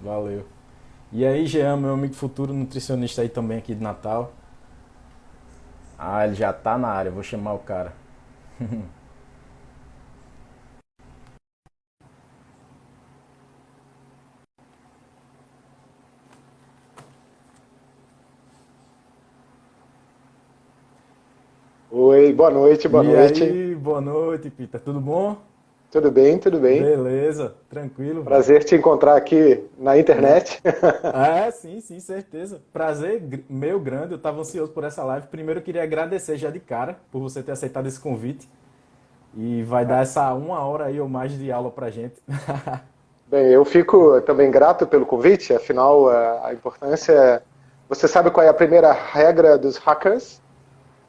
Valeu. E aí, Jean, meu amigo futuro nutricionista aí também aqui de Natal. Ah, ele já tá na área, vou chamar o cara. Oi, boa noite, boa E noite. aí, boa noite, Pita. Tudo bom? Tudo bem, tudo bem. Beleza, tranquilo, velho. Prazer te encontrar aqui na Na... internet. Sim, sim, certeza. Prazer meu grande, eu tava ansioso por essa live. Primeiro eu queria agradecer já de cara por você ter aceitado esse convite. E vai dar essa uma hora aí ou mais de aula pra gente. Bem, eu fico também grato pelo convite, afinal, a importância é... Você sabe qual é a primeira regra dos hackers?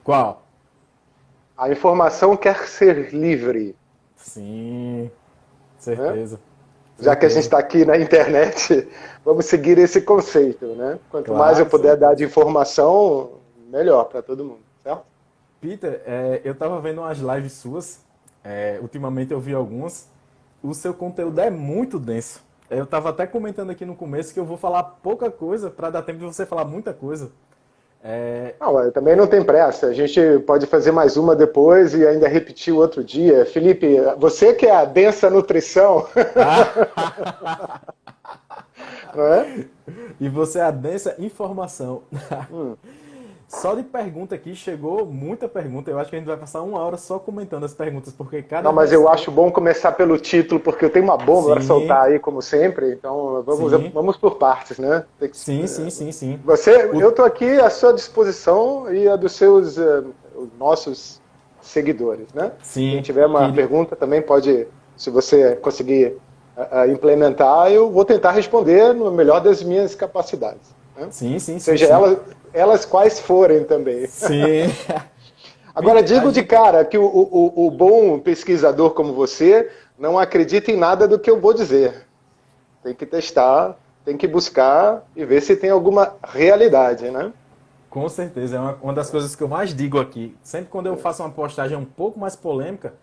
Qual? A informação quer ser livre, Sim, né? certeza, Já que a gente certeza. está aqui na internet, vamos seguir esse conceito, né? Quanto mais eu Claro, puder dar de certeza. informação, melhor para todo mundo, certo? Peter, eu tava vendo umas lives suas, ultimamente eu vi algumas. O seu conteúdo é muito denso. Eu tava até comentando aqui no começo que eu vou falar pouca coisa para dar tempo de você falar muita coisa. É, Não, também não tem pressa. A gente pode fazer mais uma depois e ainda repetir o outro dia. Felipe, você que é a densa nutrição, não é? e você adensa informação. Hum. Só de pergunta aqui chegou muita pergunta. Eu acho que a gente vai passar uma hora só comentando as perguntas, porque cada Não, mas eu acho resposta. bom começar pelo título, porque eu tenho uma bomba para Sim, soltar aí, como sempre. Então sim, vamos por partes, né? sim, sim, sim, sim. Eu O, estou aqui à sua disposição e a dos seus, os nossos seguidores, né? Quem sim, tiver uma que, pergunta também pode, se você conseguir implementar, eu vou tentar responder no melhor das minhas capacidades, né? sim, sim, sim, Seja sim. elas quais forem também. Sim. Agora, Peter, a digo de gente. cara que o bom pesquisador como você não acredita em nada do que eu vou dizer. Tem que testar, tem que buscar e ver se tem alguma realidade, né? Com certeza, é uma das coisas que eu mais digo aqui. Sempre quando eu faço uma postagem um pouco mais polêmica,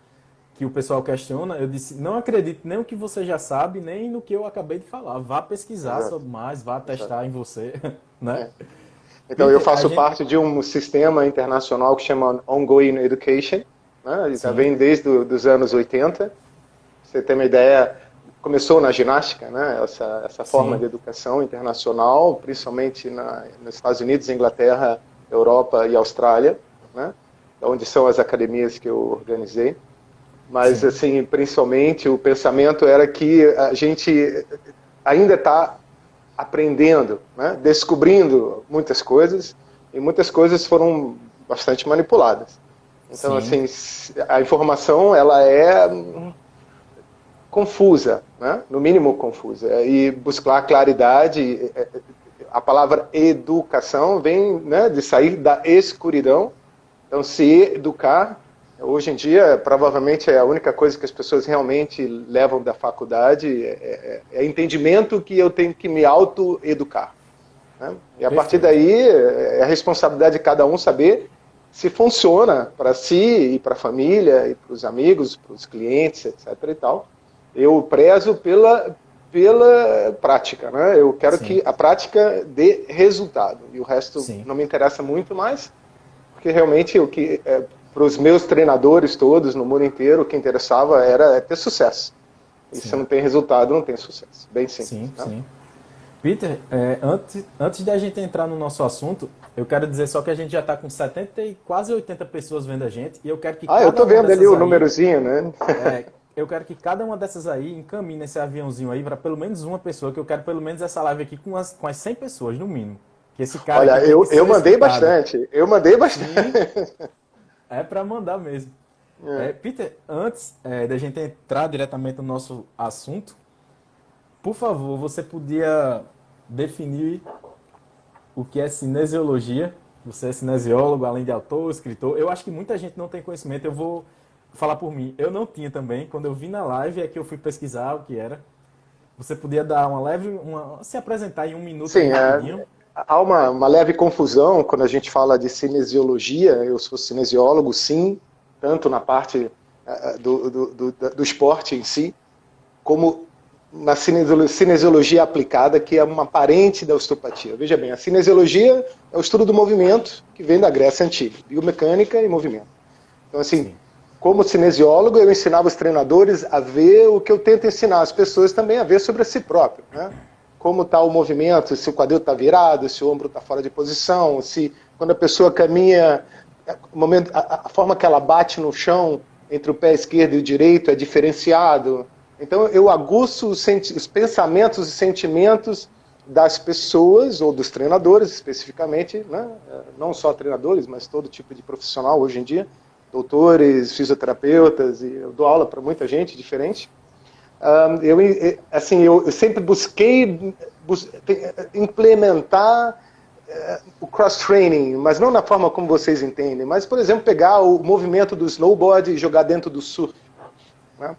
que o pessoal questiona, eu disse: não acredite nem no que você já sabe, nem no que eu acabei de falar. Vá pesquisar Exato, sobre mais, vá exato. testar em você, né? É. Então, eu Peter, a faço gente. parte de um sistema internacional que chama Ongoing Education, né? Ele já Sim, vem desde os anos 80. Pra você ter uma ideia, começou na ginástica, né? Essa forma sim, de educação internacional, principalmente nos Estados Unidos, Inglaterra, Europa e Austrália, né? Onde são as academias que eu organizei. Mas, sim. assim, principalmente o pensamento era que a gente ainda está aprendendo, né? Descobrindo muitas coisas, e muitas coisas foram bastante manipuladas. Então, Sim, assim, a informação ela é confusa, né? No mínimo confusa. E buscar claridade, a palavra educação vem, né, de sair da escuridão. Então, se educar, hoje em dia, provavelmente é a única coisa que as pessoas realmente levam da faculdade, é entendimento que eu tenho que me auto-educar, né? E a partir perfeito. daí, é a responsabilidade de cada um saber se funciona para si e para a família e para os amigos, para os clientes, etc. e tal. Eu prezo pela prática, né? Eu quero Sim, que a prática dê resultado e o resto sim, não me interessa muito mais, porque realmente o que para os meus treinadores todos no mundo inteiro o que interessava era ter sucesso. E se sim, não tem resultado, não tem sucesso. Bem sim, simples, né? sim. Peter, antes da gente entrar no nosso assunto, eu quero dizer só que a gente já está com 70 e quase 80 pessoas vendo a gente, e eu quero que Ah, eu cada tô uma vendo ali dessas o aí, númerozinho, né? eu quero que cada uma dessas aí encaminhe esse aviãozinho aí para pelo menos uma pessoa, que eu quero pelo menos essa live aqui com as 100 pessoas, no mínimo. Que esse cara aqui Olha, tem que eu ser mandei escutado. bastante. Eu mandei bastante. Sim, é para mandar mesmo. É. Peter, antes da gente entrar diretamente no nosso assunto, por favor, você podia definir o que é cinesiologia? Você é cinesiólogo, além de autor, escritor. Eu acho que muita gente não tem conhecimento. Eu vou falar por mim. Eu não tinha também. Quando eu vi na live é que eu fui pesquisar o que era. Você podia dar se apresentar em um minuto aí Sim, rapidinho? há uma leve confusão quando a gente fala de cinesiologia. Eu sou cinesiólogo, sim, tanto na parte do esporte em si, como uma cinesiologia aplicada, que é uma parente da osteopatia. Veja bem, a cinesiologia é o estudo do movimento, que vem da Grécia Antiga, biomecânica e movimento. Então, assim, sim, como cinesiólogo, eu ensinava os treinadores a ver o que eu tento ensinar as pessoas também a ver sobre si próprio, né? Como está o movimento, se o quadril está virado, se o ombro está fora de posição, se quando a pessoa caminha, a forma que ela bate no chão entre o pé esquerdo e o direito é diferenciado. Então eu aguço os pensamentos e sentimentos das pessoas, ou dos treinadores especificamente, né? Não só treinadores, mas todo tipo de profissional hoje em dia, doutores, fisioterapeutas, e eu dou aula para muita gente diferente. Eu sempre busquei implementar o cross-training, mas não na forma como vocês entendem, mas, por exemplo, pegar o movimento do snowboard e jogar dentro do surf, né?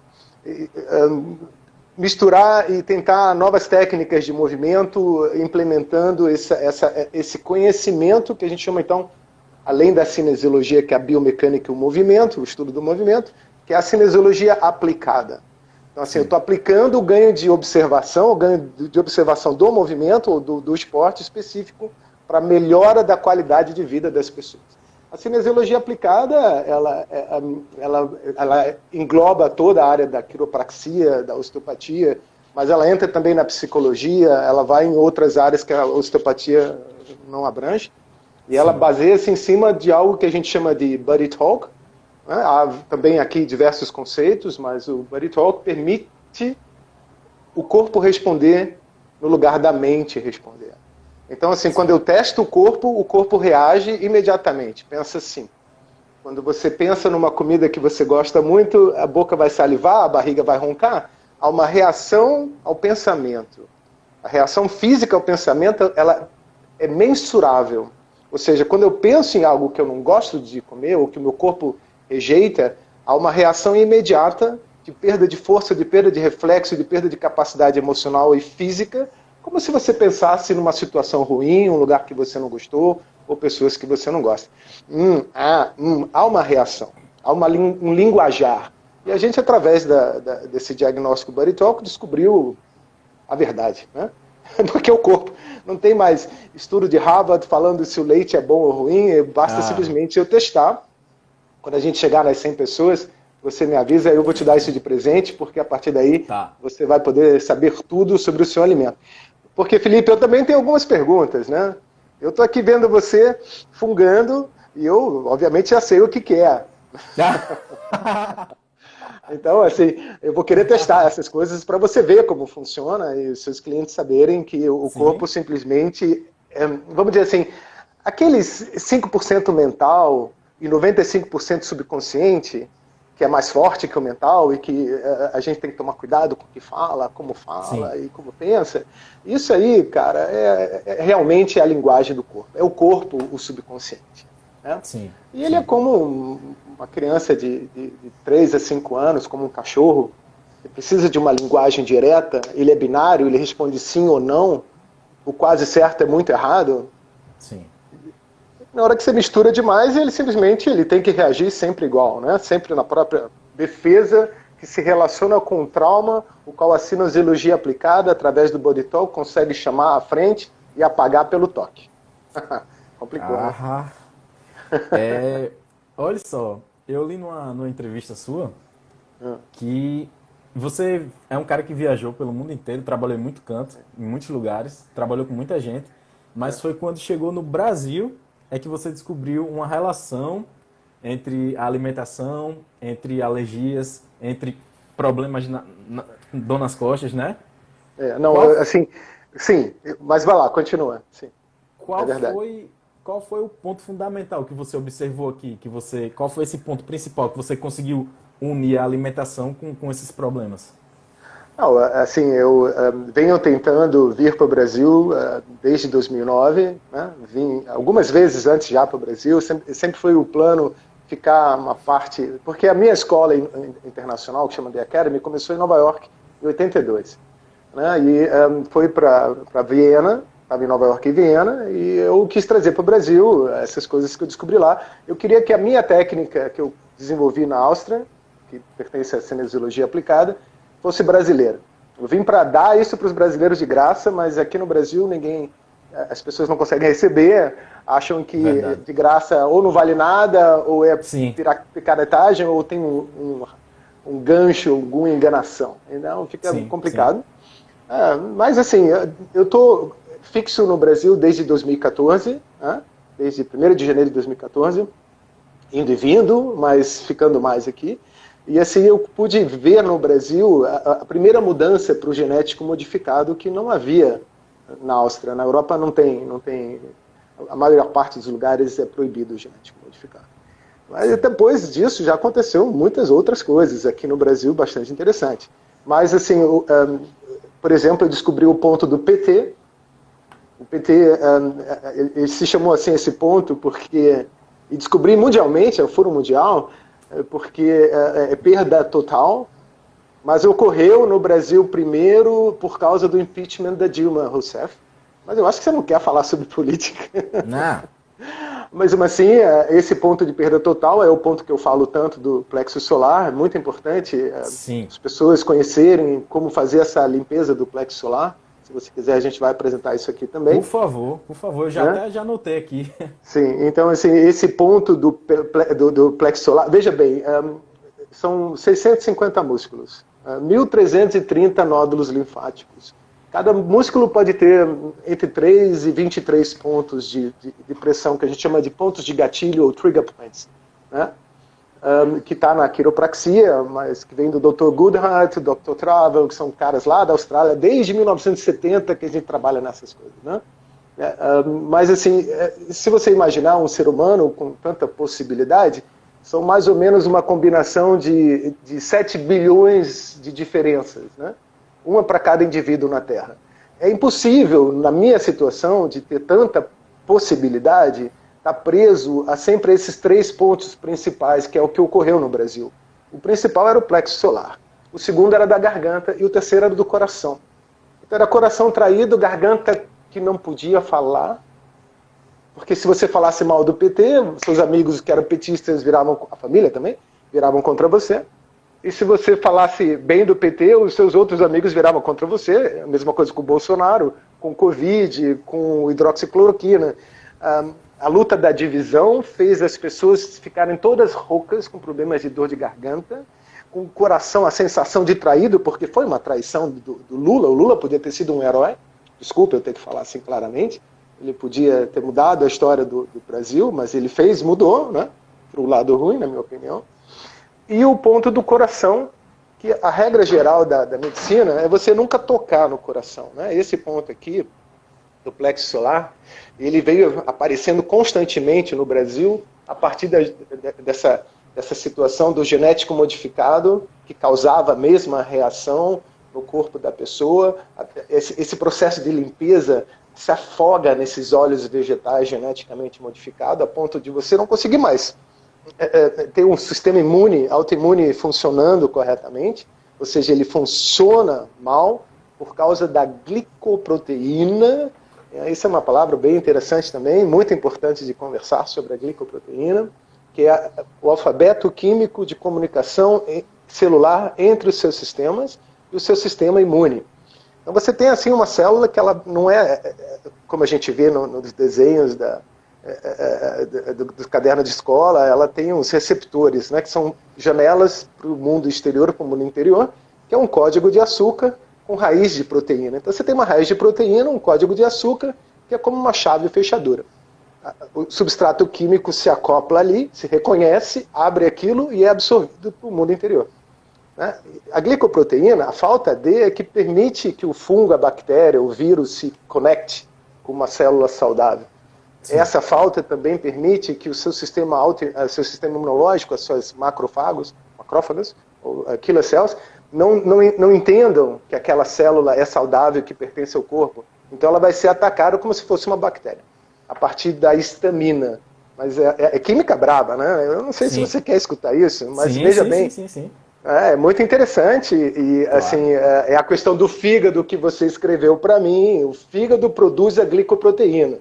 Misturar e tentar novas técnicas de movimento, implementando esse conhecimento que a gente chama, então, além da cinesiologia, que é a biomecânica e o movimento, o estudo do movimento, que é a cinesiologia aplicada. Então, assim, eu estou aplicando o ganho de observação, o ganho de observação do movimento ou do esporte específico para melhora da qualidade de vida das pessoas. A cinesiologia aplicada, ela engloba toda a área da quiropraxia, da osteopatia, mas ela entra também na psicologia, ela vai em outras áreas que a osteopatia não abrange, e ela baseia-se em cima de algo que a gente chama de Buddy Talk. Há também aqui diversos conceitos, mas o Buddy Talk permite o corpo responder no lugar da mente responder. Então, assim, quando eu testo o corpo reage imediatamente. Pensa assim, quando você pensa numa comida que você gosta muito, a boca vai salivar, a barriga vai roncar, há uma reação ao pensamento. A reação física ao pensamento, ela é mensurável. Ou seja, quando eu penso em algo que eu não gosto de comer, ou que o meu corpo rejeita, há uma reação imediata de perda de força, de perda de reflexo, de perda de capacidade emocional e física, como se você pensasse numa situação ruim, um lugar que você não gostou, ou pessoas que você não gosta. Há uma reação, há um linguajar. E a gente, através desse diagnóstico Buddy Talk, descobriu a verdade, né? Porque o corpo não tem mais estudo de Harvard falando se o leite é bom ou ruim, basta simplesmente eu testar. Quando a gente chegar nas 100 pessoas, você me avisa, eu vou te dar isso de presente, porque a partir daí você vai poder saber tudo sobre o seu alimento. Porque, Felipe, eu também tenho algumas perguntas, né? Eu estou aqui vendo você fungando e eu, obviamente, já sei o que é. Então, assim, eu vou querer testar essas coisas para você ver como funciona e os seus clientes saberem que o corpo simplesmente, vamos dizer assim, aqueles 5% mental e 95% subconsciente, que é mais forte que o mental e que a gente tem que tomar cuidado com o que fala, como fala e como pensa. Isso aí, cara, é realmente a linguagem do corpo. É o corpo, o subconsciente. Né? E ele é como uma criança de 3 a 5 anos, como um cachorro. Ele precisa de uma linguagem direta, ele é binário, ele responde sim ou não. O quase certo é muito errado. Na hora que você mistura demais, ele simplesmente tem que reagir sempre igual, né? Sempre na própria defesa, que se relaciona com o trauma, o qual a cinesiologia aplicada, através do Body Talk, consegue chamar à frente e apagar pelo toque. Complicou, né? Olha só, eu li numa entrevista sua que você é um cara que viajou pelo mundo inteiro, trabalhou em muito canto, em muitos lugares, trabalhou com muita gente, mas foi quando chegou no Brasil é que você descobriu uma relação entre a alimentação, entre alergias, entre problemas dor nas costas, né? Assim, sim, mas vai lá, continua. Sim, qual foi o ponto fundamental que você observou aqui? Qual foi esse ponto principal que você conseguiu unir a alimentação com esses problemas? Não, assim, eu venho tentando vir para o Brasil desde 2009, né? Vim algumas vezes antes já para o Brasil, sempre foi o plano ficar uma parte... Porque a minha escola internacional, que chama The Academy, começou em Nova York em 82. Né? E foi para Viena, estava em Nova York e Viena, e eu quis trazer para o Brasil essas coisas que eu descobri lá. Eu queria que a minha técnica que eu desenvolvi na Áustria, que pertence à cinesiologia aplicada, fosse brasileira. Eu vim para dar isso para os brasileiros de graça, mas aqui no Brasil as pessoas não conseguem receber, acham que Verdade. de graça ou não vale nada, ou é Sim, picaretagem, ou tem um gancho, alguma enganação. Então fica sim, sim. complicado. Mas assim, eu estou fixo no Brasil desde 2014, né? Desde 1º de janeiro de 2014, indo e vindo, mas ficando mais aqui. E assim eu pude ver no Brasil a primeira mudança para o genético modificado que não havia na Áustria. Na Europa não tem, a maior parte dos lugares é proibido o genético modificado. Mas Sim. depois disso já aconteceu muitas outras coisas aqui no Brasil bastante interessante. Mas assim, por exemplo, eu descobri o ponto do PT. O PT ele se chamou assim esse ponto porque e descobri mundialmente, é o Fórum Mundial, porque é perda total, mas ocorreu no Brasil primeiro por causa do impeachment da Dilma Rousseff. Mas eu acho que você não quer falar sobre política. Não, Mas assim, esse ponto de perda total é o ponto que eu falo tanto do plexo solar, é muito importante sim. as pessoas conhecerem como fazer essa limpeza do plexo solar. Se você quiser, a gente vai apresentar isso aqui também. Por favor, eu já Né? até já anotei aqui. Sim, então assim, esse ponto do plexo solar, veja bem, são 650 músculos, 1.330 nódulos linfáticos. Cada músculo pode ter entre 3 e 23 pontos de pressão, que a gente chama de pontos de gatilho ou trigger points, né? Que está na quiropraxia, mas que vem do Dr. Goodhart, Dr. Travel, que são caras lá da Austrália, desde 1970 que a gente trabalha nessas coisas, né? Mas assim, se você imaginar um ser humano com tanta possibilidade, são mais ou menos uma combinação de 7 bilhões de diferenças, né? Uma para cada indivíduo na Terra. É impossível, na minha situação, de ter tanta possibilidade, estar preso a sempre esses 3 pontos principais, que é o que ocorreu no Brasil. O principal era o plexo solar, o segundo era da garganta e o terceiro era do coração. Então era coração traído, garganta que não podia falar, porque se você falasse mal do PT, seus amigos que eram petistas viravam, a família também, viravam contra você. E se você falasse bem do PT, os seus outros amigos viravam contra você. A mesma coisa com o Bolsonaro, com o Covid, com hidroxicloroquina. A luta da divisão fez as pessoas ficarem todas roucas, com problemas de dor de garganta, com o coração, a sensação de traído, porque foi uma traição do Lula. O Lula podia ter sido um herói, desculpa eu ter que falar assim claramente, ele podia ter mudado a história do Brasil, mas ele mudou, né, para o lado ruim, na minha opinião. E o ponto do coração, que a regra geral da medicina é você nunca tocar no coração, né? Esse ponto aqui, do plexo solar, ele veio aparecendo constantemente no Brasil a partir dessa situação do genético modificado, que causava a mesma reação no corpo da pessoa. Esse processo de limpeza se afoga nesses óleos vegetais geneticamente modificados, a ponto de você não conseguir mais ter um sistema imune, autoimune funcionando corretamente, ou seja, ele funciona mal por causa da glicoproteína. Isso é uma palavra bem interessante também, muito importante de conversar sobre a glicoproteína, que é o alfabeto químico de comunicação celular entre os seus sistemas e o seu sistema imune. Então você tem assim uma célula que ela não é, como a gente vê nos desenhos do caderno de escola, ela tem os receptores, né, que são janelas para o mundo exterior, para o mundo interior, que é um código de açúcar com raiz de proteína. Então você tem uma raiz de proteína, um código de açúcar, que é como uma chave fechadora. O substrato químico se acopla ali, se reconhece, abre aquilo e é absorvido para o mundo interior. Né? A glicoproteína, a falta de é que permite que o fungo, a bactéria, o vírus se conecte com uma célula saudável. Sim. Essa falta também permite que o seu sistema imunológico, as suas macrófagos, ou killer cells, não entendam que aquela célula é saudável, que pertence ao corpo. Então ela vai ser atacada como se fosse uma bactéria, a partir da histamina. Mas é química braba, né? Eu não sei se você quer escutar isso, mas veja bem. Sim. É muito interessante e claro. Assim, é a questão do fígado que você escreveu para mim. O fígado produz a glicoproteína.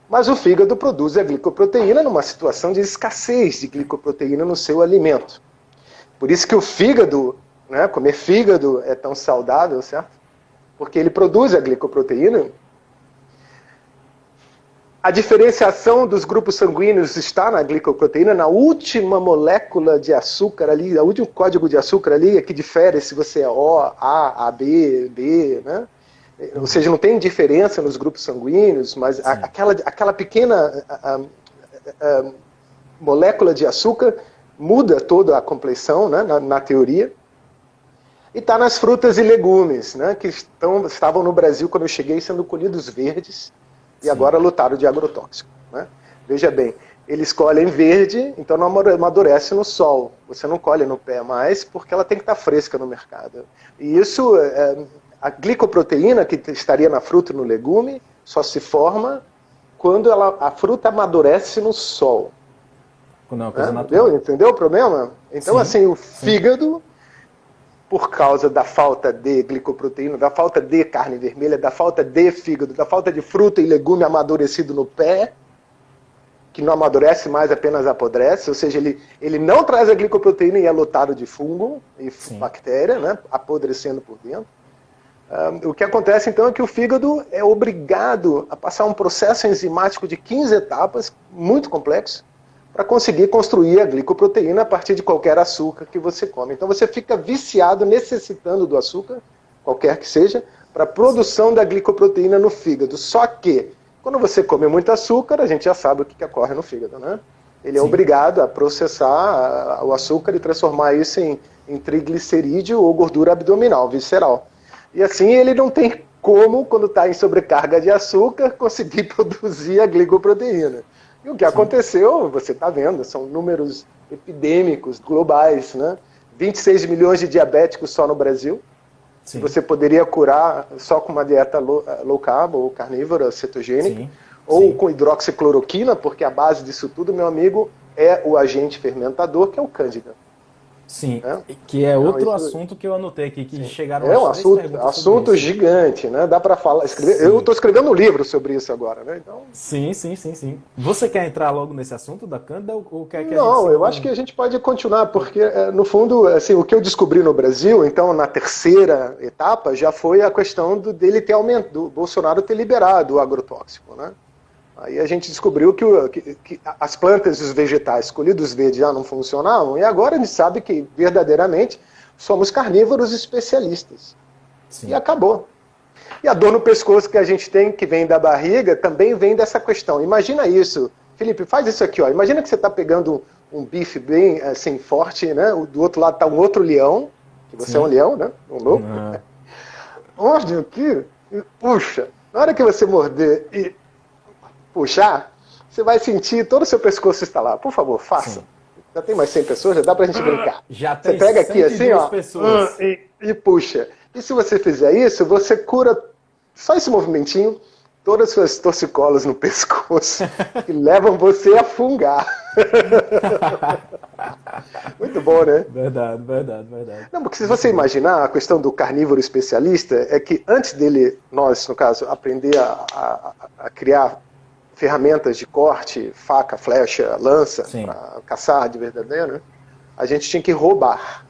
Mas o fígado produz a glicoproteína numa situação de escassez de glicoproteína no seu alimento. Por isso que o fígado né, comer fígado é tão saudável, certo? Porque ele produz a glicoproteína. A diferenciação dos grupos sanguíneos está na glicoproteína, na última molécula de açúcar ali, o último código de açúcar ali, é que difere se você é O, A, AB, B, né? Ou seja, não tem diferença nos grupos sanguíneos, mas aquela pequena molécula de açúcar muda toda a compleição, né, na teoria. E está nas frutas e legumes, né, que estavam no Brasil quando eu cheguei sendo colhidos verdes, e agora lutaram de agrotóxico. Né? Veja bem, eles colhem verde, então não amadurece no sol. Você não colhe no pé mais, porque ela tem que estar fresca no mercado. E isso, a glicoproteína que estaria na fruta e no legume, só se forma quando a fruta amadurece no sol. Não é uma coisa natural. Entendeu o problema? Então, assim, o fígado, por causa da falta de glicoproteína, da falta de carne vermelha, da falta de fígado, da falta de fruta e legume amadurecido no pé, que não amadurece mais, apenas apodrece, ou seja, ele não traz a glicoproteína e é lotado de fungo e bactéria, né, apodrecendo por dentro. O que acontece, então, é que o fígado é obrigado a passar um processo enzimático de 15 etapas, muito complexo, para conseguir construir a glicoproteína a partir de qualquer açúcar que você come. Então você fica viciado, necessitando do açúcar, qualquer que seja, para a produção da glicoproteína no fígado. Só que, quando você come muito açúcar, a gente já sabe o que ocorre no fígado, né? Ele é obrigado a processar o açúcar e transformar isso em triglicerídeo ou gordura abdominal, visceral. E assim ele não tem como, quando está em sobrecarga de açúcar, conseguir produzir a glicoproteína. E o que aconteceu, você está vendo, são números epidêmicos, globais, né? 26 milhões de diabéticos só no Brasil. Que você poderia curar só com uma dieta low carb ou carnívora, cetogênica, ou com hidroxicloroquina, porque a base disso tudo, meu amigo, é o agente fermentador, que é o Cândida. Sim, que é outro assunto que eu anotei aqui, que chegaram um assunto gigante, né? Dá para falar, escrever. Eu estou escrevendo um livro sobre isso agora, né? Então... Sim. Você quer entrar logo nesse assunto da Cândida ou quer que Não, eu acho que a gente pode continuar, porque, no fundo, assim, o que eu descobri no Brasil, então, na terceira etapa, já foi a questão dele ter aumentado, do Bolsonaro ter liberado o agrotóxico, né? Aí a gente descobriu que as plantas e os vegetais colhidos verdes já não funcionavam, e agora a gente sabe que, verdadeiramente, somos carnívoros especialistas. E acabou. E a dor no pescoço que a gente tem, que vem da barriga, também vem dessa questão. Imagina isso. Felipe, faz isso aqui, ó. Imagina que você está pegando um bife bem assim, forte, né? Do outro lado está um outro leão, que você é um leão, né? Um louco. Morde aqui e puxa. Na hora que você morder e puxar, você vai sentir todo o seu pescoço estalar. Por favor, faça. Já tem mais 100 pessoas, já dá pra gente brincar. Já tem. Você pega aqui assim, ó, e puxa. E se você fizer isso, você cura só esse movimentinho, todas as suas torcicolas no pescoço, que levam você a fungar. Muito bom, né? Verdade. Não, porque se você imaginar, a questão do carnívoro especialista é que antes dele, nós, no caso, aprender a criar ferramentas de corte, faca, flecha, lança, para caçar de verdadeiro, né? A gente tinha que roubar.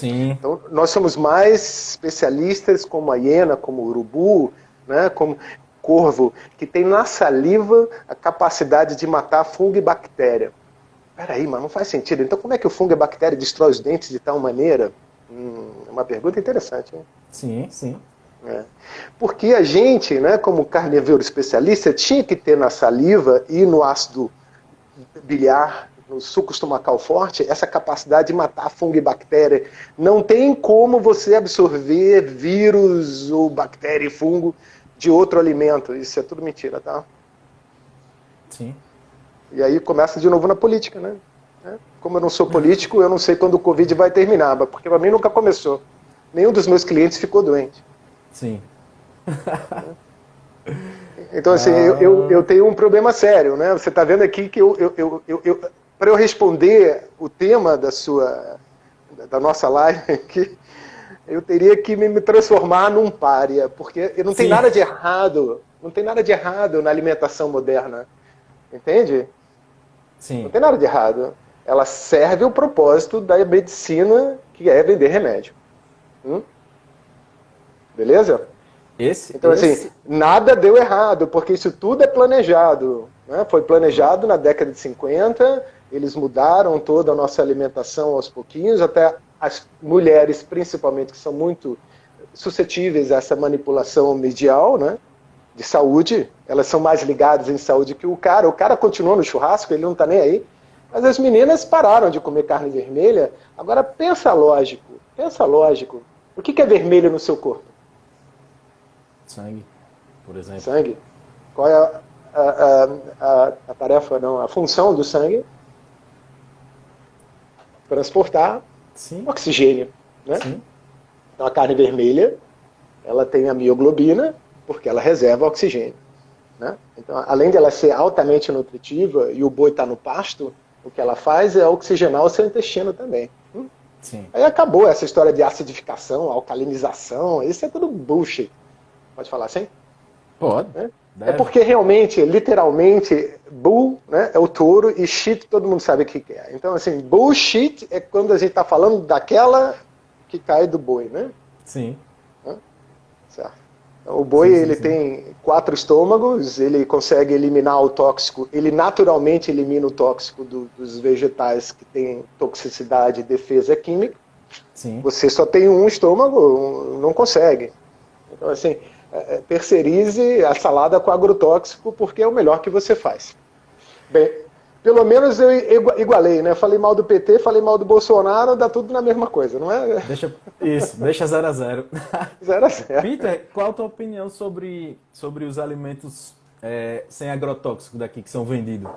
Então, nós somos mais especialistas como a hiena, como o urubu, né, como corvo, que tem na saliva a capacidade de matar fungo e bactéria. Peraí, mas não faz sentido. Então, como é que o fungo e a bactéria destrói os dentes de tal maneira? É uma pergunta interessante, hein? Sim. Porque a gente, né, como carnívoro especialista, tinha que ter na saliva e no ácido biliar, no suco estomacal forte, essa capacidade de matar fungo e bactéria. Não tem como você absorver vírus ou bactéria e fungo de outro alimento. Isso é tudo mentira, tá? Sim. E aí começa de novo na política, né? Como eu não sou político, eu não sei quando o Covid vai terminar, porque para mim nunca começou. Nenhum dos meus clientes ficou doente. Sim. Então, assim, eu tenho um problema sério, né? Você está vendo aqui que para eu responder o tema da nossa live aqui, eu teria que me transformar num pária, porque não tem nada de errado, na alimentação moderna, entende? Sim. Não tem nada de errado. ela serve o propósito da medicina, que é vender remédio. Beleza? Então, assim, nada deu errado, porque isso tudo é planejado. Né? Foi planejado na década de 50, eles mudaram toda a nossa alimentação aos pouquinhos, até as mulheres, principalmente, que são muito suscetíveis a essa manipulação medial, né? De saúde, elas são mais ligadas em saúde que o cara. O cara continua no churrasco, ele não está nem aí. Mas as meninas pararam de comer carne vermelha. Agora, pensa lógico. O que é vermelho no seu corpo? Sangue, por exemplo. Sangue. Qual é a tarefa, não, a função do sangue? Transportar oxigênio. Né? Sim. Então, a carne vermelha, ela tem a mioglobina, porque ela reserva oxigênio. Né? Então, além de ela ser altamente nutritiva e o boi está no pasto, o que ela faz é oxigenar o seu intestino também. Sim. Aí acabou essa história de acidificação, alcalinização, isso é tudo bullshit. Pode falar assim? Pode. É porque realmente, literalmente, bull, né, é o touro e shit todo mundo sabe o que é. Então, assim, bullshit é quando a gente está falando daquela que cai do boi, né? Sim. Certo. O boi ele tem 4 estômagos, ele consegue eliminar o tóxico, ele naturalmente elimina o tóxico dos vegetais que têm toxicidade e defesa química. Sim. Você só tem um estômago, não consegue. Então, assim, terceirize a salada com agrotóxico porque é o melhor que você faz. Bem, pelo menos eu igualei, né? Falei mal do PT, falei mal do Bolsonaro, dá tudo na mesma coisa, não é? Deixa 0-0. 0-0. Peter, qual a tua opinião sobre os alimentos sem agrotóxico daqui que são vendidos?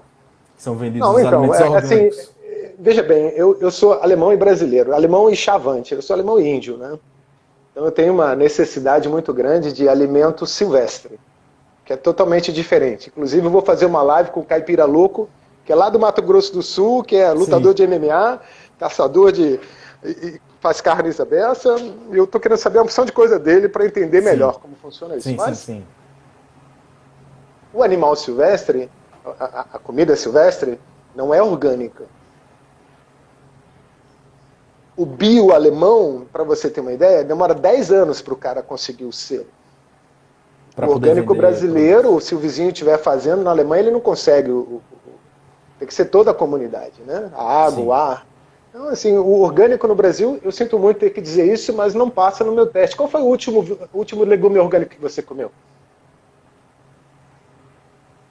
Não, os então, alimentos orgânicos. assim, veja bem, eu sou alemão e brasileiro, alemão e chavante, eu sou alemão e índio, né? Então eu tenho uma necessidade muito grande de alimento silvestre, que é totalmente diferente. Inclusive eu vou fazer uma live com o Caipira Louco, que é lá do Mato Grosso do Sul, que é lutador de MMA, caçador e faz carnes à beça, e eu estou querendo saber uma opção de coisa dele para entender melhor como funciona isso. Mas o animal silvestre, a comida silvestre, não é orgânica. O bio alemão, para você ter uma ideia, demora 10 anos para o cara conseguir o selo. O orgânico brasileiro, se o vizinho estiver fazendo, na Alemanha ele não consegue. Tem que ser toda a comunidade, né? A água, o ar. Então, assim, o orgânico no Brasil, eu sinto muito ter que dizer isso, mas não passa no meu teste. Qual foi o último legume orgânico que você comeu?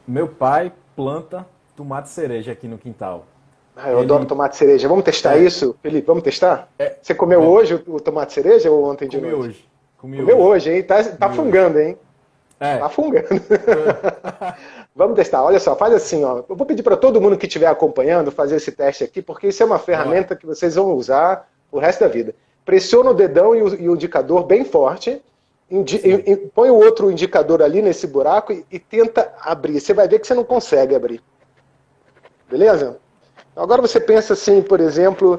Meu pai planta tomate cereja aqui no quintal. Eu adoro tomate cereja. Vamos testar isso, Felipe? Vamos testar? Você comeu hoje o tomate cereja ou ontem de noite? Comeu hoje, hein? Tá fungando, hein? Tá fungando. Vamos testar. Olha só, faz assim, ó. Eu vou pedir para todo mundo que estiver acompanhando fazer esse teste aqui, porque isso é uma ferramenta que vocês vão usar o resto da vida. Pressiona o dedão e o indicador bem forte, põe o outro indicador ali nesse buraco e tenta abrir. Você vai ver que você não consegue abrir. Beleza? Agora você pensa assim, por exemplo,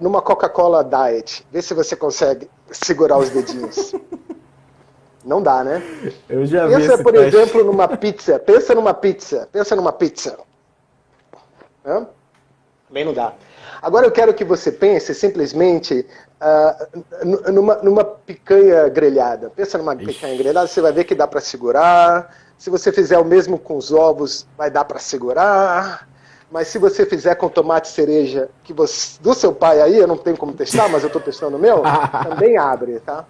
numa Coca-Cola Diet. Vê se você consegue segurar os dedinhos. Não dá, né? Eu já vi Pensa, esse por teste. exemplo, numa pizza. Pensa numa pizza. Hã? Também não dá. Agora eu quero que você pense simplesmente numa picanha grelhada. Pensa numa picanha grelhada, você vai ver que dá para segurar. Se você fizer o mesmo com os ovos, vai dar para segurar. Mas se você fizer com tomate cereja do seu pai aí, eu não tenho como testar, mas eu estou testando o meu, também abre, tá?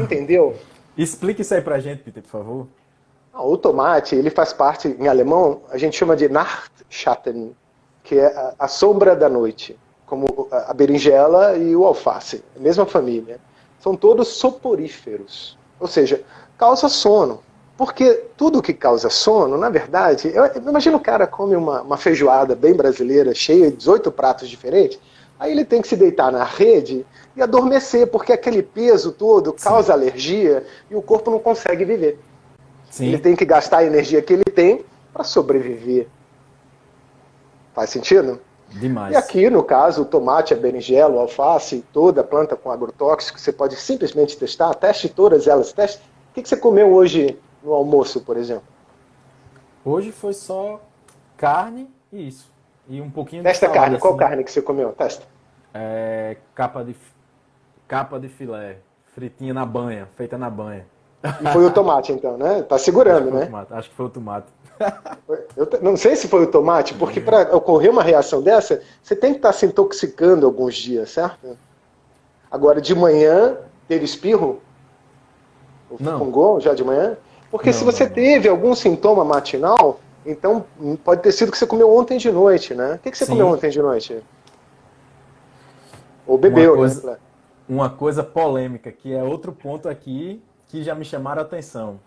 Entendeu? Explique isso aí pra gente, Peter, por favor. O tomate, ele faz parte, em alemão, a gente chama de Nachtschatten, que é a sombra da noite, como a berinjela e o alface, a mesma família. São todos soporíferos, ou seja, causa sono. Porque tudo que causa sono, na verdade, imagina o cara come uma feijoada bem brasileira, cheia de 18 pratos diferentes, aí ele tem que se deitar na rede e adormecer, porque aquele peso todo causa alergia e o corpo não consegue viver. Sim. Ele tem que gastar a energia que ele tem para sobreviver. Faz sentido? Demais. E aqui, no caso, o tomate, a berinjela, o alface, toda a planta com agrotóxico, você pode simplesmente testar, teste todas elas. Teste. O que você comeu hoje no almoço, por exemplo? Hoje foi só carne e isso. e um pouquinho de Testa a salada, carne. Qual assim. carne que você comeu? Testa. É, capa de filé, fritinha na banha, feita na banha. E foi o tomate, então, né? Tá Acho que segurando, foi o né? tomate, acho que foi o tomate. Não sei se foi o tomate, porque para ocorrer uma reação dessa, você tem que estar se intoxicando alguns dias, certo? Agora, de manhã, teve espirro? Ou Não, fungou já de manhã? Porque se não, você não, não. teve algum sintoma matinal, então pode ter sido que você comeu ontem de noite, né? O que você comeu Sim, ontem de noite? Ou uma bebeu, né? coisa, uma coisa polêmica, que é outro ponto aqui que já me chamaram a atenção.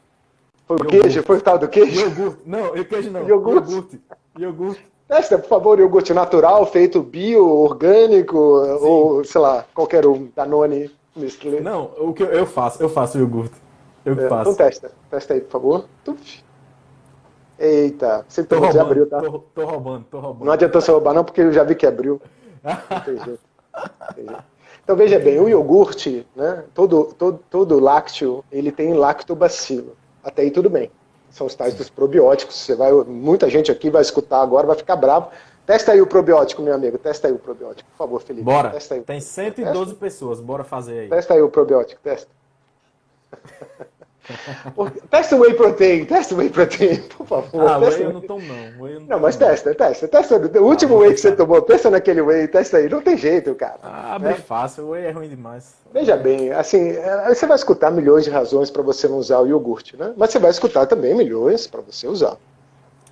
Foi o queijo? Foi Iogurte. o tal do queijo? Iogurte. Não, queijo não. Iogurte? Iogurte. Iogurte. Testa, por favor, iogurte natural, feito bio, orgânico, Sim. ou, sei lá, qualquer um, Danone, Nestlé. Não, o que eu faço iogurte. Eu que Então faço. testa aí, por favor. Tuf. Eita, você Tô tomou, já roubando, abriu, tá? tô roubando, tô Não roubando. adiantou você roubar não, porque eu já vi que abriu. Não tem jeito. Não tem jeito. Então veja bem, o iogurte, né, todo lácteo, ele tem lactobacilo. Até aí tudo bem. São os tais Sim. dos probióticos. Muita gente aqui vai escutar agora, vai ficar bravo. Testa aí o probiótico, meu amigo. Testa aí o probiótico, por favor, Felipe. Bora. Testa aí. Tem 112 pessoas, bora fazer aí. Testa aí o probiótico, testa. Testa o whey protein, por favor. Ah, Testa whey o eu whey. não tomo não. Whey eu não Não, tomo mas não. testa. O Ah, último vou whey que você testar. tomou, pensa naquele whey, testa aí. Não tem jeito, cara. Ah, abre Né? fácil, whey é ruim demais. Veja bem, assim, você vai escutar milhões de razões para você não usar o iogurte, né? Mas você vai escutar também milhões para você usar.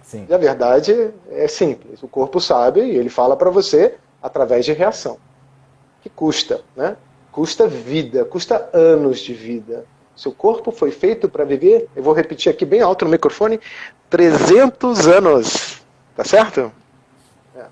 Sim. E a verdade é simples. O corpo sabe e ele fala para você através de reação. Que custa, né? Custa vida, custa anos de vida. Seu corpo foi feito para viver, eu vou repetir aqui bem alto no microfone, 300 anos. Tá certo? É.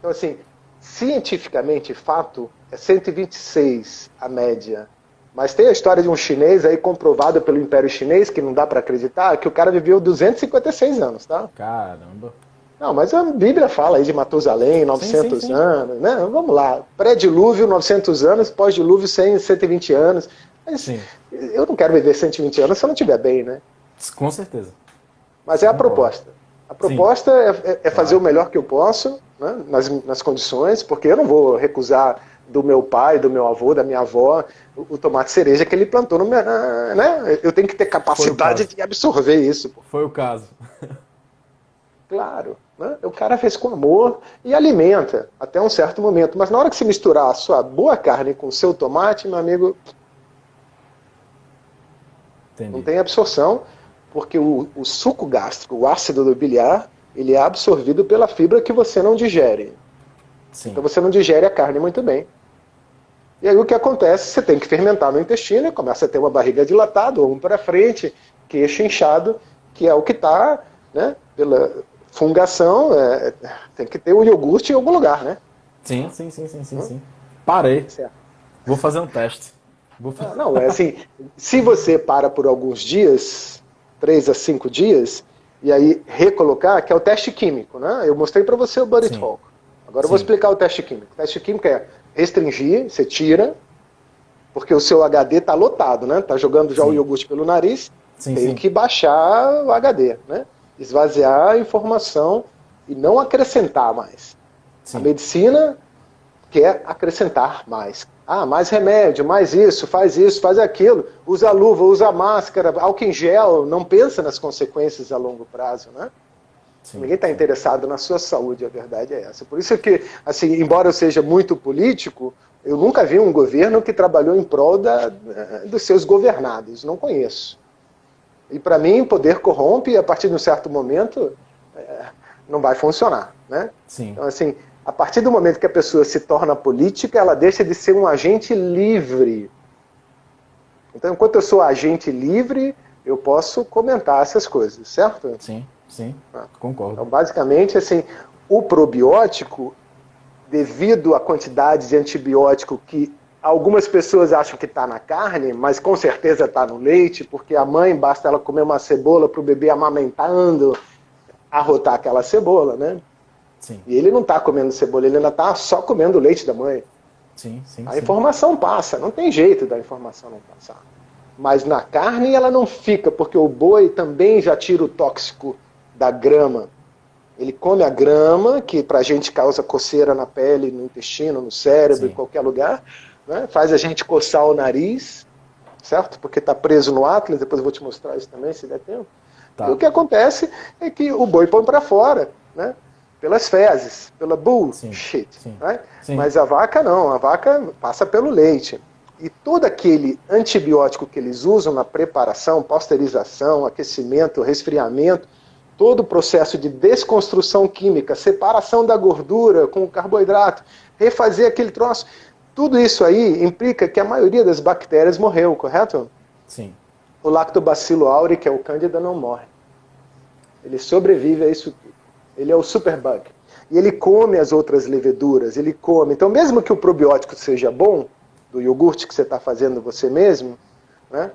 Então, assim, cientificamente, fato, é 126 a média. Mas tem a história de um chinês aí comprovado pelo Império Chinês, que não dá para acreditar, que o cara viveu 256 anos, tá? Caramba. Não, mas a Bíblia fala aí de Matusalém, Sim, sim, 900 sim. anos, né? Vamos lá. Pré-dilúvio, 900 anos, pós-dilúvio, 100, 120 anos. Mas Sim. eu não quero viver 120 anos se eu não estiver bem, né? Com certeza. Mas é a Concordo. proposta. A proposta é fazer o melhor que eu posso, né? nas condições, porque eu não vou recusar do meu pai, do meu avô, da minha avó, o tomate cereja que ele plantou no meu, né? Eu tenho que ter capacidade de absorver isso. Pô. Foi o caso. Claro. Né? O cara fez com amor e alimenta até um certo momento. Mas na hora que se misturar a sua boa carne com o seu tomate, meu amigo, Entendi. não tem absorção, porque o suco gástrico, o ácido do biliar, ele é absorvido pela fibra que você não digere. Sim. Então você não digere a carne muito bem. E aí o que acontece? Você tem que fermentar no intestino e começa a ter uma barriga dilatada, ou um para frente, queixo inchado, que é o que está, né, pela fungação, tem que ter o iogurte em algum lugar, né? Sim, sim, sim, sim, sim, sim. Parei. Certo. Vou fazer um teste. Não, é assim, se você para por alguns dias, 3 a 5 dias, e aí recolocar, que é o teste químico, né? Eu mostrei para você o Buddy Sim. Talk. Agora eu vou Sim. explicar o teste químico. O teste químico é restringir, você tira, porque o seu HD está lotado, né? Está jogando já Sim. o iogurte pelo nariz, Sim, tem sim. que baixar o HD, né? Esvaziar a informação e não acrescentar mais. Sim. A medicina quer acrescentar mais. Ah, mais remédio, mais isso, faz aquilo. Usa luva, usa máscara, álcool em gel. Não pensa nas consequências a longo prazo, né? Sim. Ninguém está interessado na sua saúde, a verdade é essa. Por isso que, assim, embora eu seja muito político, eu nunca vi um governo que trabalhou em prol dos seus governados. Não conheço. E para mim, poder corrompe e a partir de um certo momento não vai funcionar, né? Sim. Então, assim, a partir do momento que a pessoa se torna política, ela deixa de ser um agente livre. Então, enquanto eu sou agente livre, eu posso comentar essas coisas, certo? Sim, sim. Concordo. Então, basicamente, assim, o probiótico, devido à quantidade de antibiótico que algumas pessoas acham que está na carne, mas com certeza está no leite, porque a mãe, basta ela comer uma cebola para o bebê amamentando, arrotar aquela cebola, né? Sim, E ele não está comendo cebola, ele ainda está só comendo o leite da mãe. sim, sim. A sim. informação passa, não tem jeito da informação não passar. Mas na carne ela não fica, porque o boi também já tira o tóxico da grama. Ele come a grama, que para a gente causa coceira na pele, no intestino, no cérebro, Sim. em qualquer lugar, né? Faz a gente coçar o nariz, certo? Porque está preso no Atlas, depois eu vou te mostrar isso também, se der tempo. Tá. E o que acontece é que o boi põe para fora, né? Pelas fezes, pela bullshit. Sim. Né? Sim. Mas a vaca não, a vaca passa pelo leite. E todo aquele antibiótico que eles usam na preparação, pasteurização, aquecimento, resfriamento, todo o processo de desconstrução química, separação da gordura com o carboidrato, refazer aquele troço, tudo isso aí implica que a maioria das bactérias morreu, correto? Sim. O Lactobacillus aureus, que é o Cândida, não morre. Ele sobrevive a isso tudo. Ele é o superbug. E ele come as outras leveduras, ele come. Então, mesmo que o probiótico seja bom, do iogurte que você está fazendo você mesmo, né?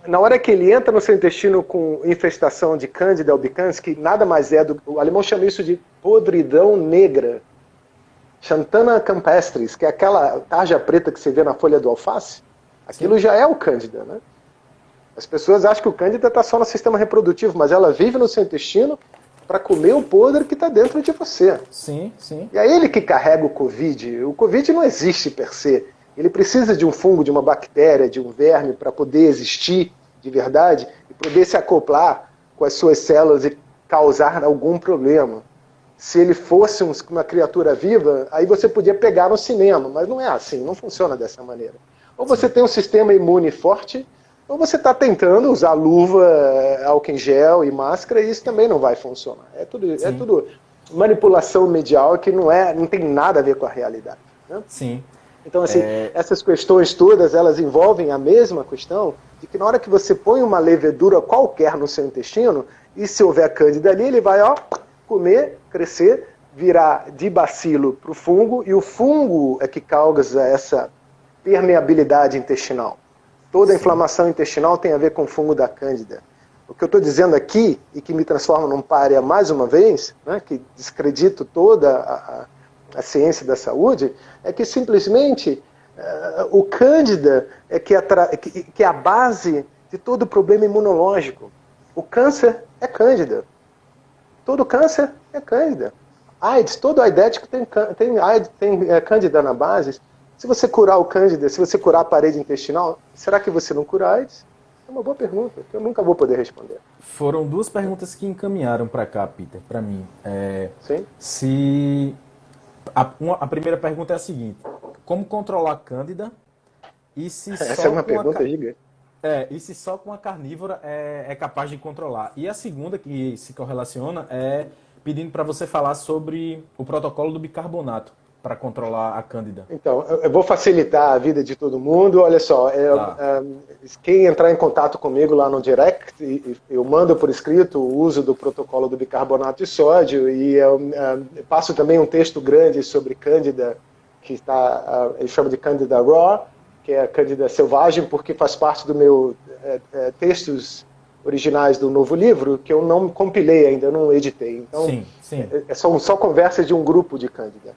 Na hora que ele entra no seu intestino com infestação de Candida albicans, que nada mais é do... O alemão chama isso de podridão negra. Xanthana campestris, que é aquela tarja preta que você vê na folha do alface, aquilo já é o Cândida, né? As pessoas acham que o Cândida está só no sistema reprodutivo, mas ela vive no seu intestino para comer o podre que está dentro de você. Sim, sim. E é ele que carrega o Covid. O Covid não existe per se. Ele precisa de um fungo, de uma bactéria, de um verme para poder existir de verdade e poder se acoplar com as suas células e causar algum problema. Se ele fosse uma criatura viva, aí você podia pegar no cinema, mas não é assim, não funciona dessa maneira. Ou você tem um sistema imune forte, ou você está tentando usar luva, álcool em gel e máscara, e isso também não vai funcionar. É tudo manipulação medial que não tem nada a ver com a realidade. Né? Sim. Então, assim, essas questões todas, elas envolvem a mesma questão de que na hora que você põe uma levedura qualquer no seu intestino, e se houver cândida ali, ele vai comer, crescer, virar de bacilo para o fungo, e o fungo é que causa essa permeabilidade intestinal. Toda a inflamação intestinal tem a ver com o fungo da Cândida. O que eu estou dizendo aqui, e que me transforma num pária mais uma vez, né, que descredito toda a ciência da saúde, é que simplesmente o Cândida é que é a base de todo o problema imunológico. O câncer é Cândida. Todo câncer é Cândida. AIDS, todo aidético tem Cândida na base. Se você curar o Cândida, se você curar a parede intestinal, será que você não cura AIDS? É uma boa pergunta, que eu nunca vou poder responder. Foram duas perguntas que encaminharam para cá, Peter, para mim. Sim? A primeira pergunta é a seguinte: como controlar a Cândida? E se Essa é uma pergunta gigante. E se só com a carnívora é capaz de controlar? E a segunda, que se correlaciona, é pedindo para você falar sobre o protocolo do bicarbonato para controlar a Cândida. Então, eu vou facilitar a vida de todo mundo. Olha só, quem entrar em contato comigo lá no direct, eu mando por escrito o uso do protocolo do bicarbonato de sódio e eu passo também um texto grande sobre Cândida, que ele chama de Cândida Raw, que é a Cândida selvagem, porque faz parte do meu textos originais do novo livro, que eu não compilei ainda, eu não editei. Então, sim. São só conversas de um grupo de Cândida.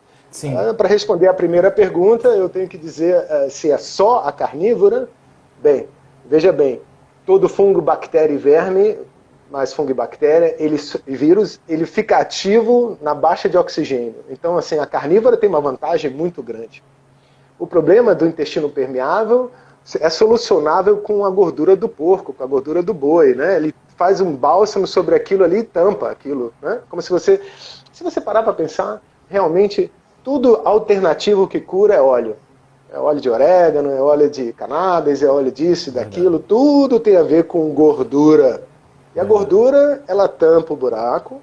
Para responder a primeira pergunta, eu tenho que dizer se é só a carnívora. Bem, veja bem, todo fungo, bactéria e verme, mais fungo e bactéria, vírus, ele fica ativo na baixa de oxigênio. Então, assim, a carnívora tem uma vantagem muito grande. O problema do intestino permeável é solucionável com a gordura do porco, com a gordura do boi, né? Ele faz um bálsamo sobre aquilo ali e tampa aquilo, né? Como se você parar para pensar, realmente tudo alternativo que cura é óleo. É óleo de orégano, é óleo de cannabis, é óleo disso e daquilo. Tudo tem a ver com gordura. E a gordura, ela tampa o buraco.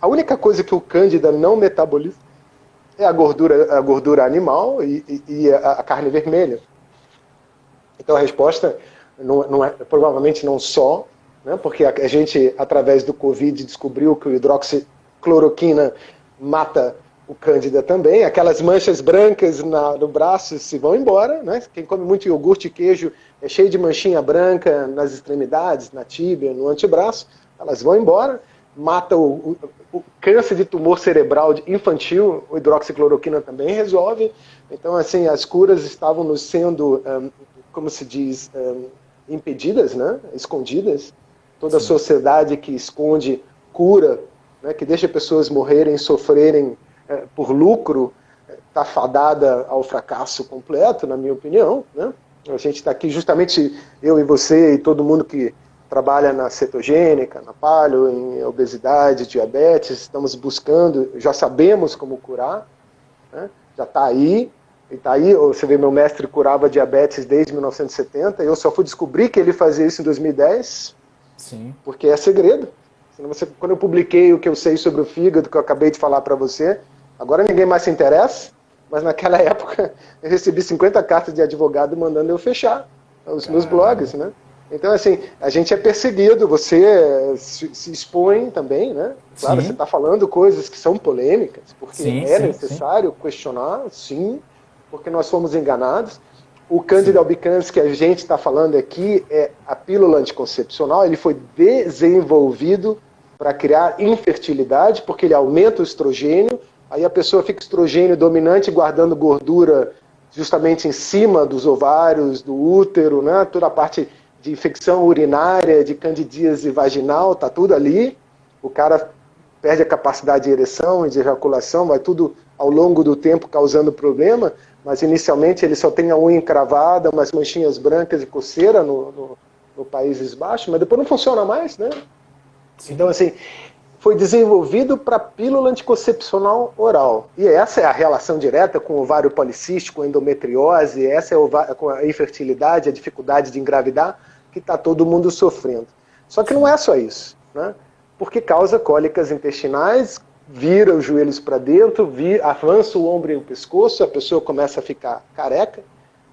A única coisa que o Cândida não metaboliza é a gordura animal e a carne vermelha. Então a resposta não é, provavelmente não só, né, porque a gente, através do Covid, descobriu que o hidroxicloroquina mata o Cândida também. Aquelas manchas brancas no braço se vão embora, né? Quem come muito iogurte e queijo é cheio de manchinha branca nas extremidades, na tíbia, no antebraço, elas vão embora. Mata o câncer de tumor cerebral infantil, o hidroxicloroquina também resolve. Então, assim, as curas estavam nos sendo, como se diz, impedidas, né? Escondidas. Toda a sociedade que esconde cura né, que deixa pessoas morrerem, sofrerem por lucro, está fadada ao fracasso completo, na minha opinião, né? A gente está aqui justamente, eu e você e todo mundo que trabalha na cetogênica, na paleo, em obesidade, diabetes, estamos buscando, já sabemos como curar, né? Já está aí, e está aí, você vê, meu mestre curava diabetes desde 1970, eu só fui descobrir que ele fazia isso em 2010, Sim. porque é segredo. Quando eu publiquei o que eu sei sobre o fígado, que eu acabei de falar para você, agora ninguém mais se interessa, mas naquela época eu recebi 50 cartas de advogado mandando eu fechar os meus blogs, né? Então, assim, a gente é perseguido, você se expõe também, né? Claro, Sim. você está falando coisas que são polêmicas, porque Sim, é sim, necessário questionar, sim, porque nós fomos enganados. O Candida albicans que a gente está falando aqui é a pílula anticoncepcional, ele foi desenvolvido para criar infertilidade, porque ele aumenta o estrogênio, aí a pessoa fica estrogênio dominante, guardando gordura justamente em cima dos ovários, do útero, né? Toda a parte de infecção urinária, de candidíase vaginal, está tudo ali. O cara perde a capacidade de ereção e de ejaculação, vai tudo ao longo do tempo causando problema, mas inicialmente ele só tem a unha encravada, umas manchinhas brancas e coceira no Países Baixos, mas depois não funciona mais, né? Sim. Então, assim, foi desenvolvido para pílula anticoncepcional oral. E essa é a relação direta com o ovário policístico, endometriose, essa é com a infertilidade, a dificuldade de engravidar, que está todo mundo sofrendo. Só que não é só isso, né? Porque causa cólicas intestinais, vira os joelhos para dentro, avança o ombro e o pescoço, a pessoa começa a ficar careca.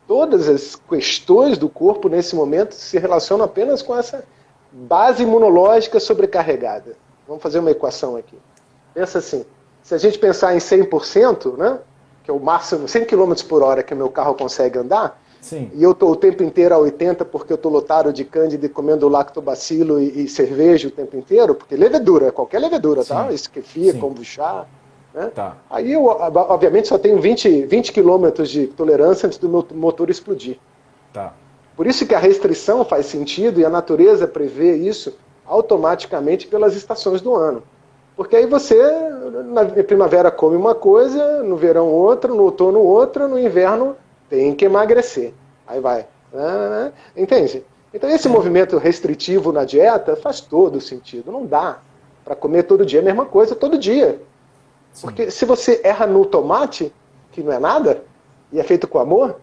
Todas as questões do corpo nesse momento se relacionam apenas com essa base imunológica sobrecarregada. Vamos fazer uma equação aqui. Pensa assim, se a gente pensar em 100%, né, que é o máximo, 100 km por hora que o meu carro consegue andar, sim, e eu estou o tempo inteiro a 80 porque eu estou lotado de cândida e comendo lactobacilo e cerveja o tempo inteiro, porque levedura, qualquer levedura, sim, tá? Esquefia, kombucha, né? Tá. Aí eu, obviamente, só tenho 20 km de tolerância antes do meu motor explodir. Tá. Por isso que a restrição faz sentido e a natureza prevê isso automaticamente pelas estações do ano. Porque aí você, na primavera, come uma coisa, no verão outra, no outono outra, no inverno tem que emagrecer. Aí vai. Entende? Então esse movimento restritivo na dieta faz todo sentido. Não dá para comer todo dia a mesma coisa, todo dia. Sim. Porque se você erra no tomate, que não é nada, e é feito com amor,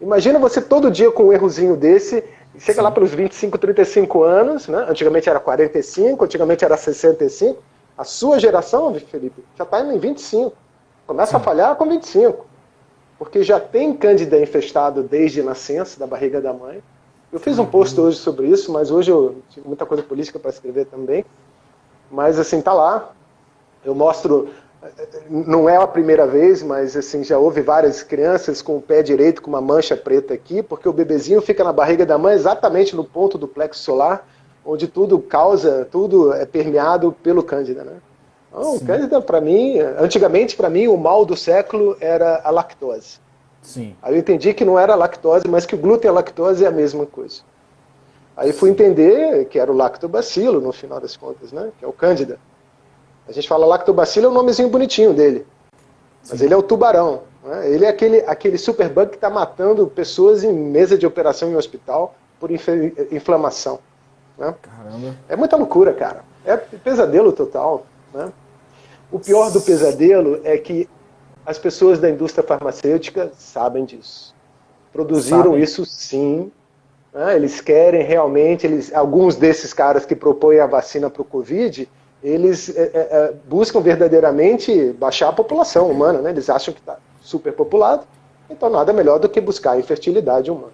imagina você todo dia com um errozinho desse, chega, sim, lá pelos 25, 35 anos, né? Antigamente era 45, antigamente era 65, a sua geração, Felipe, já está indo em 25. Começa, sim, a falhar com 25. Porque já tem cândida infestado desde nascença, da barriga da mãe. Eu fiz um post hoje sobre isso, mas hoje eu tive muita coisa política para escrever também. Mas, assim, tá lá. Eu mostro, não é a primeira vez, mas, assim, já houve várias crianças com o pé direito com uma mancha preta aqui, porque o bebezinho fica na barriga da mãe exatamente no ponto do plexo solar, onde tudo é permeado pelo cândida, né? Então, cândida, para mim, antigamente, para mim, o mal do século era a lactose. Sim. Aí eu entendi que não era a lactose, mas que o glúten e a lactose é a mesma coisa. Aí fui entender que era o lactobacilo, no final das contas, né? Que é o cândida. A gente fala lactobacilo, é o nomezinho bonitinho dele. Mas sim, ele é o tubarão. Né? Ele é aquele superbug que está matando pessoas em mesa de operação em hospital por inflamação. Né? Caramba. É muita loucura, cara. É pesadelo total. Né? O pior do pesadelo é que as pessoas da indústria farmacêutica sabem disso. Produziram isso, sim. Né? Eles querem realmente, alguns desses caras que propõem a vacina para o Covid, eles buscam verdadeiramente baixar a população humana. Né? Eles acham que está superpopulado, então nada melhor do que buscar a infertilidade humana.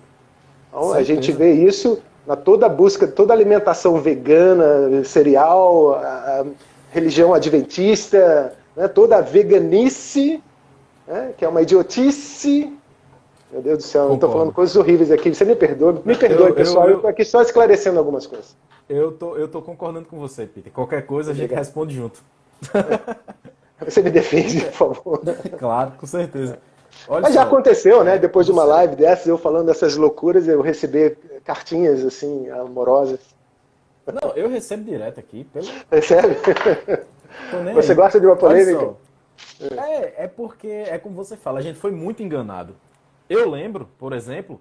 Então, a gente vê isso na toda a busca, toda a alimentação vegana, cereal, a religião adventista, né, toda a veganice, né, que é uma idiotice. Meu Deus do céu, eu estou falando coisas horríveis aqui, você me perdoe, pessoal, eu estou aqui só esclarecendo algumas coisas. Eu tô concordando com você, Peter. Qualquer coisa a gente responde junto. Você me defende, por favor. Claro, com certeza. Olha, mas já aconteceu, né? Depois de uma live dessas, eu falando dessas loucuras, eu recebi cartinhas assim, amorosas. Não, eu recebo direto aqui. Recebe? Tô nem Você aí. gosta de uma Olha polêmica? só. É porque, é como você fala, a gente foi muito enganado. Eu lembro, por exemplo,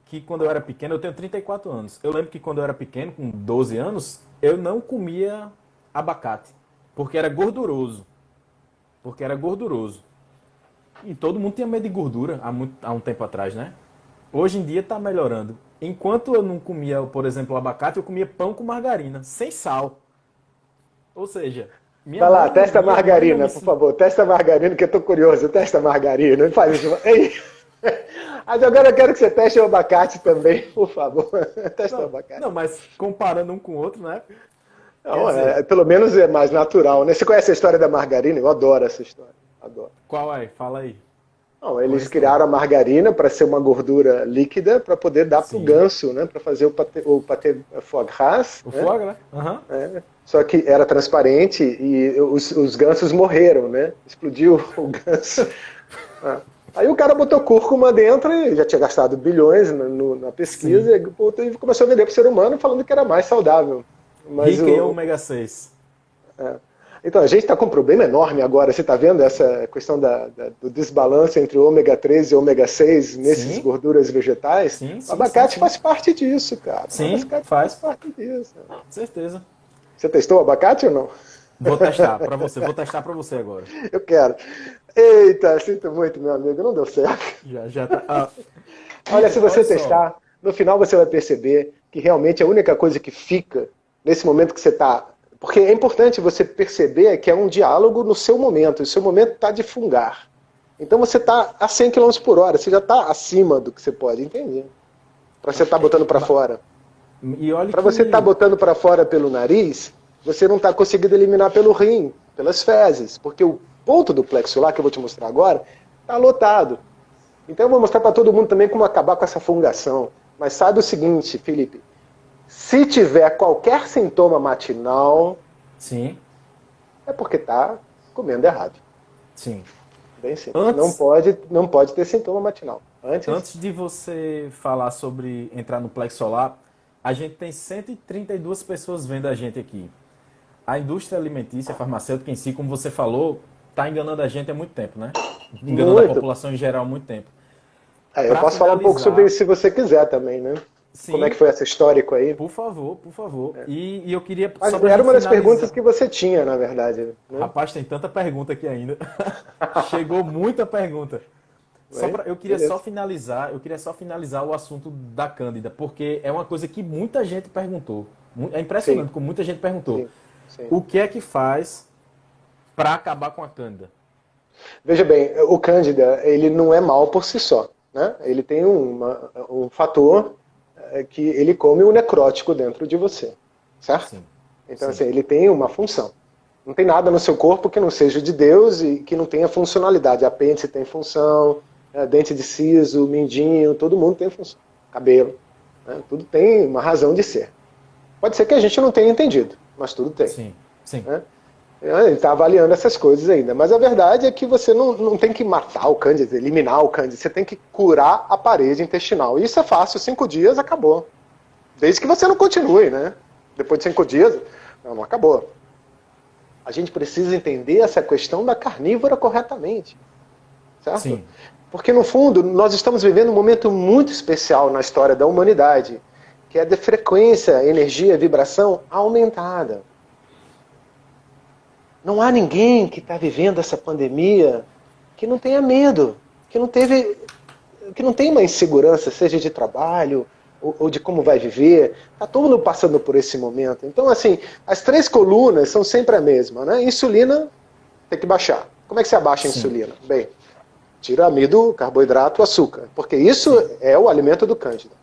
que quando eu era pequeno, eu tenho 34 anos. Eu lembro que quando eu era pequeno, com 12 anos, eu não comia abacate. Porque era gorduroso. Porque era gorduroso. E todo mundo tinha medo de gordura há um tempo atrás, né? Hoje em dia tá melhorando. Enquanto eu não comia, por exemplo, abacate, eu comia pão com margarina, sem sal. Ou seja, Vai lá, testa a minha mãe não margarina, me por favor. Testa a margarina, que eu tô curioso. Testa a margarina. Não faz isso. Ei. Mas agora eu quero que você teste o abacate também, por favor. Testa o não, abacate. não, mas comparando um com o outro, né? Quer Não, dizer, pelo menos é mais natural, né? Você conhece a história da margarina? Eu adoro essa história. Adoro. qual é? Fala aí. Não, eles Conheço não. criaram a margarina para ser uma gordura líquida para poder dar para o Sim. ganso, né? Para fazer o pâté foie gras, O né? fogo, né? Aham. Só que era transparente e os gansos morreram, né? Explodiu o ganso. Ah. Aí o cara botou cúrcuma dentro e já tinha gastado bilhões na Sim. pesquisa e começou a vender para o ser humano falando que era mais saudável. Mas Rica em ômega 6. então, a gente está com um problema enorme agora. Você está vendo essa questão do desbalanço entre o ômega 3 e o ômega 6 nesses Sim, gorduras vegetais? sim, O sim, sim, abacate sim. faz parte disso, cara. O Sim, abacate faz faz. parte disso. Com certeza. Você testou o abacate ou não? Vou testar pra você. Vou testar pra você agora. Eu quero. Eita, sinto muito, meu amigo. Não deu certo. Já tá. Olha, se Olha você só. testar, no final você vai perceber que realmente a única coisa que fica nesse momento que você está. Porque é importante você perceber que é um diálogo no seu momento. O seu momento está de fungar. Então você está a 100 km por hora. Você já está acima do que você pode entender. Para você estar botando para fora. E olha Para você estar que. botando para fora pelo nariz, você não está conseguindo eliminar pelo rim, pelas fezes. Porque o ponto do plexo lá, que eu vou te mostrar agora, está lotado. Então eu vou mostrar para todo mundo também como acabar com essa fungação. Mas saiba o seguinte, Felipe. Se tiver qualquer sintoma matinal, Sim, é porque está comendo errado. sim. Bem simples. Antes, Não pode ter sintoma matinal. Antes, antes de você falar sobre entrar no plexo solar, a gente tem 132 pessoas vendo a gente aqui. A indústria alimentícia, farmacêutica em si, como você falou, está enganando a gente há muito tempo, né? Enganando a muito. população em geral há muito tempo. Eu Para posso falar um pouco sobre finalizar, isso se você quiser também, né? Como é que sim, foi essa histórico aí? por favor, por favor. E eu queria, Mas só para a era gente uma das perguntas finalizar. que você tinha, na verdade. Né? Rapaz, tem tanta pergunta aqui ainda. Chegou muita pergunta. Bem, Eu queria só beleza. finalizar, o assunto da Cândida, porque é uma coisa que muita gente perguntou. É Sim, impressionante como muita gente perguntou. sim, sim. O que é que faz para acabar com a Cândida? Veja bem, o Cândida, ele não é mal por si só. Né? Ele tem um fator que ele come o necrótico dentro de você. Certo? Sim, Então, sim, assim, ele tem uma função. Não tem nada no seu corpo que não seja de Deus e que não tenha funcionalidade. Apêndice tem função, dente de siso, mindinho, todo mundo tem função. Cabelo, né? Tudo tem uma razão de ser. Pode ser que a gente não tenha entendido, mas tudo tem. sim, sim, Né? Ele está avaliando essas coisas ainda. Mas a verdade é que você não tem que matar o Cândida, eliminar o Cândida. Você tem que curar a parede intestinal. E isso é fácil, 5 dias acabou. Desde que você não continue, né? Depois de 5 dias, não acabou. A gente precisa entender essa questão da carnívora corretamente. Certo? sim, Porque, no fundo, nós estamos vivendo um momento muito especial na história da humanidade, que é de frequência, energia, vibração aumentada. Não há ninguém que está vivendo essa pandemia que não tenha medo, que não tenha uma insegurança, seja de trabalho ou de como vai viver. Está todo mundo passando por esse momento. Então, assim, as 3 colunas são sempre a mesma. Né? Insulina tem que baixar. Como é que você abaixa a sim, insulina? Bem, tira amido, carboidrato, açúcar. Porque isso sim, é o alimento do Cândida.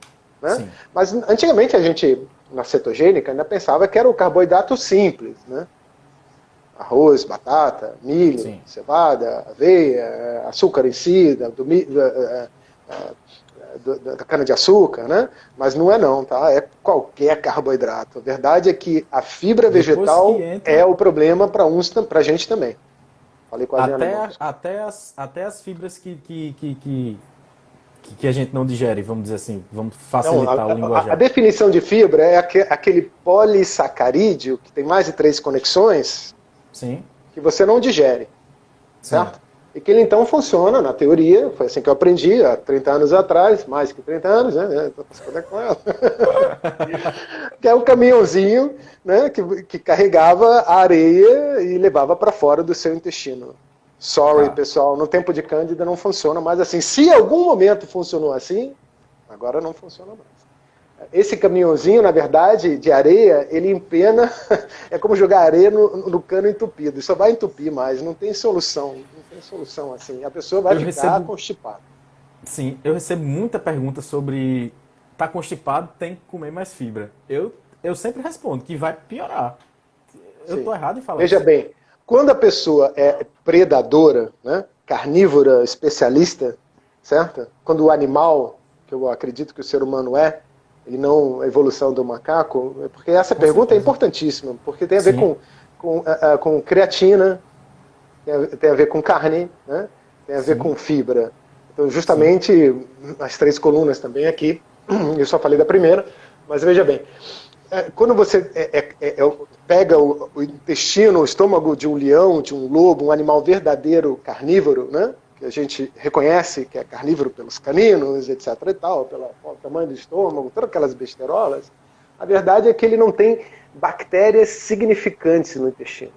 Né? sim, Mas antigamente a gente, na cetogênica, ainda pensava que era o carboidrato simples. Né? Arroz, batata, milho, sim. cevada, aveia, açúcar em si, da cana-de-açúcar, né? Mas não é não, tá? É qualquer carboidrato. A verdade é que a fibra Depois que vegetal é entra, o problema para uns, para a gente também. Falei quase em alemão. até as fibras que a gente não digere, vamos dizer assim, vamos Então, facilitar o a linguajar. definição de fibra é aquele polissacarídeo que tem mais de 3 conexões, Sim. que você não digere, certo? Sim. E que ele então funciona, na teoria, foi assim que eu aprendi há 30 anos atrás, mais que 30 anos, né? Com ela. Que é o caminhãozinho, né, que carregava a areia e levava para fora do seu intestino. Sorry, Tá. pessoal, no tempo de Cândida não funciona mais assim. Se em algum momento funcionou assim, agora não funciona mais. Esse caminhãozinho, na verdade, de areia, ele empena, é como jogar areia no cano entupido. Só vai entupir mais, não tem solução. Não tem solução assim. A pessoa vai Eu ficar recebo, constipada. sim, eu recebo muita pergunta sobre tá constipado, tem que comer mais fibra. Eu sempre respondo que vai piorar. Eu Sim. tô errado em falar Veja isso? bem, quando a pessoa é predadora, né, carnívora, especialista, certo? Quando o animal, que eu acredito que o ser humano é, e não a evolução do macaco, porque essa Com pergunta é certeza. importantíssima, porque tem a ver Sim, com creatina, tem a ver com carne, né? Tem a ver sim, com fibra. Então, sim, justamente, as três colunas também aqui, eu só falei da primeira, mas veja bem, quando você pega o intestino, o estômago de um leão, de um lobo, um animal verdadeiro carnívoro, né? Que a gente reconhece que é carnívoro pelos caninos, etc. e tal, pelo tamanho do estômago, todas aquelas besteirolas, a verdade é que ele não tem bactérias significantes no intestino.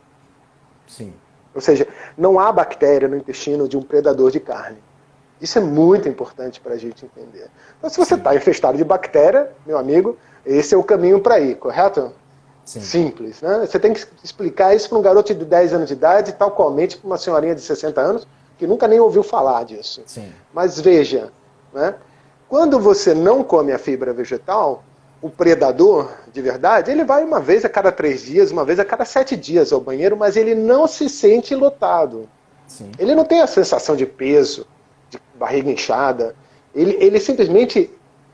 sim, Ou seja, não há bactéria no intestino de um predador de carne. Isso é muito importante para a gente entender. Então, se você sim, está infestado de bactéria, meu amigo, esse é o caminho para ir, correto? sim, Simples, né? Você tem que explicar isso para um garoto de 10 anos de idade, tal qualmente para uma senhorinha de 60 anos, que nunca nem ouviu falar disso. sim, Mas veja, né? Quando você não come a fibra vegetal, o predador, de verdade, ele vai uma vez a cada 3 dias, uma vez a cada 7 dias ao banheiro, mas ele não se sente lotado. sim, Ele não tem a sensação de peso, de barriga inchada. Ele simplesmente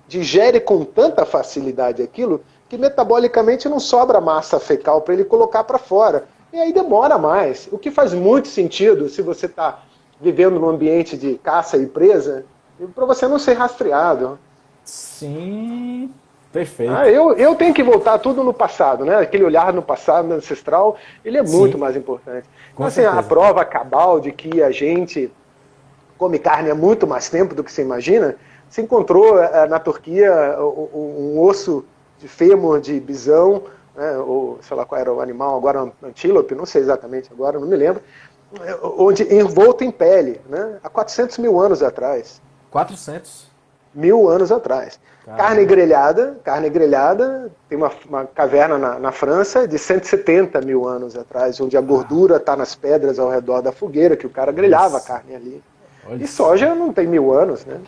digere com tanta facilidade aquilo que metabolicamente não sobra massa fecal para ele colocar para fora. E aí demora mais. O que faz muito sentido se você está vivendo num ambiente de caça e presa, para você não ser rastreado. sim, perfeito. Eu tenho que voltar tudo no passado, né? Aquele olhar no passado, no ancestral, ele é muito Sim, mais importante. Então, com assim, a certeza. prova cabal de que a gente come carne há muito mais tempo do que você imagina, se encontrou na Turquia um osso de fêmur de bisão, né, ou sei lá qual era o animal, agora um antílope, não sei exatamente agora, não me lembro, onde envolto em pele, né, há 400 mil anos atrás. 400. 1000 anos atrás. Caramba. Carne grelhada, tem uma caverna na França de 170 mil anos atrás, onde a Ah, gordura está nas pedras ao redor da fogueira, que o cara olha grelhava a isso. carne ali. Olha E isso. soja não tem 1000 anos, né?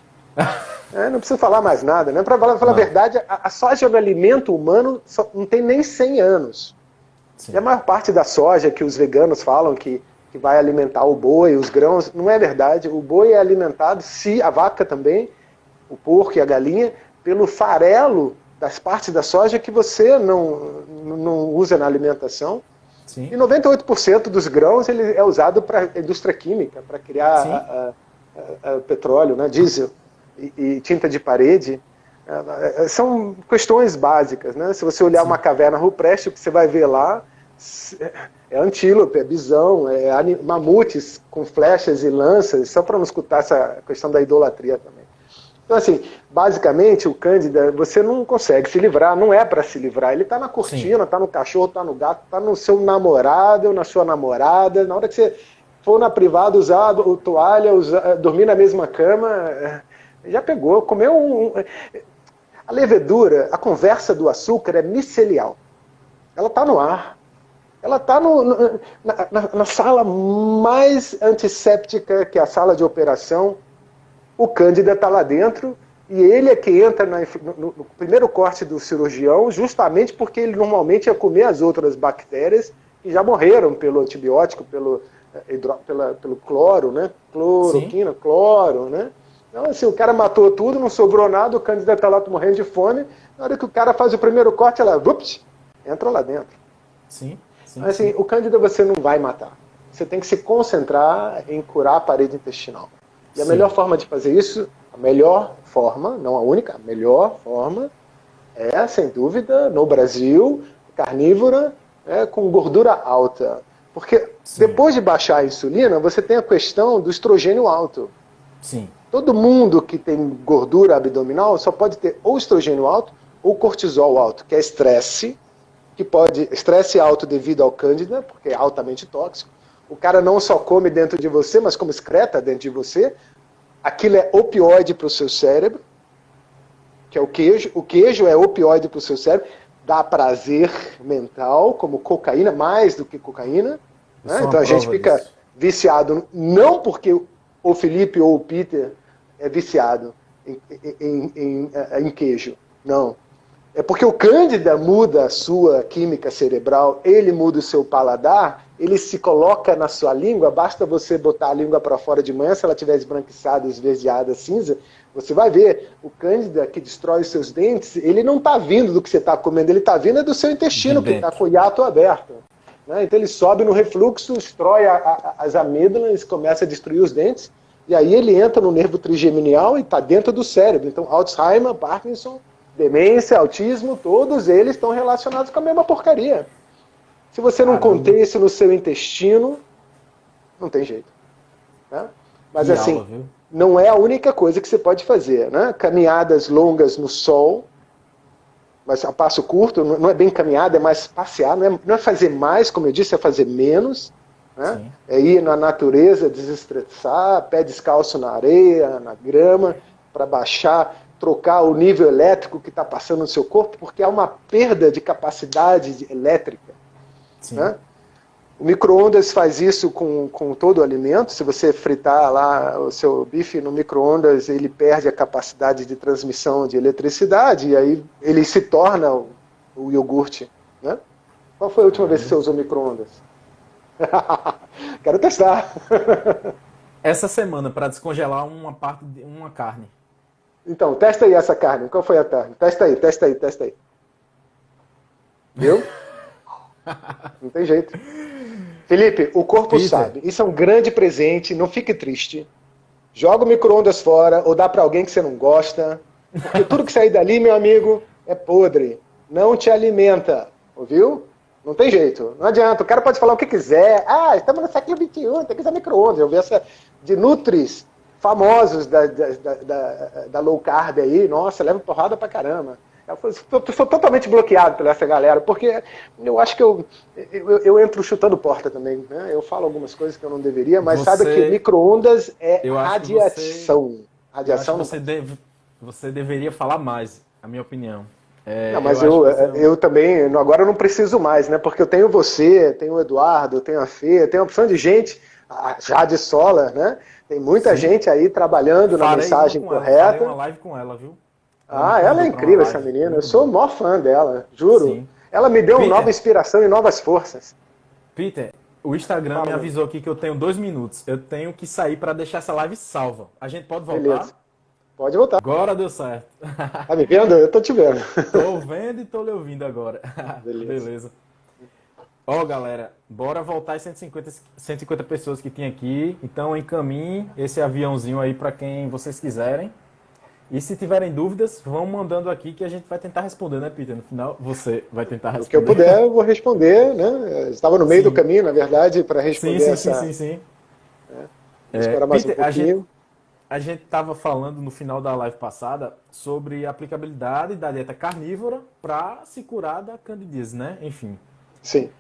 Não precisa falar mais nada, né? Para falar a Não, verdade, a soja no alimento humano não tem nem 100 anos. E a sim, maior parte da soja que os veganos falam que vai alimentar o boi, os grãos, não é verdade. O boi é alimentado, se a vaca também, o porco e a galinha, pelo farelo das partes da soja que você não usa na alimentação. sim, E 98% dos grãos ele é usado para a indústria química, para criar sim, petróleo, né, diesel e tinta de parede. São questões básicas. Né? Se você olhar uma sim, caverna rupestre, o que você vai ver lá é antílope, é bisão, é mamutes com flechas e lanças, só para não escutar essa questão da idolatria também. Então, assim, basicamente, o Cândida, você não consegue se livrar, não é para se livrar. Ele está na sim, cortina, está no cachorro, está no gato, está no seu namorado, na sua namorada. Na hora que você for na privada usar toalha, dormir na mesma cama, já pegou. Comeu A levedura, a conversa do açúcar é micelial. Ela está no ar. Ela está na sala mais antisséptica, que é a sala de operação. O Cândida está lá dentro e ele é que entra no primeiro corte do cirurgião, justamente porque ele normalmente ia comer as outras bactérias que já morreram pelo antibiótico, pelo cloro, né? sim, Cloroquina, cloro, né? Então, assim, o cara matou tudo, não sobrou nada, o Cândida está lá morrendo de fome. Na hora que o cara faz o primeiro corte, ela entra lá dentro. sim, sim, Mas, assim, sim, o Cândida você não vai matar. Você tem que se concentrar em curar a parede intestinal. E a melhor sim, forma de fazer isso, a melhor forma, não a única, a melhor forma sem dúvida, no Brasil, carnívora, com gordura alta. Porque Sim. depois de baixar a insulina, você tem a questão do estrogênio alto. Sim. Todo mundo que tem gordura abdominal só pode ter ou estrogênio alto ou cortisol alto, que é estresse, estresse alto devido ao cândida, porque é altamente tóxico. O cara não só come dentro de você, mas como excreta dentro de você. Aquilo é opioide para o seu cérebro, que é o queijo. O queijo é opioide para o seu cérebro, dá prazer mental, como cocaína, mais do que cocaína. Né? Então a gente fica viciado, não porque o Felipe ou o Peter é viciado em queijo, não. É porque o Cândida muda a sua química cerebral, ele muda o seu paladar, ele se coloca na sua língua, basta você botar a língua para fora de manhã, se ela estiver esbranquiçada, esverdeada, cinza, você vai ver, o Cândida que destrói os seus dentes, ele não está vindo do que você está comendo, ele está vindo do seu intestino, que está com o hiato aberto. Né? Então ele sobe no refluxo, destrói as amígdalas, começa a destruir os dentes, e aí ele entra no nervo trigeminal e está dentro do cérebro. Então Alzheimer, Parkinson, demência, autismo, todos eles estão relacionados com a mesma porcaria. Se você não conter isso no seu intestino, não tem jeito. Né? Mas assim, não é a única coisa que você pode fazer. Né? Caminhadas longas no sol, mas a passo curto, não é bem caminhada, é mais passear, não é fazer mais, como eu disse, é fazer menos. Né? É ir na natureza, desestressar, pé descalço na areia, na grama, para baixar, trocar o nível elétrico que está passando no seu corpo, porque há uma perda de capacidade elétrica. Né? O micro-ondas faz isso com todo o alimento. Se você fritar lá o seu bife no micro-ondas, ele perde a capacidade de transmissão de eletricidade, e aí ele se torna o iogurte. Né? Qual foi a última vez que você usou micro-ondas? Quero testar. Essa semana, para descongelar uma carne. Então, testa aí essa carne. Qual foi a carne? Testa aí. Viu? Não tem jeito. Felipe, o corpo Peter sabe. Isso é um grande presente, não fique triste. Joga o micro-ondas fora ou dá para alguém que você não gosta. Porque tudo que sair dali, meu amigo, é podre. Não te alimenta. Ouviu? Não tem jeito. Não adianta. O cara pode falar o que quiser. Ah, estamos no século XXI, tem que usar micro-ondas. Eu vi essa de nutris famosos da low carb aí. Nossa, leva porrada pra caramba. Eu sou totalmente bloqueado por essa galera, porque eu acho que eu entro chutando porta também. Né? Eu falo algumas coisas que eu não deveria, mas sabe que micro-ondas é radiação. Radiação você deveria falar mais, a minha opinião. Não, mas eu também, agora eu não preciso mais, né? Porque eu tenho você, tenho o Eduardo, tenho a Fê, tenho uma opção de gente, a Jade Sola, né? Tem muita gente aí trabalhando na mensagem correta. Farei uma live com ela, viu? Ela é incrível, essa menina. Eu sou o maior fã dela, juro. Sim. Ela me deu uma nova inspiração e novas forças. Peter, o Instagram me avisou aqui que eu tenho 2 minutos. Eu tenho que sair para deixar essa live salva. A gente pode voltar? Beleza. Pode voltar. Agora deu certo. Tá me vendo? Eu tô te vendo. Tô vendo e tô lhe ouvindo agora. Beleza. Ó, galera, bora voltar às 150 pessoas que tem aqui. Então, encaminhe esse aviãozinho aí para quem vocês quiserem. E se tiverem dúvidas, vão mandando aqui que a gente vai tentar responder, né, Peter? No final, você vai tentar responder. O que eu puder, eu vou responder, né? Estava no meio do caminho, na verdade, para responder essa... Sim. Esperar mais Peter, um pouquinho. A gente estava falando no final da live passada sobre a aplicabilidade da dieta carnívora para se curar da candidíase, né? Enfim. Sim.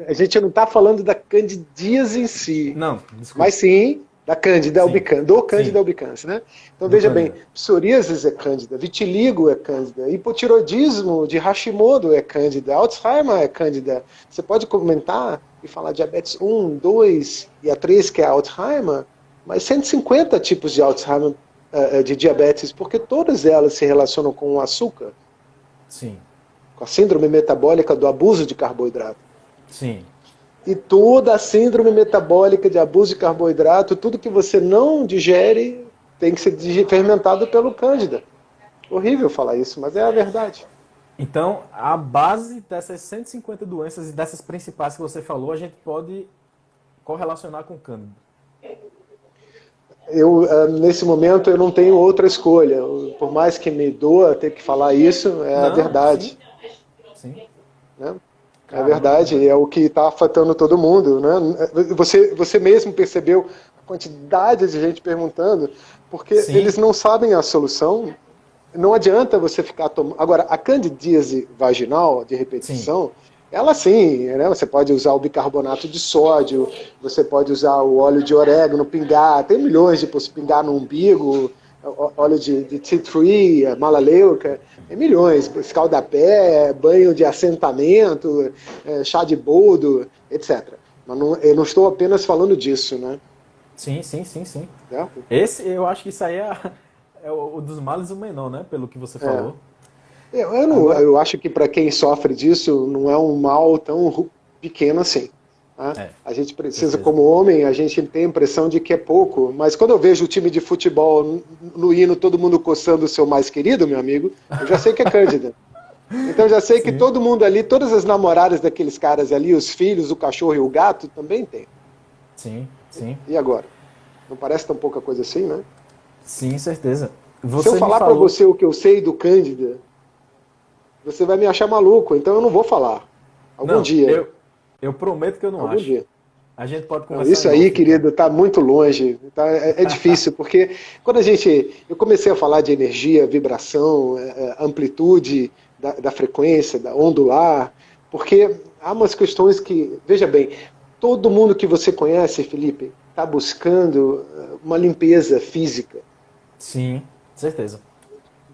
A gente não está falando da candidíase em si. Não, desculpa. Mas sim da Candida albicans, do Candida albicans, né? Então veja bem, psoríase é Candida, vitiligo é Candida, hipotiroidismo de Hashimoto é Candida, Alzheimer é Candida. Você pode comentar e falar diabetes 1, 2 e a 3, que é Alzheimer, mas 150 tipos de Alzheimer, de diabetes, porque todas elas se relacionam com o açúcar. Sim. Com a síndrome metabólica do abuso de carboidrato. Sim. E toda a síndrome metabólica de abuso de carboidrato, tudo que você não digere, tem que ser fermentado pelo Cândida. Horrível falar isso, mas é a verdade. Então, a base dessas 150 doenças e dessas principais que você falou, a gente pode correlacionar com o Cândida. Nesse momento, eu não tenho outra escolha. Por mais que me doa ter que falar isso, a verdade. Sim. Né? É verdade, é o que está afetando todo mundo, né? Você mesmo percebeu a quantidade de gente perguntando, porque Sim, eles não sabem a solução. Não adianta você ficar tomando. Agora, a candidíase vaginal de sim, repetição, ela sim, né? Você pode usar o bicarbonato de sódio, você pode usar o óleo de orégano, pingar, tem milhões de pingar no umbigo, óleo de tea tree, malaleuca, tem milhões, escaldapé, banho de assentamento, chá de boldo, etc. Mas não, eu não estou apenas falando disso, né? sim, sim, sim, sim. Certo? Esse, eu acho que isso aí é o dos males o menor, né? Pelo que você É. falou. Agora, Eu acho que para quem sofre disso não é um mal tão pequeno assim. Né? A gente precisa, certeza. como homem, a gente tem a impressão de que é pouco, mas quando eu vejo o time de futebol no hino, todo mundo coçando o seu mais querido, meu amigo, eu já sei que é Cândida. Então eu já sei que Sim, todo mundo ali, todas as namoradas daqueles caras ali, os filhos, o cachorro e o gato, também tem. sim, sim, E agora? Não parece tão pouca coisa assim, né? sim, certeza. Se eu Você me falar para falou. você o que eu sei do Cândida, você vai me achar maluco, então eu não vou falar. Algum Não, dia. eu prometo que eu não Algum acho. dia. A gente pode Não, conversar isso em aí, off, então. querido, está muito longe. Tá? É difícil, porque quando eu comecei a falar de energia, vibração, amplitude da frequência, da ondular, porque há umas questões que, veja bem, todo mundo que você conhece, Felipe, está buscando uma limpeza física. Sim, certeza.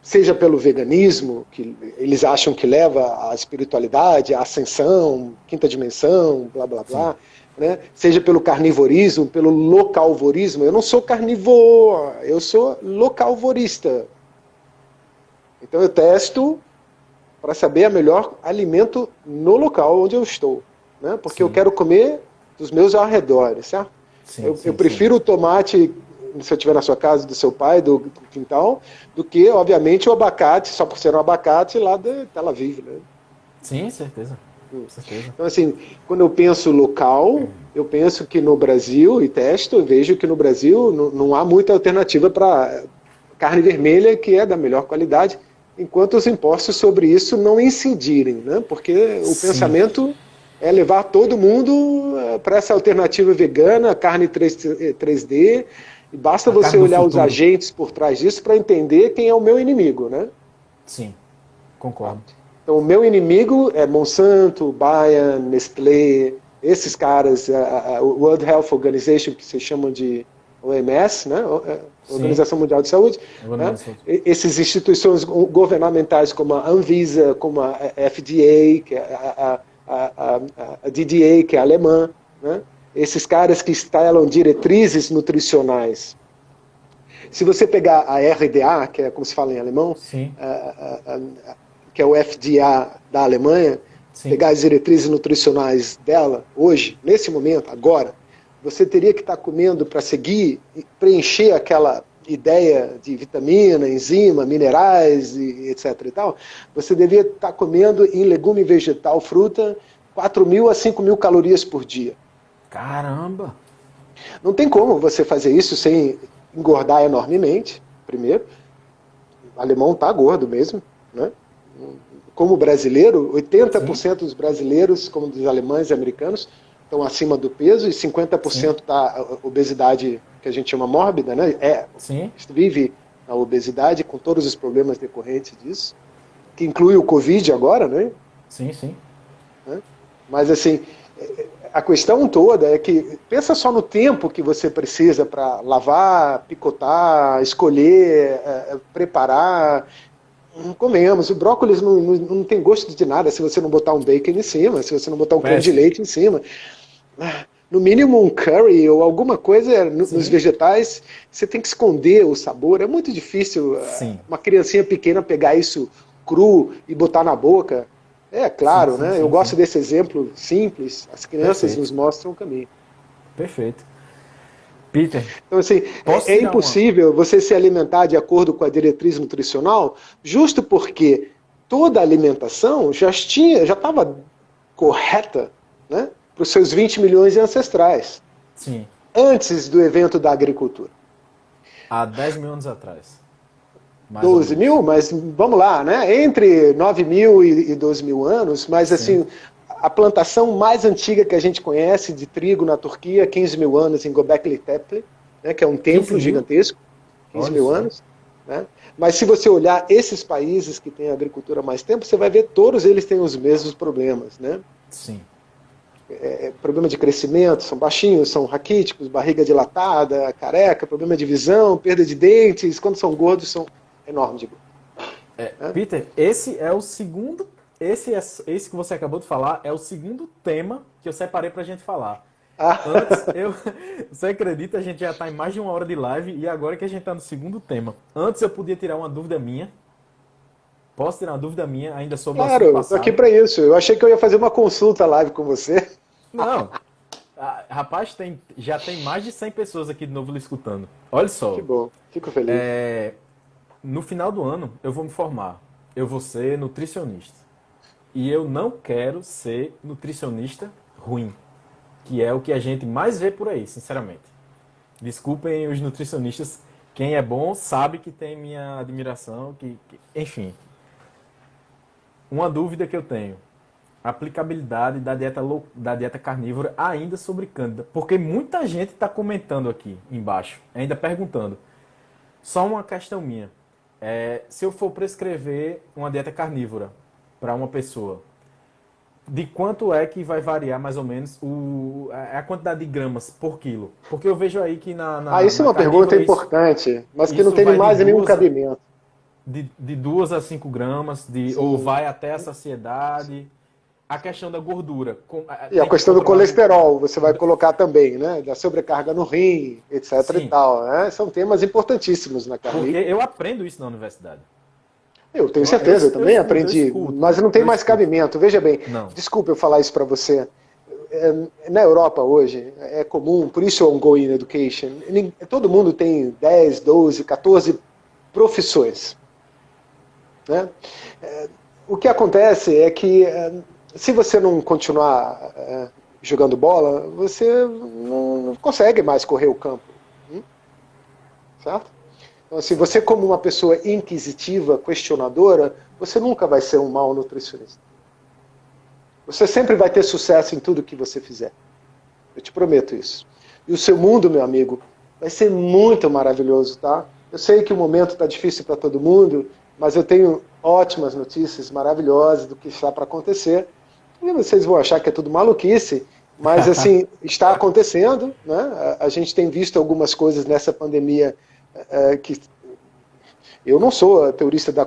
Seja pelo veganismo, que eles acham que leva à espiritualidade, à ascensão, quinta dimensão, blá blá Sim. blá, né? Seja pelo carnivorismo, pelo localvorismo. Eu não sou carnívoro, eu sou localvorista. Então eu testo para saber o melhor alimento no local onde eu estou, né? Porque eu Sim, quero comer dos meus arredores, certo? sim, Eu sim, sim. prefiro o tomate, se eu estiver na sua casa, do seu pai, do quintal, do que, obviamente, o abacate, só por ser um abacate lá de Tel Aviv, né? Sim, certeza. Certeza. Então, assim, quando eu penso local, eu penso que no Brasil, e testo, eu vejo que no Brasil não há muita alternativa para carne vermelha, que é da melhor qualidade, enquanto os impostos sobre isso não incidirem, né? Porque o Sim. pensamento é levar todo mundo para essa alternativa vegana, carne 3D, e basta A você carne do olhar os futuro. agentes por trás disso para entender quem é o meu inimigo, né? Sim, concordo. Então, o meu inimigo é Monsanto, Bayer, Nestlé, esses caras, a World Health Organization, que se chamam de OMS, né? Sim, Organização Mundial de Saúde, agora né? sou. Essas instituições governamentais como a Anvisa, como a FDA, que é a DDA, que é a alemã, né? Esses caras que instalam diretrizes nutricionais. Se você pegar a RDA, que é como se fala em alemão, Sim, que é o FDA da Alemanha, sim, pegar as diretrizes nutricionais dela hoje, nesse momento, agora, você teria que estar comendo para seguir e preencher aquela ideia de vitamina, enzima, minerais e etc e tal, você deveria estar comendo em legume vegetal, fruta, 4.000 a 5.000 calorias por dia. caramba. Não tem como você fazer isso sem engordar enormemente, primeiro. O alemão está gordo mesmo, né? Como brasileiro, Sim, 80% dos brasileiros, como dos alemães e americanos, estão acima do peso e sim, 50% da obesidade que a gente chama mórbida, né? sim, Vive a obesidade com todos os problemas decorrentes disso, que inclui o Covid agora, né? sim, sim. Mas assim, a questão toda é que pensa só no tempo que você precisa para lavar, picotar, escolher, preparar. Comemos. O brócolis não tem gosto de nada se você não botar um bacon em cima, se você não botar um creme de Péssimo. leite em cima. No mínimo um curry ou alguma coisa nos Sim, vegetais, você tem que esconder o sabor. É muito difícil sim, uma criancinha pequena pegar isso cru e botar na boca. É sim, claro, sim, né? Eu sim, sim. gosto desse exemplo simples. As crianças Perfeito, nos mostram o caminho. perfeito. Peter, Então, assim, posso é tirar uma. impossível você se alimentar de acordo com a diretriz nutricional, justo porque toda a alimentação já estava correta, né, para os seus 20 milhões de ancestrais, Sim, antes do evento da agricultura. há 10 mil anos atrás, mais ou 12 menos. mil, mas vamos lá, né? Entre 9 mil e 12 mil anos, mas Sim, assim, a plantação mais antiga que a gente conhece de trigo na Turquia, 15 mil anos, em Göbekli Tepe, né, que é um templo gigantesco, 15 mil anos. Né? Mas se você olhar esses países que têm agricultura há mais tempo, você vai ver todos eles têm os mesmos problemas. Né? Sim. Problema de crescimento, são baixinhos, são raquíticos, barriga dilatada, careca, problema de visão, perda de dentes, quando são gordos são enormes de gordo. Peter, esse é o segundo, esse que você acabou de falar é o segundo tema que eu separei pra gente falar. Antes, você acredita, a gente já tá em mais de 1 hora de live e agora que a gente tá no segundo tema. Antes eu podia tirar uma dúvida minha. Posso tirar uma dúvida minha ainda sobre o assunto passado? Claro, passado? tô aqui para isso. Eu achei que eu ia fazer uma consulta live com você. Não. Rapaz, já tem mais de 100 pessoas aqui de novo lhe escutando. Olha só. Que bom, fico feliz. No final do ano, eu vou me formar. Eu vou ser nutricionista. E eu não quero ser nutricionista ruim. Que é o que a gente mais vê por aí, sinceramente. Desculpem os nutricionistas. Quem é bom sabe que tem minha admiração. Enfim. Uma dúvida que eu tenho. Aplicabilidade da dieta carnívora ainda sobre Cândida. Porque muita gente está comentando aqui embaixo, ainda perguntando. Só uma questão minha. Se eu for prescrever uma dieta carnívora para uma pessoa, de quanto é que vai variar mais ou menos a quantidade de gramas por quilo? Porque eu vejo aí que isso é uma pergunta importante, mas que não tem mais nenhum cabimento. De 2 a 5 gramas, ou vai até a saciedade. A questão da gordura. E a questão do colesterol, você vai colocar também, né? Da sobrecarga no rim, etc. Sim. E tal. Né? São temas importantíssimos na carne. Porque eu aprendo isso na universidade. Eu tenho certeza, eu também aprendi, mas não tem mais cabimento. Veja bem, desculpe eu falar isso para você. Na Europa hoje é comum, por isso o ongoing education, todo mundo tem 10, 12, 14 profissões. Né? O que acontece é que se você não continuar jogando bola, você não consegue mais correr o campo. Certo? Então, assim, você como uma pessoa inquisitiva, questionadora, você nunca vai ser um mau nutricionista. Você sempre vai ter sucesso em tudo que você fizer. Eu te prometo isso. E o seu mundo, meu amigo, vai ser muito maravilhoso, tá? Eu sei que o momento está difícil para todo mundo, mas eu tenho ótimas notícias maravilhosas do que está para acontecer. E vocês vão achar que é tudo maluquice, mas assim, está acontecendo, né? A gente tem visto algumas coisas nessa pandemia que eu não sou teorista da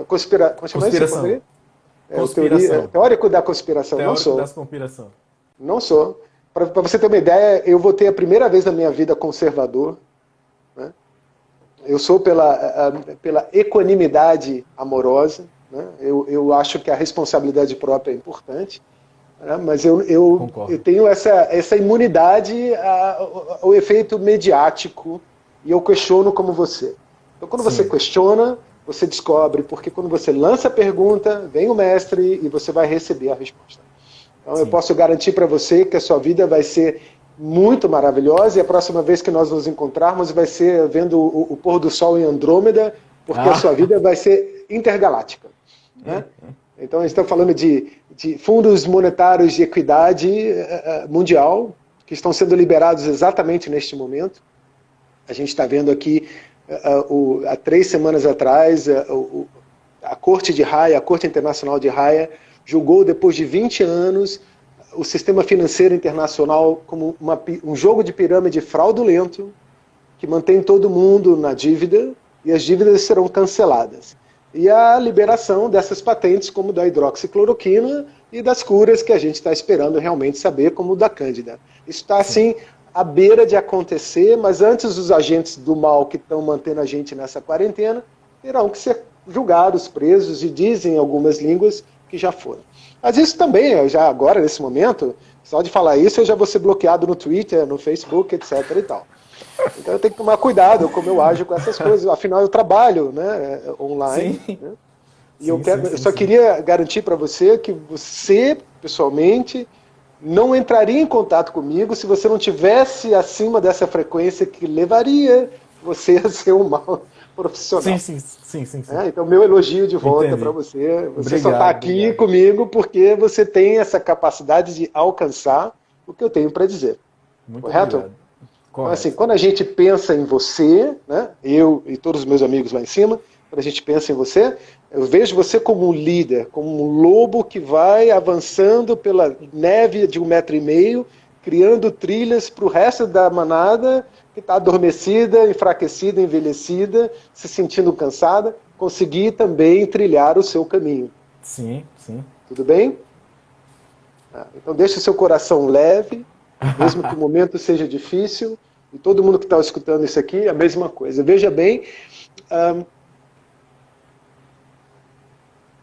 conspiração. Teórico da conspiração, não sou. Da conspiração. Não sou. Para você ter uma ideia, eu votei a primeira vez na minha vida conservador. Né? Eu sou pela equanimidade amorosa. Né? Eu acho que a responsabilidade própria é importante. Né? Mas eu tenho essa imunidade ao efeito mediático e eu questiono como você. Então, quando você questiona, você descobre, porque quando você lança a pergunta, vem o mestre e você vai receber a resposta. Então, eu posso garantir para você que a sua vida vai ser muito maravilhosa e a próxima vez que nós nos encontrarmos vai ser vendo o pôr do sol em Andrômeda, porque a sua vida vai ser intergaláctica. Né? Então, estamos falando de fundos monetários de equidade mundial, que estão sendo liberados exatamente neste momento. A gente está vendo aqui, há 3 semanas atrás, a Corte de Haia, a Corte Internacional de Haia, julgou, depois de 20 anos, o sistema financeiro internacional como um jogo de pirâmide fraudulento, que mantém todo mundo na dívida, e as dívidas serão canceladas. E a liberação dessas patentes, como da hidroxicloroquina e das curas que a gente está esperando realmente saber, como o da Cândida. Isso está, assim, à beira de acontecer, mas antes os agentes do mal que estão mantendo a gente nessa quarentena terão que ser julgados, presos, e dizem algumas línguas que já foram. Mas isso também, já agora, nesse momento, só de falar isso, eu já vou ser bloqueado no Twitter, no Facebook, etc. e tal. Então eu tenho que tomar cuidado como eu ajo com essas coisas. Afinal, eu trabalho, né, online. Né? E eu só queria garantir para você que você, pessoalmente, não entraria em contato comigo se você não tivesse acima dessa frequência que levaria você a ser um mau profissional. Sim. Então, meu elogio de volta para você. Você só está aqui comigo porque você tem essa capacidade de alcançar o que eu tenho para dizer. Muito correto? Obrigado. Então, assim, quando a gente pensa em você, né, eu e todos os meus amigos lá em cima, quando a gente pensa em você, eu vejo você como um líder, como um lobo que vai avançando pela neve de 1,5 m, criando trilhas para o resto da manada que está adormecida, enfraquecida, envelhecida, se sentindo cansada, conseguir também trilhar o seu caminho. Sim. Tudo bem? Então deixe o seu coração leve, mesmo que o momento seja difícil, e todo mundo que está escutando isso aqui, a mesma coisa. Veja bem,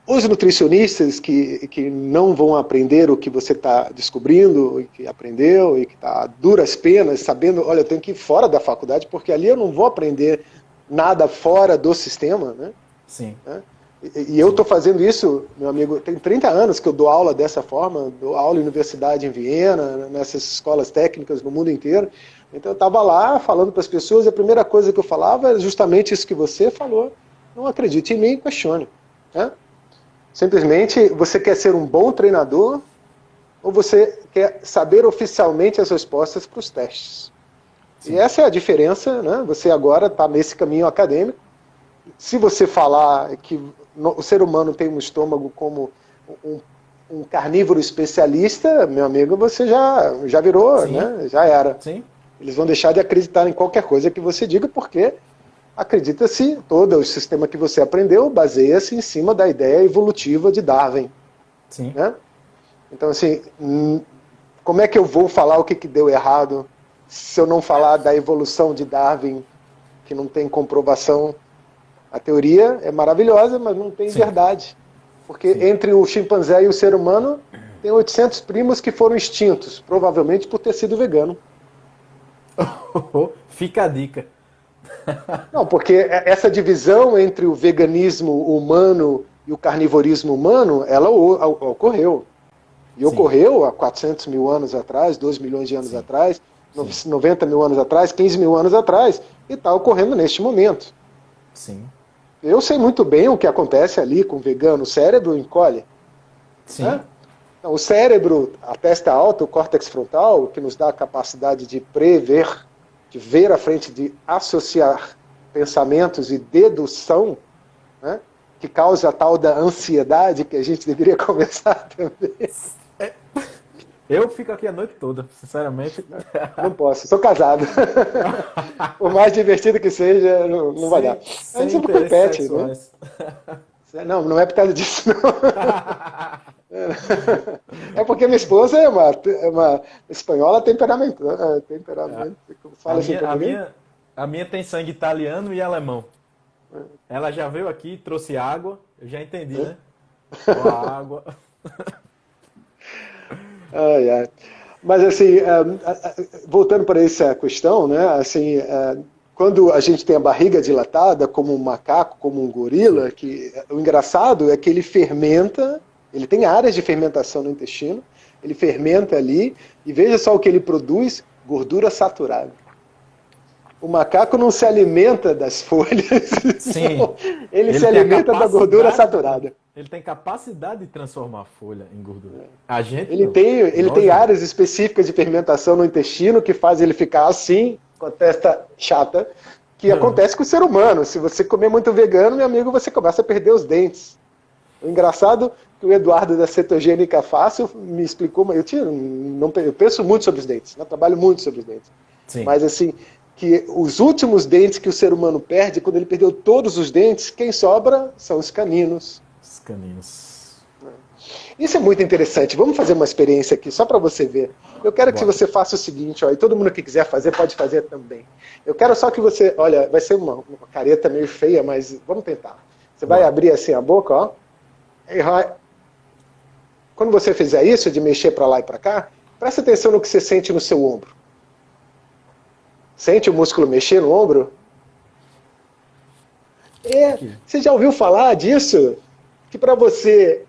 os nutricionistas que não vão aprender o que você está descobrindo, e que aprendeu, e que está a duras penas, sabendo, olha, eu tenho que ir fora da faculdade, porque ali eu não vou aprender nada fora do sistema, né? Sim. E eu estou fazendo isso, meu amigo, tem 30 anos que eu dou aula dessa forma, dou aula em universidade em Viena, nessas escolas técnicas no mundo inteiro. Então eu estava lá falando para as pessoas, e a primeira coisa que eu falava era justamente isso que você falou: não acredite em mim, questione. Né? Simplesmente, você quer ser um bom treinador ou você quer saber oficialmente as respostas para os testes? Sim. E essa é a diferença, né? Você agora está nesse caminho acadêmico. Se você falar que o ser humano tem um estômago como um carnívoro especialista, meu amigo, você já virou, né? Já era. Sim. Eles vão deixar de acreditar em qualquer coisa que você diga, porque acredita-se, todo o sistema que você aprendeu baseia-se em cima da ideia evolutiva de Darwin. Sim. Né? Então, assim, como é que eu vou falar o que deu errado se eu não falar da evolução de Darwin, que não tem comprovação? A teoria é maravilhosa, mas não tem verdade. Porque entre o chimpanzé e o ser humano, tem 800 primos que foram extintos, provavelmente por ter sido vegano. Fica a dica. Não, porque essa divisão entre o veganismo humano e o carnivorismo humano, ela ocorreu. E ocorreu há 400 mil anos atrás, 2 milhões de anos atrás, 90 mil anos atrás, 15 mil anos atrás, e está ocorrendo neste momento. Sim. Eu sei muito bem o que acontece ali com o vegano. O cérebro encolhe. Sim. Né? Então, o cérebro, a testa alta, o córtex frontal, que nos dá a capacidade de prever, de ver à frente, de associar pensamentos e dedução, né? Que causa a tal da ansiedade que a gente deveria conversar também. Eu fico aqui a noite toda, sinceramente. Não posso, sou casado. Por mais divertido que seja, não vai dar. A gente sempre repete, né? Não é por causa disso, não. É porque minha esposa é uma espanhola temperamento. Fala assim, a minha tem sangue italiano e alemão. Ela já veio aqui, trouxe água, eu já entendi, né? Ó, a água. Mas assim, voltando para essa questão, né? Assim, quando a gente tem a barriga dilatada, como um macaco, como um gorila, o engraçado é que ele fermenta, ele tem áreas de fermentação no intestino, ele fermenta ali, e veja só o que ele produz: gordura saturada. O macaco não se alimenta das folhas, Sim. ele se alimenta da gordura saturada. Ele tem capacidade de transformar a folha em gordura. Ele tem áreas específicas de fermentação no intestino que faz ele ficar assim, com a testa chata, que acontece com o ser humano. Se você comer muito vegano, meu amigo, você começa a perder os dentes. O engraçado é que o Eduardo da Cetogênica Fácil me explicou, mas eu penso muito sobre os dentes, né? Trabalho muito sobre os dentes. Sim. Mas assim, que os últimos dentes que o ser humano perde, quando ele perdeu todos os dentes, quem sobra são os caninos. Os caninos. Isso é muito interessante. Vamos fazer uma experiência aqui, só para você ver. Eu quero que você faça o seguinte, ó, e todo mundo que quiser fazer, pode fazer também. Eu quero só que você, olha, vai ser uma careta meio feia, mas vamos tentar. Você vai abrir assim a boca, ó. Quando você fizer isso, de mexer para lá e para cá, presta atenção no que você sente no seu ombro. Sente o músculo mexer no ombro? Você já ouviu falar disso? Que para você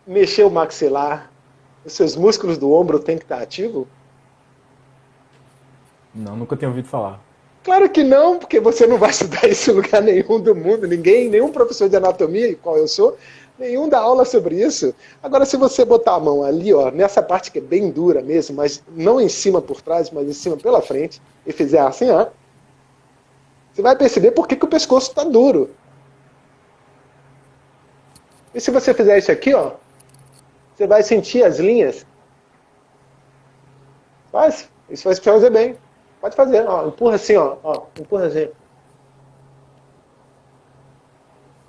mexer o maxilar, os seus músculos do ombro têm que estar ativos? Não, nunca tinha ouvido falar. Claro que não, porque você não vai estudar isso em lugar nenhum do mundo, ninguém, nenhum professor de anatomia, qual eu sou, nenhum dá aula sobre isso. Agora, se você botar a mão ali, ó, nessa parte que é bem dura mesmo, mas não em cima por trás, mas em cima pela frente, e fizer assim, ó, você vai perceber por que o pescoço está duro. E se você fizer isso aqui, ó, você vai sentir as linhas. Faz, isso vai fazer bem. Pode fazer, ó, empurra assim, ó, empurra assim.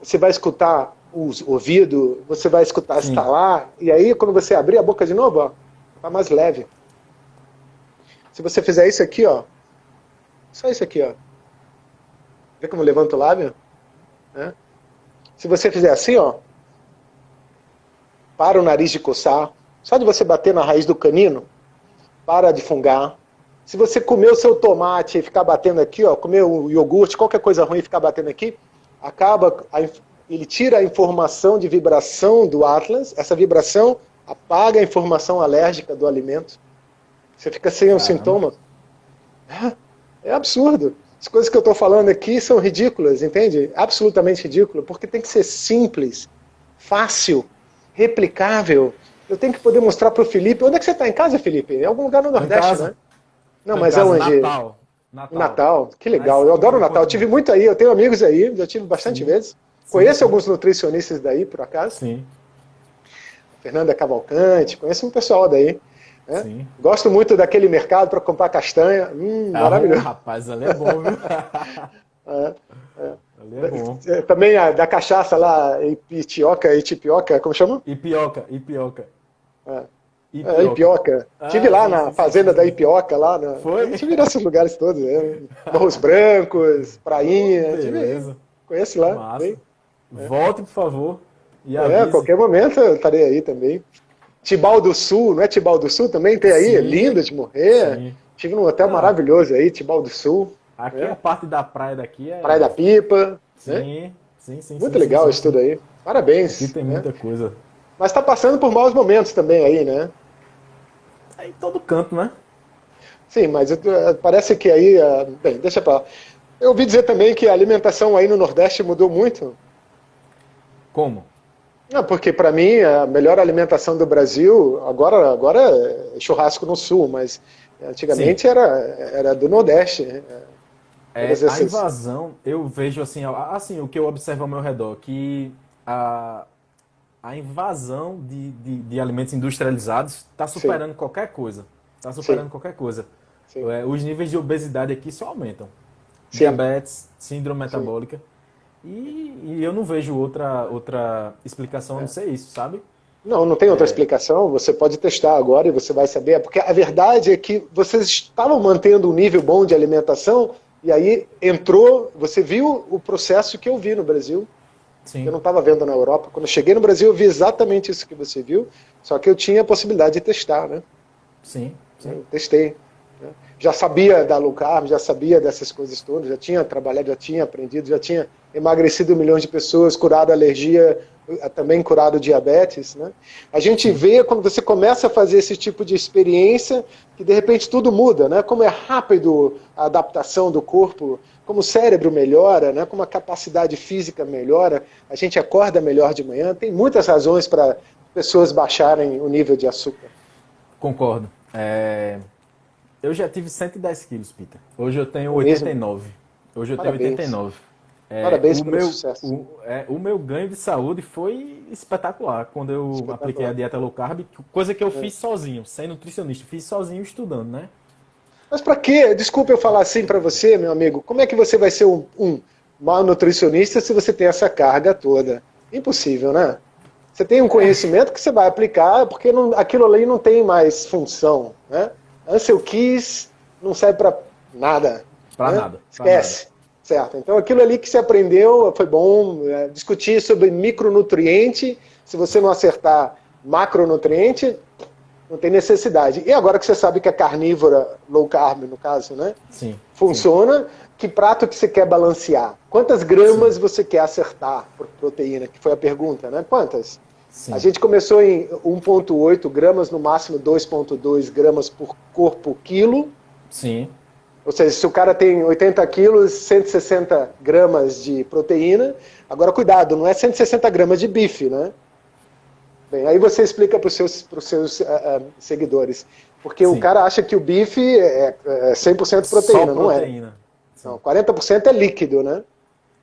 Você vai escutar o ouvido, você vai escutar estalar, e aí quando você abrir a boca de novo, ó, tá mais leve. Se você fizer isso aqui, ó, só isso aqui, ó. Vê como levanta o lábio? Né? Se você fizer assim, ó, para o nariz de coçar, só de você bater na raiz do canino, para de fungar. Se você comer o seu tomate e ficar batendo aqui, ó, comer o iogurte, qualquer coisa ruim e ficar batendo aqui, ele tira a informação de vibração do Atlas, essa vibração apaga a informação alérgica do alimento. Você fica sem um sintoma. É absurdo. As coisas que eu estou falando aqui são ridículas, entende? Absolutamente ridículo, porque tem que ser simples, fácil, replicável. Eu tenho que poder mostrar para o Felipe. Onde é que você está? Em casa, Felipe? Em algum lugar no Nordeste, né? Não, mas é onde? Natal. Natal, que legal. Eu adoro o Natal. Eu tive muito aí, eu tenho amigos aí, já tive bastante vezes. Conheço alguns nutricionistas daí, por acaso. Sim. Fernanda Cavalcante, conheço um pessoal daí. Né? Sim. Gosto muito daquele mercado para comprar castanha. Maravilhoso. Rapaz, ali é bom, viu? Ali é bom. Também da cachaça lá, Itipioca, como chama? Ipioca. Ipioca. Tive lá na fazenda da Ipioca, lá. Foi? Tive nesses lugares todos. Morros Brancos, Prainha. Beleza. Conhece lá. Massa. Volte, por favor. E qualquer momento eu estarei aí também. Tibau do Sul, não é Tibau do Sul também? Tem aí, é lindo de morrer. Sim. Tive num hotel maravilhoso aí, Tibau do Sul. Aqui a parte da praia daqui é... Praia da Pipa. Sim. Muito legal isso tudo aí. Parabéns. Aqui tem muita coisa. Mas está passando por maus momentos também aí, né? É em todo canto, né? Sim, mas parece que aí... Bem, deixa pra lá. Eu ouvi dizer também que a alimentação aí no Nordeste mudou muito. Como? Não, porque para mim a melhor alimentação do Brasil, agora é churrasco no Sul, mas antigamente era do Nordeste. A invasão, eu vejo assim, o que eu observo ao meu redor, que a invasão de alimentos industrializados está superando qualquer coisa. Está superando qualquer coisa. Os níveis de obesidade aqui só aumentam. Diabetes, síndrome metabólica. E eu não vejo outra explicação a não ser isso, sabe? Não tem outra explicação. Você pode testar agora e você vai saber. Porque a verdade é que vocês estavam mantendo um nível bom de alimentação e aí você viu o processo que eu vi no Brasil. Sim. Eu não estava vendo na Europa. Quando eu cheguei no Brasil, eu vi exatamente isso que você viu, só que eu tinha a possibilidade de testar, né? Sim. Eu testei. Né? Já sabia da low carb, já sabia dessas coisas todas, já tinha trabalhado, já tinha aprendido, já tinha emagrecido milhões de pessoas, curado alergia, também curado diabetes. Né? A gente vê quando você começa a fazer esse tipo de experiência que de repente tudo muda, né? Como é rápido a adaptação do corpo, como o cérebro melhora, né? Como a capacidade física melhora, a gente acorda melhor de manhã. Tem muitas razões para pessoas baixarem o nível de açúcar. Concordo. Eu já tive 110 quilos, Peter. Hoje eu tenho 89. Hoje eu tenho 89. Parabéns pelo sucesso. O meu ganho de saúde foi espetacular quando eu apliquei a dieta low carb, coisa que eu fiz sozinho, sem nutricionista, fiz sozinho estudando, né? Mas para quê? Desculpa eu falar assim para você, meu amigo. Como é que você vai ser um mau nutricionista se você tem essa carga toda? Impossível, né? Você tem um conhecimento que você vai aplicar, porque aquilo ali não tem mais função, né? Ansel Keys não serve para nada. Para nada. Esquece. Pra nada. Certo. Então aquilo ali que você aprendeu foi bom. Discutir sobre micronutriente, se você não acertar macronutriente, não tem necessidade. E agora que você sabe que é carnívora, low carb no caso, né? Sim. Funciona. Sim. Que prato que você quer balancear? Quantas gramas você quer acertar por proteína? Que foi a pergunta, né? Quantas? Sim. A gente começou em 1,8 gramas, no máximo 2,2 gramas por corpo quilo. Sim. Ou seja, se o cara tem 80 quilos, 160 gramas de proteína, agora cuidado, não é 160 gramas de bife, né? Bem, aí você explica para os seus seguidores. Porque o Sim. cara acha que o bife é 100% Só proteína, não é. proteína. Sim. Não, 40% é líquido, né?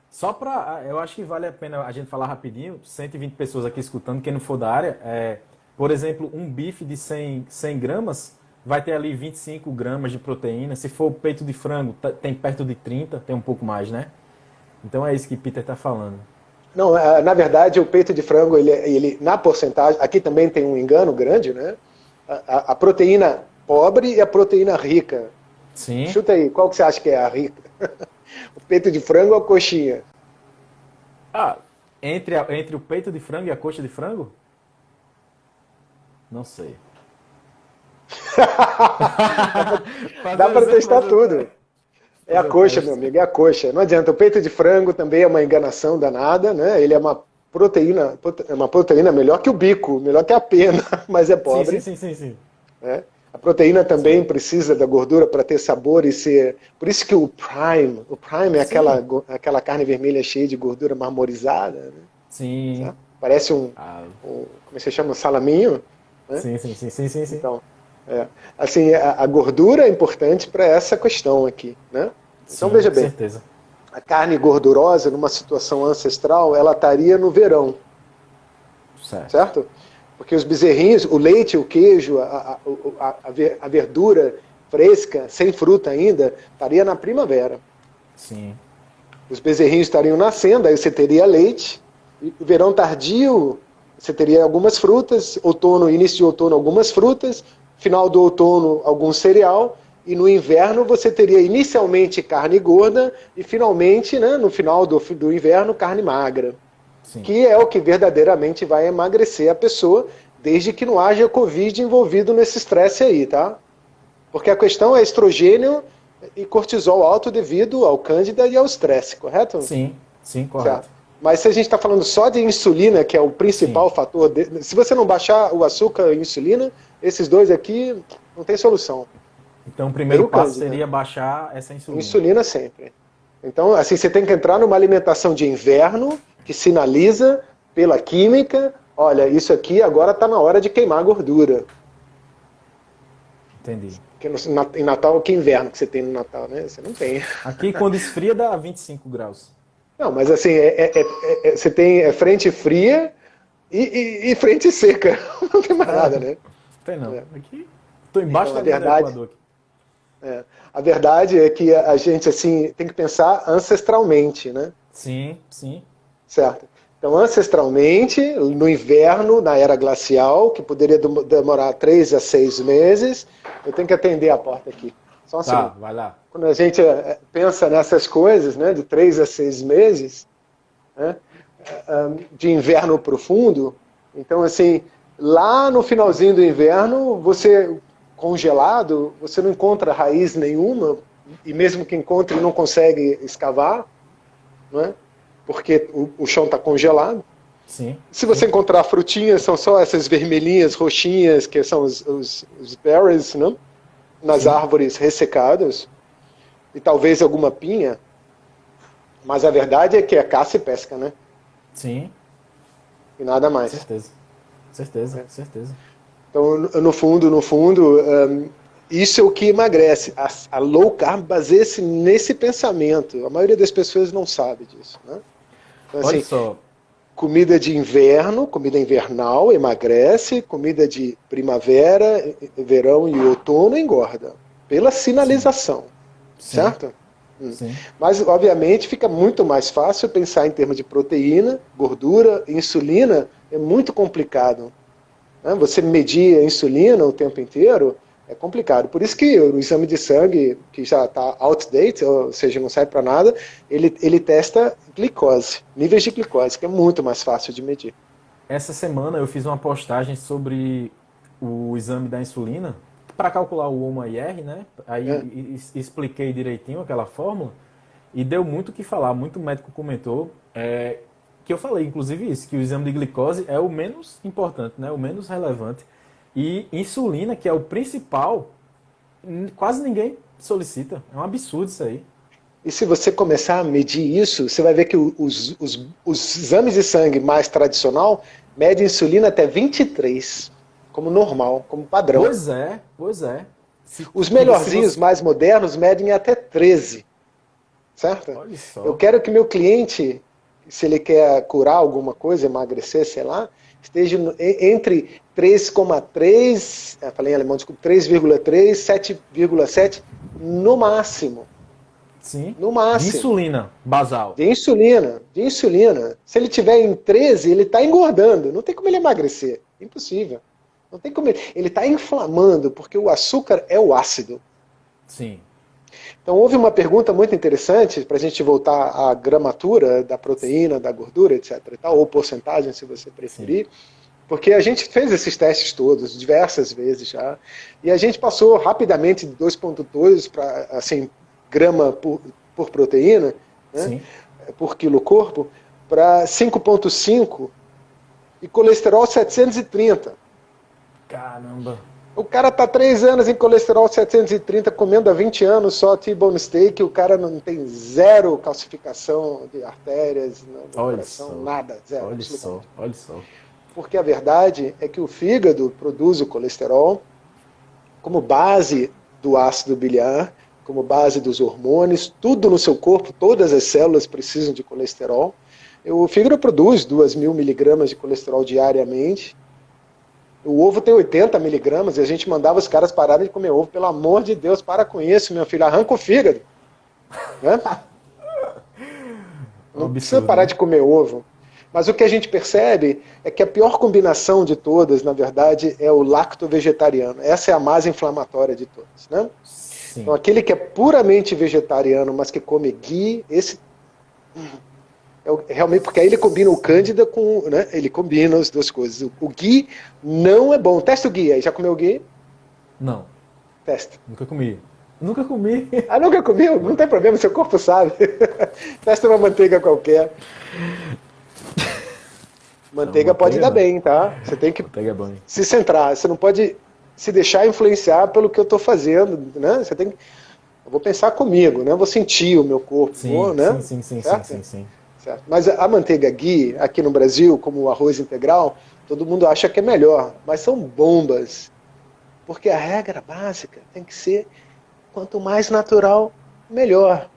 Só para. Eu acho que vale a pena a gente falar rapidinho, 120 pessoas aqui escutando, quem não for da área. Por exemplo, um bife de 100 gramas vai ter ali 25 gramas de proteína. Se for peito de frango, tem perto de 30, tem um pouco mais, né? Então é isso que Peter está falando. Não, na verdade, o peito de frango, ele, na porcentagem, aqui também tem um engano grande, né? A proteína pobre e a proteína rica. Sim. Chuta aí, qual que você acha que é a rica? O peito de frango ou a coxinha? Ah, entre o peito de frango e a coxa de frango? Não sei. Dá para testar tudo. É a Fazer o coxa, meu teste. amigo, é a coxa. Não adianta. O peito de frango também é uma enganação danada, né? Ele é uma proteína melhor que o bico, melhor que a pena, mas é Sim, sim, pobre. sim, sim, sim. Né? A proteína também Sim. precisa da gordura para ter sabor e ser. Por isso que o prime é Sim. aquela carne vermelha cheia de gordura marmorizada, né? Sim. Certo? Parece Ah, como é que se chama? Salaminho, né? sim, sim, sim, sim, sim, sim. Então, assim, a gordura é importante para essa questão aqui, né? Então Sim, veja com bem, certeza. a carne gordurosa numa situação ancestral, ela estaria no verão, Certo. certo? Porque os bezerrinhos, o leite, o queijo, a verdura fresca, sem fruta ainda, estaria na primavera. Sim. Os bezerrinhos estariam nascendo, aí você teria leite. E o verão tardio, você teria algumas frutas. Outono, início de outono, algumas frutas. Final do outono, algum cereal. E no inverno você teria inicialmente carne gorda e finalmente, né, no final do inverno, carne magra. Sim. Que é o que verdadeiramente vai emagrecer a pessoa, desde que não haja Covid envolvido nesse estresse aí, tá? Porque a questão é estrogênio e cortisol alto devido ao cândida e ao estresse, correto? Sim. Sim, Certo. correto. Mas se a gente está falando só de insulina, que é o Sim. principal fator, se você não baixar o açúcar e a insulina, esses dois aqui não tem solução. Então, o Nem primeiro o passo cândida. seria baixar essa insulina. Insulina sempre. Então, assim, você tem que entrar numa alimentação de inverno que sinaliza pela química, olha, isso aqui agora está na hora de queimar gordura. Entendi. Porque em Natal, que inverno que você tem no Natal, né? Você não tem. Aqui, quando esfria, dá 25 graus. Não, mas assim, você tem frente fria e frente seca. Não tem mais É, nada, né? tem não. É. Aqui, tô embaixo Então, da linha do Equador aqui. a verdade é que a gente assim tem que pensar ancestralmente, né? Sim, sim. Certo? Então, ancestralmente, no inverno, na era glacial, que poderia demorar 3 a 6 meses, eu tenho que atender a porta aqui. Só um Tá, segundo. vai lá. Quando a gente pensa nessas coisas, né, de 3 a 6 meses, né, de inverno profundo, então, assim, lá no finalzinho do inverno, você congelado, você não encontra raiz nenhuma, e mesmo que encontre, não consegue escavar, não é? Porque o chão está congelado. Sim, Se você sim, encontrar frutinhas, são só essas vermelhinhas, roxinhas, que são os berries, não? Nas sim, árvores ressecadas, e talvez alguma pinha, mas a verdade é que é caça e pesca, né? sim. E nada mais. Certeza. Certeza, certeza. Então, no fundo, isso é o que emagrece. A low carb baseia-se nesse pensamento. A maioria das pessoas não sabe disso, né? Então, Olha assim, só. comida de inverno, comida invernal emagrece, comida de primavera, verão e outono engorda. Pela Sim, sinalização, sim, certo? sim, Mas, obviamente, fica muito mais fácil pensar em termos de proteína, gordura, insulina, é muito complicado. Né? Você medir a insulina o tempo inteiro é complicado. Por isso que o exame de sangue, que já está outdated, ou seja, não serve para nada, ele testa glicose, níveis de glicose, que é muito mais fácil de medir. essa semana eu fiz uma postagem sobre o exame da insulina para calcular o HOMA-IR, né? Né? Aí expliquei direitinho aquela fórmula e deu muito o que falar. Muito médico comentou que eu falei, inclusive isso, que o exame de glicose é o menos importante, né? O menos relevante. E insulina, que é o principal, quase ninguém solicita. É um absurdo isso aí. E se você começar a medir isso, você vai ver que os exames de sangue mais tradicional medem insulina até 23, como normal, como padrão. Pois é, pois é. Os melhorzinhos mais modernos medem até 13, certo? Olha só. Eu quero que meu cliente, se ele quer curar alguma coisa, emagrecer, sei lá, esteja entre 3,3, falei em alemão, desculpa, 3,3, 7,7 no máximo. Sim. No máximo. De insulina basal. De insulina, de insulina. Se ele tiver em 13, ele está engordando. Não tem como ele emagrecer. Impossível. Não tem como ele está inflamando, porque o açúcar é o ácido. Sim. Então houve uma pergunta muito interessante, para a gente voltar à gramatura da proteína, da gordura, etc. E tal, ou porcentagem, se você preferir. Sim. Porque a gente fez esses testes todos, diversas vezes já, e a gente passou rapidamente de 2,2 para, assim, grama por proteína, né, por quilo corpo, para 5,5 e colesterol 730. Caramba! O cara tá 3 anos em colesterol 730, comendo há 20 anos só T-bone steak, o cara não tem zero calcificação de artérias no coração, nada, zero. Olha só. Porque a verdade é que o fígado produz o colesterol como base do ácido biliar, como base dos hormônios, tudo no seu corpo, todas as células precisam de colesterol. O fígado produz 2.000 miligramas de colesterol diariamente. O ovo tem 80 miligramas e a gente mandava os caras pararem de comer ovo. Pelo amor de Deus, para com isso, meu filho, arranca o fígado. Né? Não precisa parar de comer ovo. Mas o que a gente percebe é que a pior combinação de todas, na verdade, é o lacto-vegetariano. Essa é a mais inflamatória de todas. Né? Então, aquele que é puramente vegetariano, mas que come ghee, esse realmente, porque aí ele combina o cândida com, né, ele combina as duas coisas. O ghee não é bom. Testa o ghee aí. Já comeu ghee? Não. Testa. Nunca comi. Nunca comi. Ah, nunca comeu? Não tem problema, seu corpo sabe. Testa uma manteiga qualquer. Manteiga pode dar bem, tá? Você tem que se centrar. Você não pode se deixar influenciar pelo que eu estou fazendo, né? Você tem que... Eu vou pensar comigo, né? Eu vou sentir o meu corpo, né? Sim. Certo? Mas a manteiga ghee, aqui no Brasil, como o arroz integral, todo mundo acha que é melhor, mas são bombas. Porque a regra básica tem que ser quanto mais natural, melhor.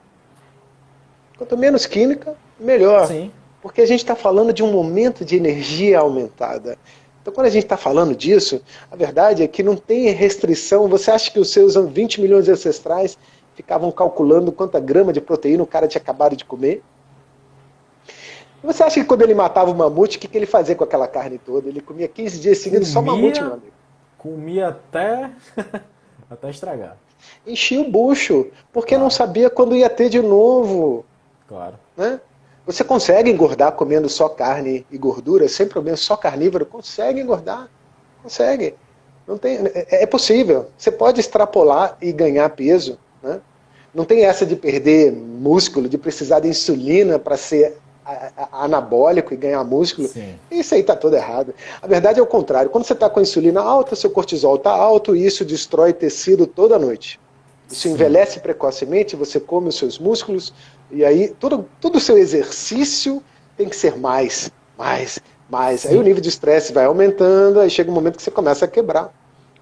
Quanto menos química, melhor. Sim. Porque a gente está falando de um momento de energia aumentada. Então, quando a gente está falando disso, a verdade é que não tem restrição. Você acha que os seus 20 milhões de ancestrais ficavam calculando quanta grama de proteína o cara tinha acabado de comer? Você acha que quando ele matava o mamute, o que ele fazia com aquela carne toda? Ele comia 15 dias seguidos só mamute, meu amigo. Comia até estragar. Enchia o bucho, porque não sabia quando ia ter de novo. Claro. Né? Você consegue engordar comendo só carne e gordura, sem problema, só carnívoro? Consegue engordar. Consegue. Não tem, é possível. Você pode extrapolar e ganhar peso. Né? Não tem essa de perder músculo, de precisar de insulina para ser anabólico e ganhar músculo. Sim. Isso aí está tudo errado. A verdade é o contrário. Quando você está com a insulina alta, seu cortisol está alto e isso destrói tecido toda noite. Isso envelhece precocemente, você come os seus músculos e aí todo o seu exercício tem que ser mais. Aí o nível de estresse vai aumentando, aí chega um momento que você começa a quebrar.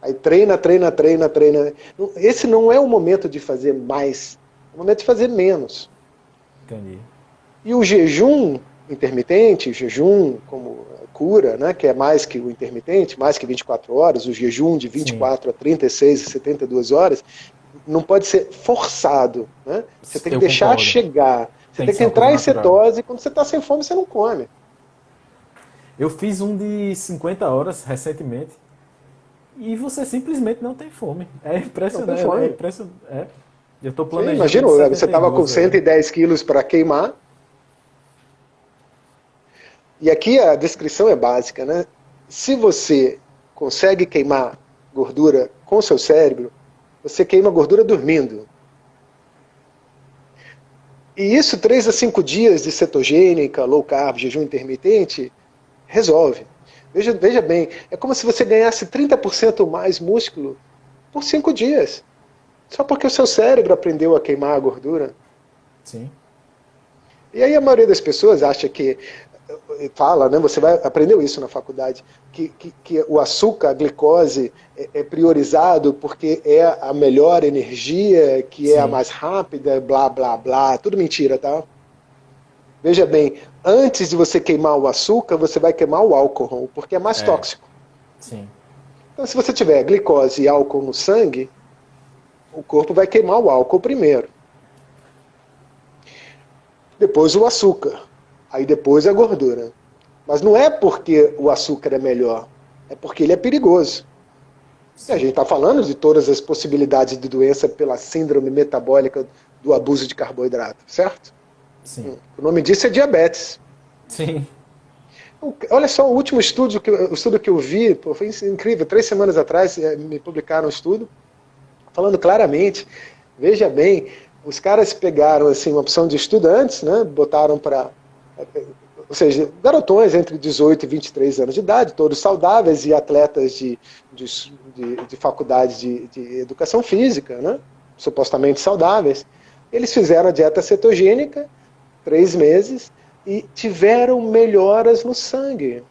Aí treina. Esse não é o momento de fazer mais, é o momento de fazer menos. Entendi. E o jejum intermitente, o jejum como cura, né, que é mais que o intermitente, mais que 24 horas, o jejum de 24 a 36 e 72 horas, não pode ser forçado. Né? Você tem que deixar chegar. Você tem que entrar em cetose e quando você está sem fome, você não come. Eu fiz um de 50 horas recentemente e você simplesmente não tem fome. É impressionante. Não tem fome. É impressionante. Eu estou planejando. Imagina, você estava com 110 quilos para queimar. E aqui a descrição é básica, né? Se você consegue queimar gordura com o seu cérebro, você queima gordura dormindo. E isso 3 a 5 dias de cetogênica, low carb, jejum intermitente, resolve. Veja bem, é como se você ganhasse 30% mais músculo por 5 dias. Só porque o seu cérebro aprendeu a queimar a gordura. Sim. E aí a maioria das pessoas acha que, fala, né, você aprendeu isso na faculdade, que o açúcar, a glicose, é priorizado porque é a melhor energia, que é a Sim. mais rápida, blá, blá, blá. Tudo mentira, tá? Veja bem, antes de você queimar o açúcar, você vai queimar o álcool, porque é mais É. tóxico. Sim. Então, se você tiver glicose e álcool no sangue, o corpo vai queimar o álcool primeiro. Depois o açúcar. Aí depois a gordura. Mas não é porque o açúcar é melhor, é porque ele é perigoso. E a gente está falando de todas as possibilidades de doença pela síndrome metabólica do abuso de carboidrato, certo? Sim. O nome disso é diabetes. Sim. Olha só o último estudo que eu vi, pô, foi incrível, 3 semanas atrás me publicaram um estudo falando claramente, veja bem, os caras pegaram assim, uma opção de estudantes, né, botaram para, ou seja, garotões entre 18 e 23 anos de idade, todos saudáveis e atletas de faculdade de educação física, né, supostamente saudáveis. Eles fizeram a dieta cetogênica, 3 meses, e tiveram melhoras no sangue.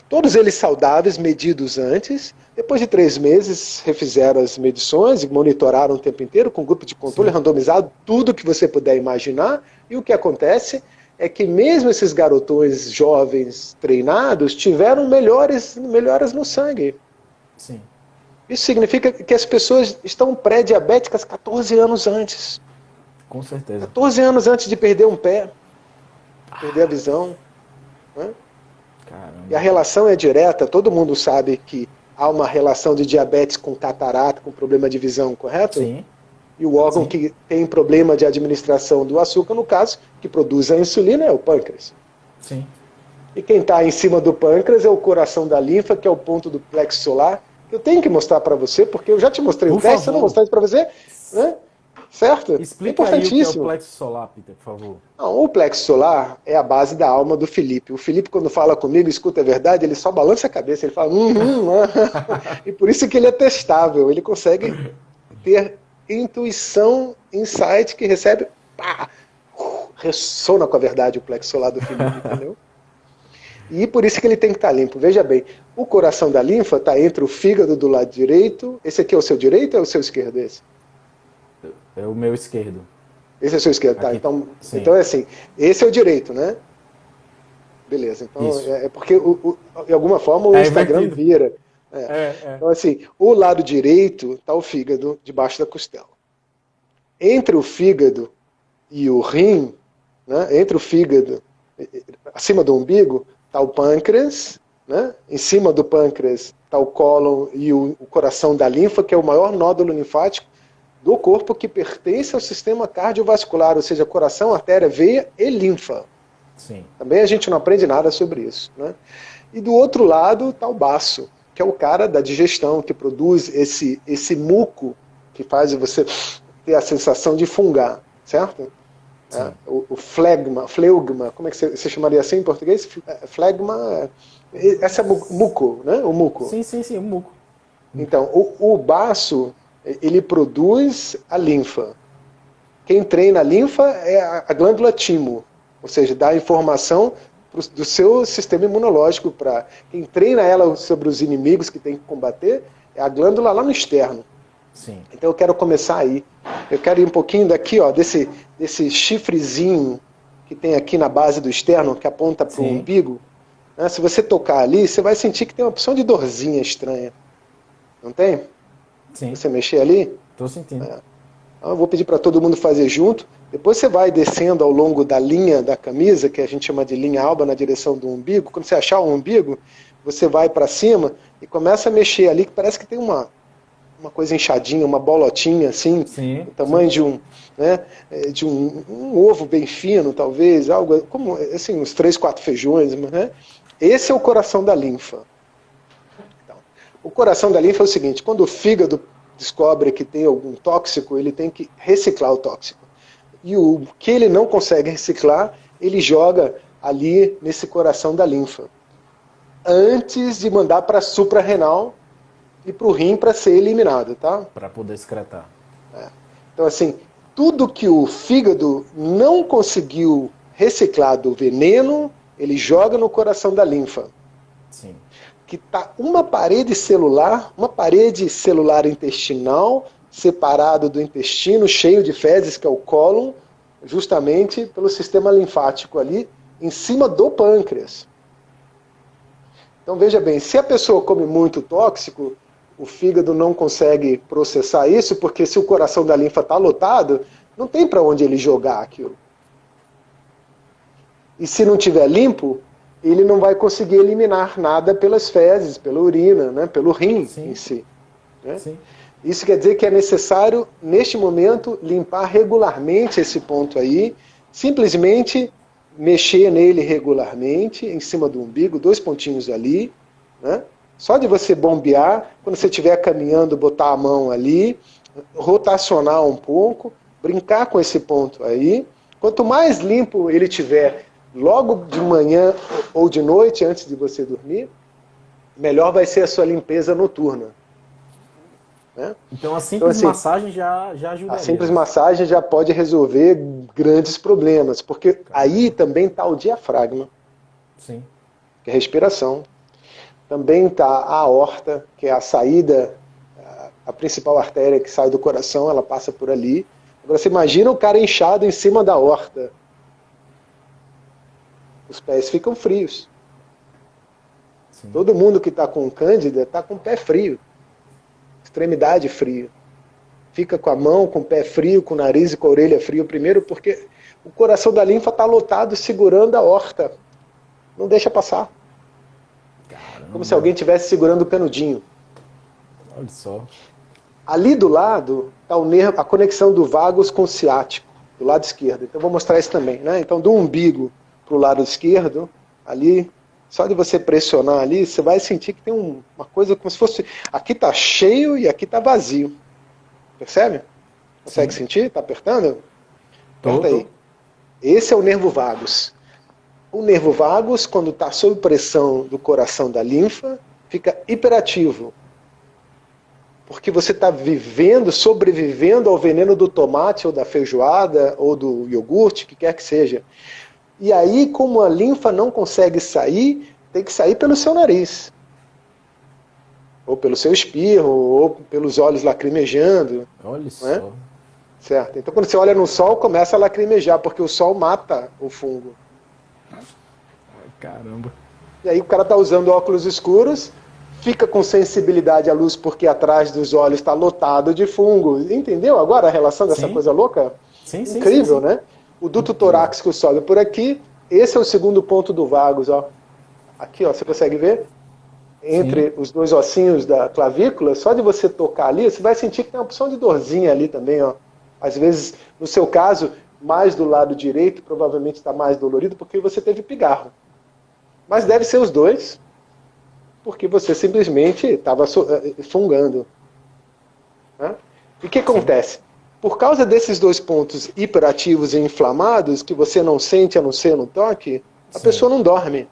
Todos eles saudáveis, medidos antes. Depois de 3 meses, refizeram as medições e monitoraram o tempo inteiro com grupo de controle randomizado, tudo que você puder imaginar. E o que acontece é que mesmo esses garotões jovens treinados tiveram melhoras no sangue. Sim. Isso significa que as pessoas estão pré-diabéticas 14 anos antes. Com certeza. 14 anos antes de perder um pé, perder a visão. Né? Caramba. E a relação é direta, todo mundo sabe que há uma relação de diabetes com catarata, com problema de visão, correto? Sim. E o órgão Sim. que tem problema de administração do açúcar, no caso, que produz a insulina, é o pâncreas. Sim. E quem está em cima do pâncreas é o coração da linfa, que é o ponto do plexo solar, que eu tenho que mostrar para você, porque eu já te mostrei Por o teste, se eu não favor. mostrar isso para você, né? Certo? É Explica aí o que é o importantíssimo. plexo solar, Peter, por favor. Não, o plexo solar é a base da alma do Felipe. O Felipe, quando fala comigo, escuta a verdade, ele só balança a cabeça, ele fala, e por isso que ele é testável, ele consegue ter intuição, insight, que recebe, pá, ressona com a verdade o plexo solar do Felipe, entendeu? E por isso que ele tem que estar limpo. Veja bem, o coração da linfa está entre o fígado do lado direito, esse aqui é o seu direito ou é o seu esquerdo? É o meu esquerdo. Esse é o seu esquerdo, tá? Aqui, Então é assim, esse é o direito, né? Beleza, então Isso. é porque de alguma forma o Instagram invertido. vira. É. Então assim, o lado direito está o fígado debaixo da costela. Entre o fígado e o rim, né? Entre o fígado, acima do umbigo, está o pâncreas, né? Em cima do pâncreas está o cólon e o coração da linfa, que é o maior nódulo linfático do corpo que pertence ao sistema cardiovascular, ou seja, coração, artéria, veia e linfa. Sim. Também a gente não aprende nada sobre isso. Né? E do outro lado está o baço, que é o cara da digestão, que produz esse muco que faz você ter a sensação de fungar, certo? É, o flegma, como é que você chamaria assim em português? Flegma, essa é muco, né? O muco. Sim, o muco. Então, o baço, ele produz a linfa. Quem treina a linfa é a glândula timo, ou seja, dá informação do seu sistema imunológico para quem treina ela sobre os inimigos que tem que combater, é a glândula lá no externo. Sim. Então eu quero começar aí. Eu quero ir um pouquinho daqui, ó, desse chifrezinho que tem aqui na base do externo, que aponta para o umbigo. Né? Se você tocar ali, você vai sentir que tem uma opção de dorzinha estranha. Não tem? Sim. Você mexer ali? Tô sentindo. Então, eu vou pedir para todo mundo fazer junto. Depois você vai descendo ao longo da linha da camisa, que a gente chama de linha alba, na direção do umbigo. Quando você achar o umbigo, você vai para cima e começa a mexer ali, que parece que tem uma coisa inchadinha, uma bolotinha assim, o tamanho de um ovo bem fino, talvez, algo como assim, uns 3, 4 feijões, né? Esse é o coração da linfa. Então, o coração da linfa é o seguinte: quando o fígado descobre que tem algum tóxico, ele tem que reciclar o tóxico. E o que ele não consegue reciclar, ele joga ali nesse coração da linfa. Antes de mandar para a suprarrenal, e para o rim para ser eliminado, tá? Para poder excretar. Então, assim, tudo que o fígado não conseguiu reciclar do veneno, ele joga no coração da linfa. Sim. Que está uma parede celular intestinal, separado do intestino, cheio de fezes, que é o cólon, justamente pelo sistema linfático ali, em cima do pâncreas. Então veja bem, se a pessoa come muito tóxico, o fígado não consegue processar isso, porque se o coração da linfa está lotado, não tem para onde ele jogar aquilo. E se não tiver limpo, ele não vai conseguir eliminar nada pelas fezes, pela urina, né, pelo rim em si. Né? Sim. Isso quer dizer que é necessário, neste momento, limpar regularmente esse ponto aí, simplesmente mexer nele regularmente, em cima do umbigo, 2 pontinhos ali, né? Só de você bombear, quando você estiver caminhando, botar a mão ali, rotacionar um pouco, brincar com esse ponto aí. Quanto mais limpo ele tiver logo de manhã ou de noite, antes de você dormir, melhor vai ser a sua limpeza noturna. Né? Então a simples massagem já ajudaria. A simples massagem já pode resolver grandes problemas, porque aí também está o diafragma, Sim. que é a respiração. Também está a aorta, que é a saída, a principal artéria que sai do coração, ela passa por ali. Agora você imagina o cara inchado em cima da aorta. Os pés ficam frios. Sim. Todo mundo que está com cândida está com o pé frio. Extremidade frio. Fica com a mão, com o pé frio, com o nariz e com a orelha frio primeiro, porque o coração da linfa está lotado segurando a aorta. Não deixa passar. Caramba. Como se alguém estivesse segurando o canudinho. Olha só. Ali do lado está o nervo, a conexão do vagus com o ciático, do lado esquerdo. Então eu vou mostrar isso também. Né? Então do umbigo para o lado esquerdo, ali, só de você pressionar ali, você vai sentir que tem uma coisa como se fosse... Aqui está cheio e aqui está vazio. Percebe? Consegue sentir? Está apertando? Aperta aí. Esse é o nervo vagus. O nervo vagus, quando está sob pressão do coração da linfa, fica hiperativo. Porque você está sobrevivendo ao veneno do tomate, ou da feijoada, ou do iogurte, o que quer que seja. E aí, como a linfa não consegue sair, tem que sair pelo seu nariz. Ou pelo seu espirro, ou pelos olhos lacrimejando. Olha só. Né? Certo. Então, quando você olha no sol, começa a lacrimejar, porque o sol mata o fungo. Caramba. E aí o cara está usando óculos escuros, fica com sensibilidade à luz porque atrás dos olhos está lotado de fungo. Entendeu agora a relação dessa coisa louca? Sim, incrível, sim. Né? O duto torácico sobe por aqui. Esse é o segundo ponto do vagus. Ó. Aqui, ó, você consegue ver? Entre os dois ossinhos da clavícula, só de você tocar ali, você vai sentir que tem uma opção de dorzinha ali também. Ó. Às vezes, no seu caso, mais do lado direito, provavelmente está mais dolorido porque você teve pigarro. Mas deve ser os dois, porque você simplesmente estava fungando. Né? E o que acontece? Por causa desses 2 pontos hiperativos e inflamados, que você não sente a não ser no toque, a pessoa não dorme.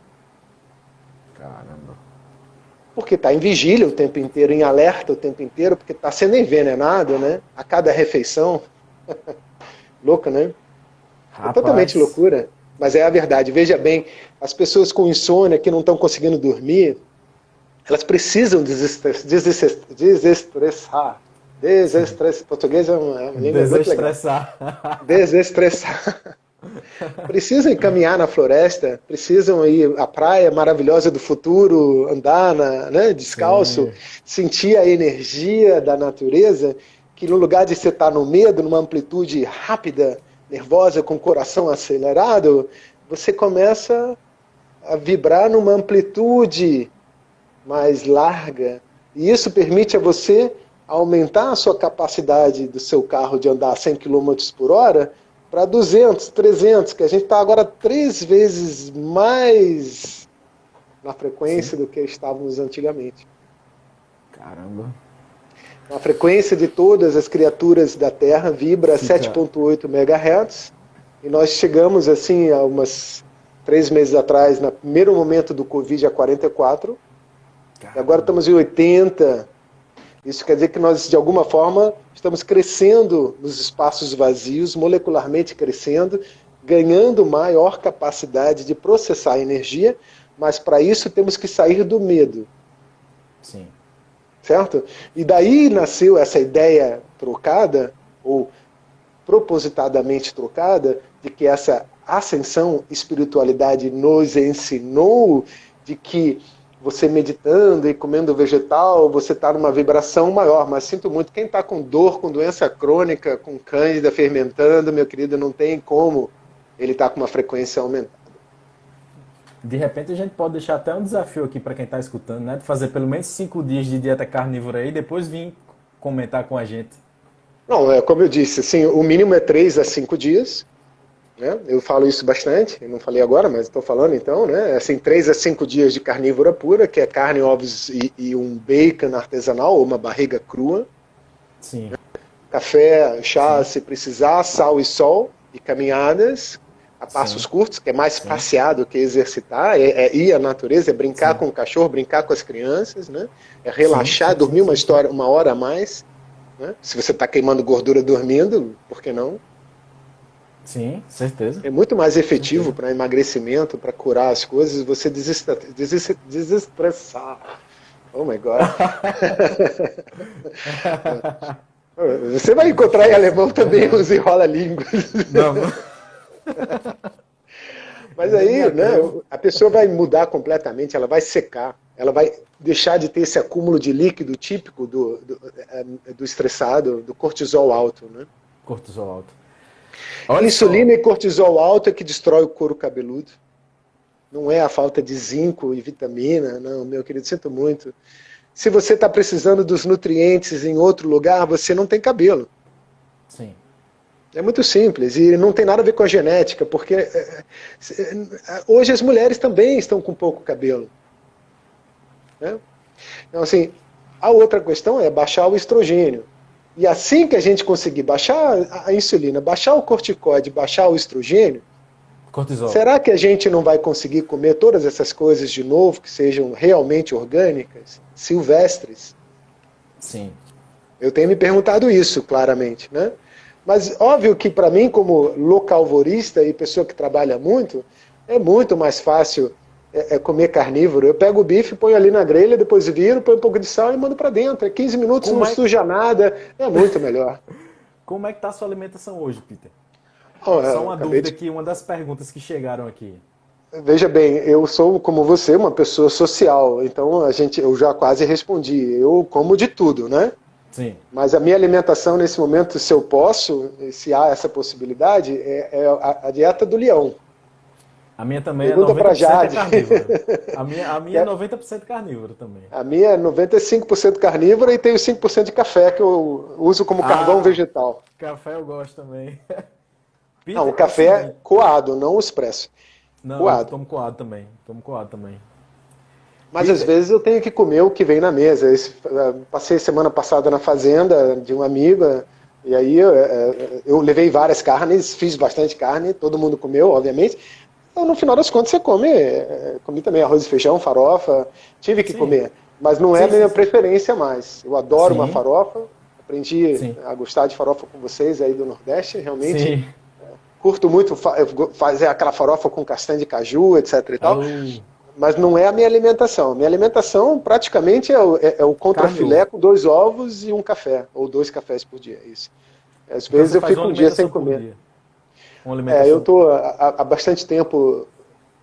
Caramba. Porque está em vigília o tempo inteiro, em alerta o tempo inteiro, porque está sendo envenenado, né? A cada refeição. Louca, né? Rapaz. É totalmente loucura. Mas é a verdade. Veja bem, as pessoas com insônia que não estão conseguindo dormir, elas precisam desestressar. Português é uma língua muito legal. Desestressar. Precisam caminhar na floresta, precisam ir à praia maravilhosa do futuro, andar descalço, sentir a energia da natureza, que no lugar de você estar no medo, numa amplitude rápida, nervosa, com o coração acelerado, você começa a vibrar numa amplitude mais larga. E isso permite a você aumentar a sua capacidade do seu carro de andar a 100 km por hora para 200, 300, que a gente está agora 3 vezes mais na frequência do que estávamos antigamente. Caramba. A frequência de todas as criaturas da Terra vibra a 7.8 MHz, e nós chegamos assim há umas 3 meses atrás, no primeiro momento do Covid, a 44, e agora estamos em 80, Isso quer dizer que nós, de alguma forma, estamos crescendo nos espaços vazios, molecularmente crescendo, ganhando maior capacidade de processar energia, mas para isso temos que sair do medo. Sim. Certo? E daí nasceu essa ideia trocada, ou propositadamente trocada, de que essa ascensão, espiritualidade nos ensinou de que você meditando e comendo vegetal, você está numa vibração maior. Mas sinto muito, quem está com dor, com doença crônica, com cândida fermentando, meu querido, não tem como ele está com uma frequência aumentada. De repente a gente pode deixar até um desafio aqui para quem está escutando, né? De fazer pelo menos 5 dias de dieta carnívora aí e depois vir comentar com a gente. Não, como eu disse, assim, o mínimo é 3 a 5 dias. Né? Eu falo isso bastante, eu não falei agora, mas estou falando então, né? Assim, 3 a 5 dias de carnívora pura, que é carne, ovos e um bacon artesanal, ou uma barriga crua. Sim. Café, chá, Sim. se precisar, sal e sol, e caminhadas a passos Sim. curtos, que é mais Sim. passeado que exercitar, é ir à natureza, é brincar Sim. com o cachorro, brincar com as crianças, né? É Sim, relaxar, sim, dormir sim, sim. uma hora a mais. Né? Se você está queimando gordura dormindo, por que não? Sim, certeza. É muito mais efetivo Certeza. para emagrecimento, para curar as coisas, você desestressar. Oh my God. Você vai encontrar em alemão também Verdade. uns enrola-línguas. Não, Mas nem me aí, né, atrevo. a pessoa vai mudar completamente, ela vai secar, ela vai deixar de ter esse acúmulo de líquido típico do estressado, do cortisol alto. Né? Cortisol alto. Olha só. Insulina e cortisol alto é que destrói o couro cabeludo. Não é a falta de zinco e vitamina, não, meu querido, sinto muito. Se você está precisando dos nutrientes em outro lugar, você não tem cabelo. Sim. É muito simples e não tem nada a ver com a genética, porque hoje as mulheres também estão com pouco cabelo. Né? Então, assim, a outra questão é baixar o estrogênio. E assim que a gente conseguir baixar a insulina, baixar o corticoide, baixar o estrogênio, Cortisol. será que a gente não vai conseguir comer todas essas coisas de novo, que sejam realmente orgânicas, silvestres? Sim. Eu tenho me perguntado isso, claramente. Né? Mas óbvio que para mim, como localvorista e pessoa que trabalha muito, é muito mais fácil comer carnívoro. Eu pego o bife, ponho ali na grelha, depois viro, ponho um pouco de sal e mando para dentro. É 15 minutos, não Como é, suja nada, é muito melhor. como é que tá a sua alimentação hoje, Peter? Oh, Só uma acabei dúvida de... aqui, uma das perguntas que chegaram aqui. Veja bem, eu sou, como você, uma pessoa social, então eu já quase respondi. Eu como de tudo, né? Sim. Mas a minha alimentação nesse momento, se eu posso, se há essa possibilidade, é a dieta do leão. A minha também é Pergunta para 90% é Jade. carnívora. A minha é 90% carnívora também. A minha é 95% carnívora e tenho 5% de café que eu uso como carvão Ah, vegetal. café eu gosto também. Não, o Peter, é o café é seguinte. coado, não o expresso. Não, eu Coado. tomo coado também. Tomo coado também. Mas às Peter, vezes eu tenho que comer o que vem na mesa. Passei semana passada na fazenda de uma amiga, e aí eu levei várias carnes, fiz bastante carne, todo mundo comeu, obviamente. Então, no final das contas, você come. Comi também arroz e feijão, farofa, tive que sim. comer. Mas não é a Sim, sim, minha sim. preferência mais. Eu adoro uma Sim, farofa, aprendi sim. a gostar de farofa com vocês aí do Nordeste, realmente. Sim. Curto muito fazer aquela farofa com castanha de caju, etc e tal. Oh, Mas não é a minha alimentação. Minha alimentação praticamente é o carne e contrafilé ovo. com 2 ovos e um café, ou 2 cafés por dia. Isso. Às Então vezes você eu faz uma fico um dia sem alimentação por comer. dia. Uma Eu alimentação. estou há bastante tempo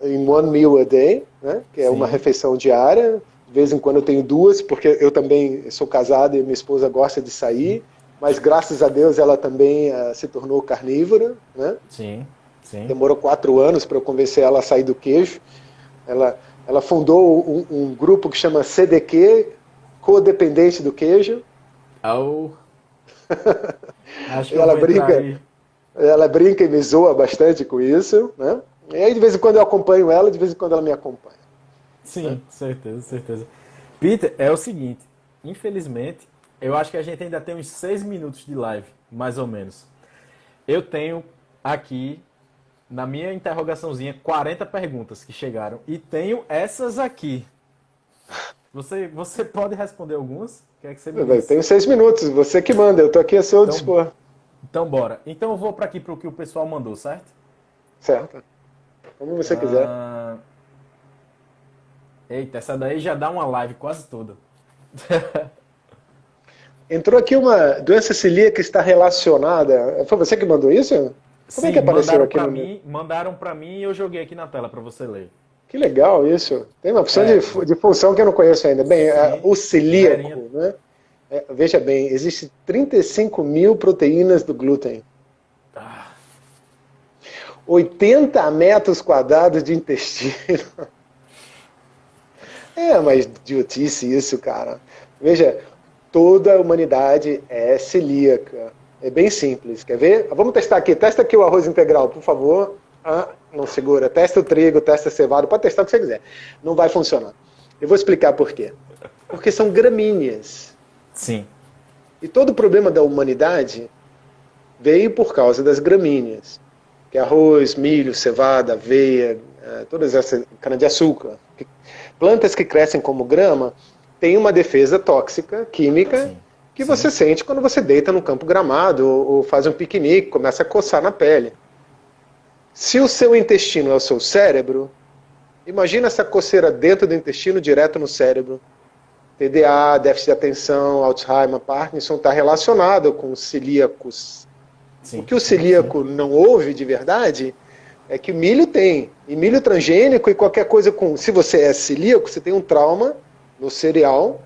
em one meal a day, né, que é uma Sim. refeição diária. De vez em quando eu tenho duas, porque eu também sou casado e minha esposa gosta de sair. Mas graças a Deus ela também se tornou carnívora. Né? Sim. Sim. Demorou 4 anos para eu convencer ela a sair do queijo. Ela fundou um grupo que chama CDQ, Codependente do Queijo. Oh, acho que eu Ela vou entrar brinca, aí. ela brinca e me zoa bastante com isso, né? E aí de vez em quando eu acompanho ela, de vez em quando ela me acompanha. Né? Sim, certeza, certeza. Peter, é o seguinte. Infelizmente, eu acho que a gente ainda tem uns 6 minutos de live, mais ou menos. Eu tenho aqui, na minha interrogaçãozinha, 40 perguntas que chegaram. E tenho essas aqui. Você pode responder algumas? que é que você me diz? Tenho 6 minutos, você que manda, eu estou aqui a seu dispor. Então bora. Então eu vou para aqui para o que o pessoal mandou, certo? Certo. Como você quiser. Eita, essa daí já dá uma live quase toda. Entrou aqui uma doença celíaca que está relacionada. Foi você que mandou isso? Como é que apareceu aqui no meu? Mandaram para mim e eu joguei aqui na tela para você ler. Que legal isso. Tem uma opção de função que eu não conheço ainda. Bem, o celíaco, né? Veja bem, existem 35 mil proteínas do glúten. 80 metros quadrados de intestino. Mas idiotice isso, cara. Veja, toda a humanidade é celíaca. É bem simples. Quer ver? Vamos testar aqui. Testa aqui o arroz integral, por favor. Não segura. Testa o trigo, testa a cevada. Pode testar o que você quiser. Não vai funcionar. Eu vou explicar por quê. Porque são gramíneas. Sim. E todo o problema da humanidade veio por causa das gramíneas. Que é arroz, milho, cevada, aveia, todas essas, cana-de-açúcar. Plantas que crescem como grama têm uma defesa tóxica, química, que você sente quando você deita no campo gramado ou faz um piquenique, começa a coçar na pele. Se o seu intestino é o seu cérebro, imagina essa coceira dentro do intestino, direto no cérebro. TDA, déficit de atenção, Alzheimer, Parkinson, está relacionado com os celíacos. O que o celíaco não ouve de verdade é que o milho tem. E milho transgênico e qualquer coisa com... Se você é celíaco, você tem um trauma no cereal,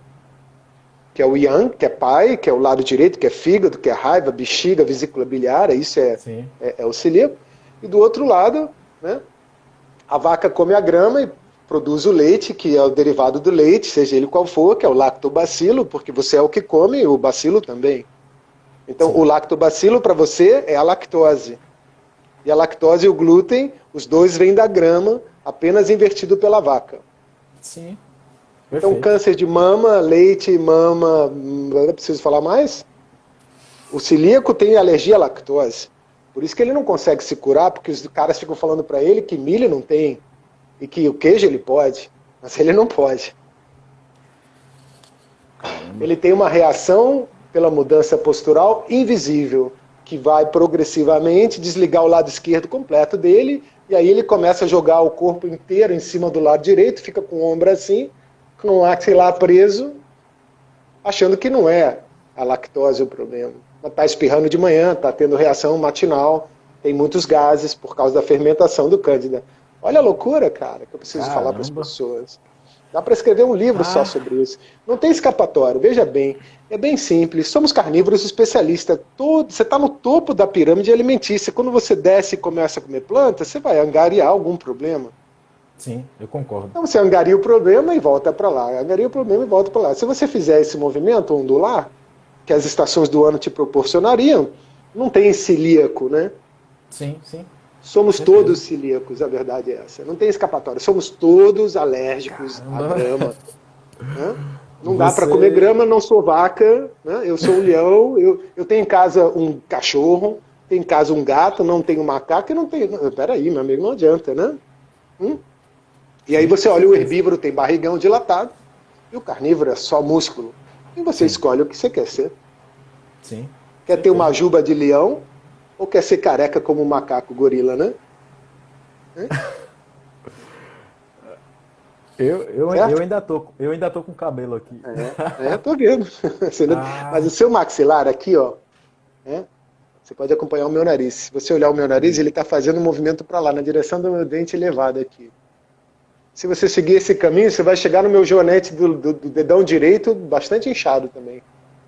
que é o yang, que é pai, que é o lado direito, que é fígado, que é raiva, bexiga, vesícula biliar, isso é o celíaco. E do outro lado, né, a vaca come a grama e produz o leite, que é o derivado do leite, seja ele qual for, que é o lactobacilo, porque você é o que come, o bacilo também. Então, o lactobacilo para você é a lactose. E a lactose e o glúten, os dois vêm da grama, apenas invertido pela vaca. Sim. Então, Perfeito. câncer de mama, leite, mama, não preciso falar mais? O celíaco tem alergia à lactose. Por isso que ele não consegue se curar, porque os caras ficam falando para ele que milho não tem, e que o queijo ele pode, mas ele não pode. Ele tem uma reação pela mudança postural invisível, que vai progressivamente desligar o lado esquerdo completo dele, e aí ele começa a jogar o corpo inteiro em cima do lado direito, fica com o ombro assim, com o axilar preso, achando que não é a lactose o problema. Está espirrando de manhã, está tendo reação matinal, tem muitos gases por causa da fermentação do cândida. Olha a loucura, cara, que eu preciso falar para as pessoas. Dá para escrever um livro só sobre isso. Não tem escapatório, veja bem. É bem simples. Somos carnívoros especialistas. Você está no topo da pirâmide alimentícia. Quando você desce e começa a comer planta, você vai angariar algum problema. Sim, eu concordo. Então você angaria o problema e volta para lá. Angaria o problema e volta para lá. Se você fizer esse movimento ondular, que as estações do ano te proporcionariam, não tem celíaco, né? Sim, sim. Somos todos celíacos, a verdade é essa. Não tem escapatória. Somos todos alérgicos à grama. Né? Não dá para comer grama, não sou vaca, né? Eu sou um leão, eu tenho em casa um cachorro, tenho em casa um gato, não tenho macaco e não tenho... Peraí, meu amigo, não adianta, né? E aí você olha, o herbívoro tem barrigão dilatado e o carnívoro é só músculo. E você escolhe o que você quer ser. Sim. Quer ter uma juba de leão ou quer ser careca como um macaco gorila, né? Eu ainda tô com cabelo aqui. Tô vendo. Mas o seu maxilar aqui, ó, você pode acompanhar o meu nariz. Se você olhar o meu nariz, ele está fazendo um movimento para lá, na direção do meu dente elevado aqui. Se você seguir esse caminho, você vai chegar no meu joanete do dedão direito bastante inchado também,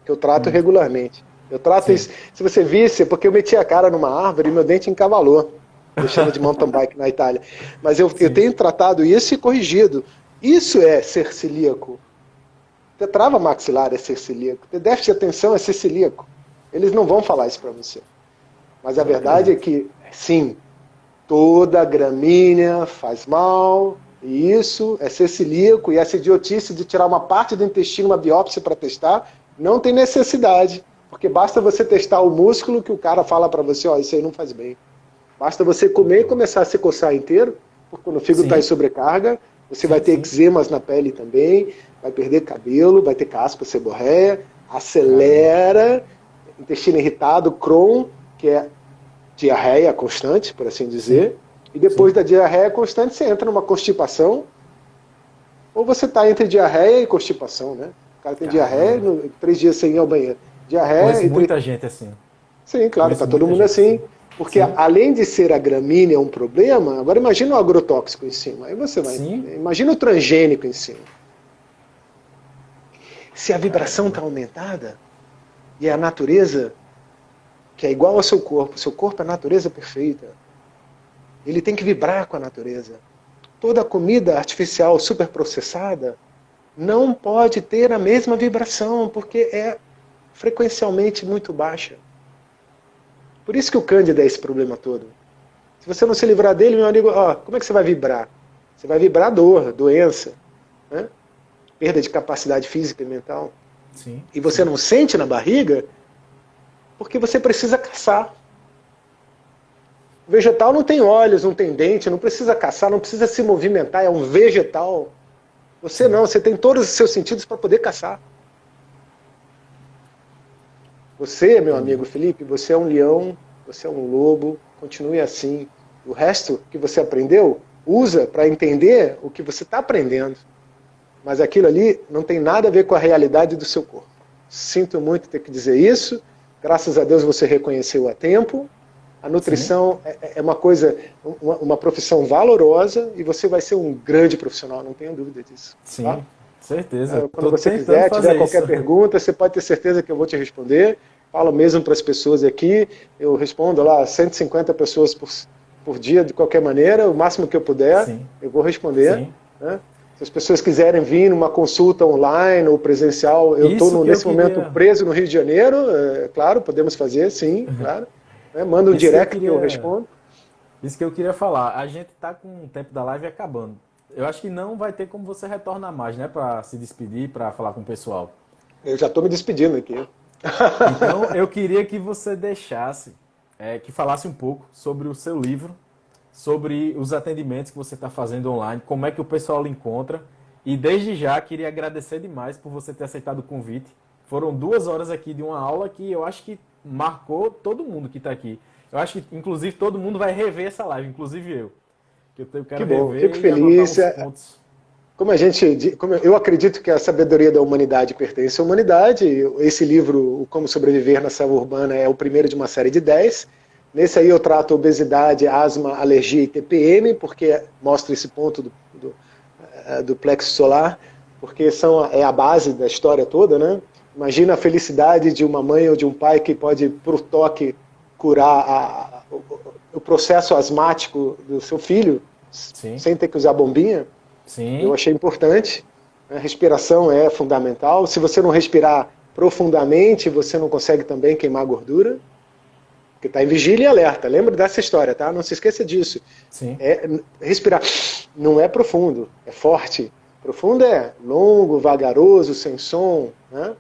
que eu trato regularmente. Eu trato isso. Se você visse, é porque eu meti a cara numa árvore e meu dente encavalou. Eu chamo de mountain bike na Itália. Mas eu tenho tratado isso e corrigido. Isso é ser celíaco. Ter trava maxilar é ser celíaco. Ter déficit de atenção é ser celíaco. Eles não vão falar isso para você. Mas a verdade é que, sim, toda gramínea faz mal, e isso é ser celíaco, e essa idiotice de tirar uma parte do intestino, uma biópsia para testar, não tem necessidade. Porque basta você testar o músculo que o cara fala para você, ó, isso aí não faz bem. Basta você comer e começar a se coçar inteiro, porque quando o fígado está em sobrecarga, você vai ter eczemas na pele também, vai perder cabelo, vai ter caspa, seborréia, acelera, intestino irritado, Crohn, que é diarreia constante, por assim dizer, e depois da diarreia constante você entra numa constipação, ou você está entre diarreia e constipação, né? O cara tem diarreia, 3 dias sem ir ao banheiro. Diarreia... Conheço muita gente assim. Sim, claro, está todo mundo assim. Porque além de ser a gramínea um problema, agora imagina o agrotóxico em cima. Aí você vai... Imagina o transgênico em cima. Se a vibração está aumentada, e a natureza, que é igual ao seu corpo é a natureza perfeita, ele tem que vibrar com a natureza. Toda comida artificial superprocessada não pode ter a mesma vibração, porque é frequencialmente muito baixa. Por isso que o Cândida é esse problema todo. Se você não se livrar dele, meu amigo, como é que você vai vibrar? Você vai vibrar dor, doença, né? Perda de capacidade física e mental. Sim. E você não sente na barriga porque você precisa caçar. O vegetal não tem olhos, não tem dente, não precisa caçar, não precisa se movimentar, é um vegetal. Você não, você tem todos os seus sentidos para poder caçar. Você, meu amigo Felipe, você é um leão, você é um lobo, continue assim. O resto que você aprendeu, usa para entender o que você está aprendendo. Mas aquilo ali não tem nada a ver com a realidade do seu corpo. Sinto muito ter que dizer isso. Graças a Deus você reconheceu a tempo. A nutrição é uma coisa, uma profissão valorosa e você vai ser um grande profissional, não tenho dúvida disso. Sim, tá? certeza. Quando você quiser, tiver qualquer pergunta, você pode ter certeza que eu vou te responder. Falo mesmo para as pessoas aqui, eu respondo lá 150 pessoas por dia, de qualquer maneira, o máximo que eu puder, eu vou responder. Né? Se as pessoas quiserem vir numa consulta online ou presencial, eu estou nesse momento preso no Rio de Janeiro, claro, podemos fazer, sim, claro. Manda um direct que eu respondo. Isso que eu queria falar. A gente está com o tempo da live acabando. Eu acho que não vai ter como você retornar mais, né? Para se despedir, para falar com o pessoal. Eu já estou me despedindo aqui. Então, eu queria que você deixasse, que falasse um pouco sobre o seu livro, sobre os atendimentos que você está fazendo online, como é que o pessoal lhe encontra. E desde já, queria agradecer demais por você ter aceitado o convite. Foram 2 horas aqui de uma aula que eu acho que marcou todo mundo que está aqui. Eu acho que, inclusive, todo mundo vai rever essa live, inclusive eu. Que bom, fico feliz. Como eu acredito que a sabedoria da humanidade pertence à humanidade, esse livro, o Como Sobreviver na Selva Urbana, é o primeiro de uma série de 10. Nesse aí eu trato obesidade, asma, alergia e TPM, porque mostra esse ponto do plexo solar, porque é a base da história toda, né? Imagina a felicidade de uma mãe ou de um pai que pode, por toque, curar o processo asmático do seu filho, sem ter que usar bombinha. Sim. Eu achei importante. A respiração é fundamental. Se você não respirar profundamente, você não consegue também queimar gordura. Porque está em vigília e alerta. Lembra dessa história, tá? Não se esqueça disso. Sim. Respirar não é profundo, é forte. Profundo é longo, vagaroso, sem som, né?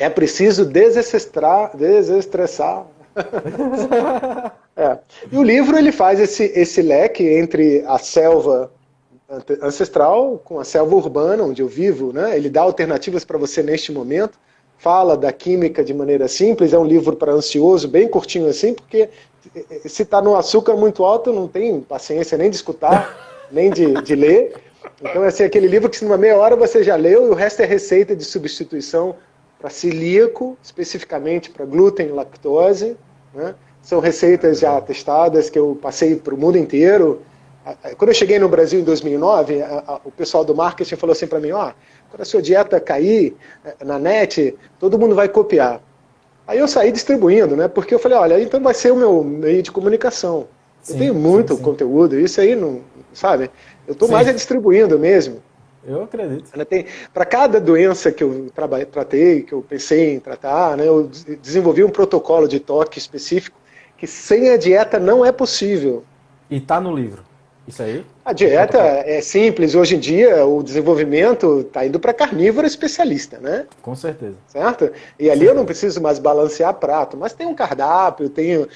É preciso desestressar. E o livro ele faz esse leque entre a selva ancestral com a selva urbana, onde eu vivo, né? Ele dá alternativas para você neste momento, fala da química de maneira simples, é um livro para ansioso, bem curtinho assim, porque se está no açúcar muito alto, não tem paciência nem de escutar, nem de ler. Então é assim, aquele livro que numa meia hora você já leu e o resto é receita de substituição para celíaco, especificamente para glúten e lactose, né? São receitas já testadas que eu passei para o mundo inteiro. Quando eu cheguei no Brasil em 2009, o pessoal do marketing falou assim para mim, quando a sua dieta cair na net, todo mundo vai copiar. Aí eu saí distribuindo, né? Porque eu falei, olha, então vai ser o meu meio de comunicação. Eu tenho muito conteúdo, isso aí não, sabe? Eu estou mais distribuindo mesmo. Eu acredito. Para cada doença que eu tratei, que eu pensei em tratar, né, eu desenvolvi um protocolo de toque específico que sem a dieta não é possível. E está no livro, isso aí? A dieta é simples. Hoje em dia, o desenvolvimento está indo para carnívoro especialista, né? Com certeza. Certo? E ali eu não preciso mais balancear prato, mas tem um cardápio, eu tenho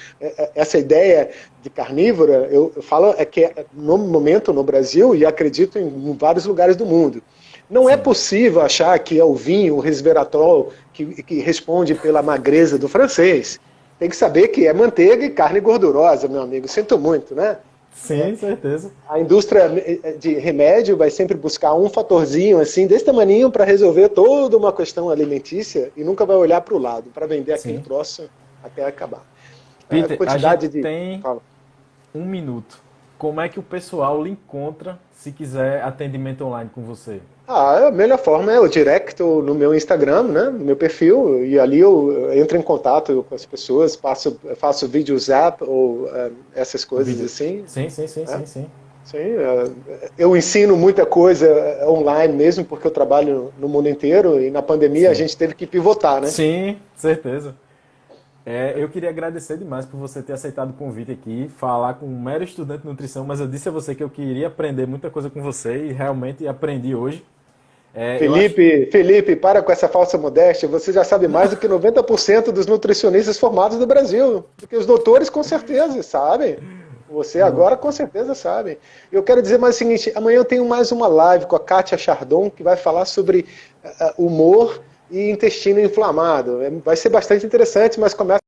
essa ideia de carnívora, eu falo que no momento no Brasil, e acredito em vários lugares do mundo, Não é Sim. possível achar que é o vinho, o resveratrol, que responde pela magreza do francês. Tem que saber que é manteiga e carne gordurosa, meu amigo. Sinto muito, né? Sim, certeza. A indústria de remédio vai sempre buscar um fatorzinho assim, desse tamaninho, para resolver toda uma questão alimentícia e nunca vai olhar para o lado, para vender aquele Sim. troço até acabar. A Peter, a gente quantidade de. tem Fala. 1 minuto. Como é que o pessoal lhe encontra se quiser atendimento online com você? A melhor forma é o direct no meu Instagram, né, no meu perfil, e ali eu entro em contato com as pessoas, faço vídeo zap ou essas coisas Vídeo. assim. Sim, sim, sim, Né? sim, sim. Sim, eu ensino muita coisa online mesmo, porque eu trabalho no mundo inteiro e na pandemia a Sim. gente teve que pivotar, né? Sim, certeza. Eu queria agradecer demais por você ter aceitado o convite aqui, falar com um mero estudante de nutrição, mas eu disse a você que eu queria aprender muita coisa com você e realmente aprendi hoje. Eu acho. Felipe, para com essa falsa modéstia. Você já sabe mais do que 90% dos nutricionistas formados no Brasil. Porque os doutores com certeza sabem. Você agora com certeza sabe. Eu quero dizer mais o seguinte: amanhã eu tenho mais uma live com a Kátia Chardon, que vai falar sobre humor e intestino inflamado. Vai ser bastante interessante, mas começa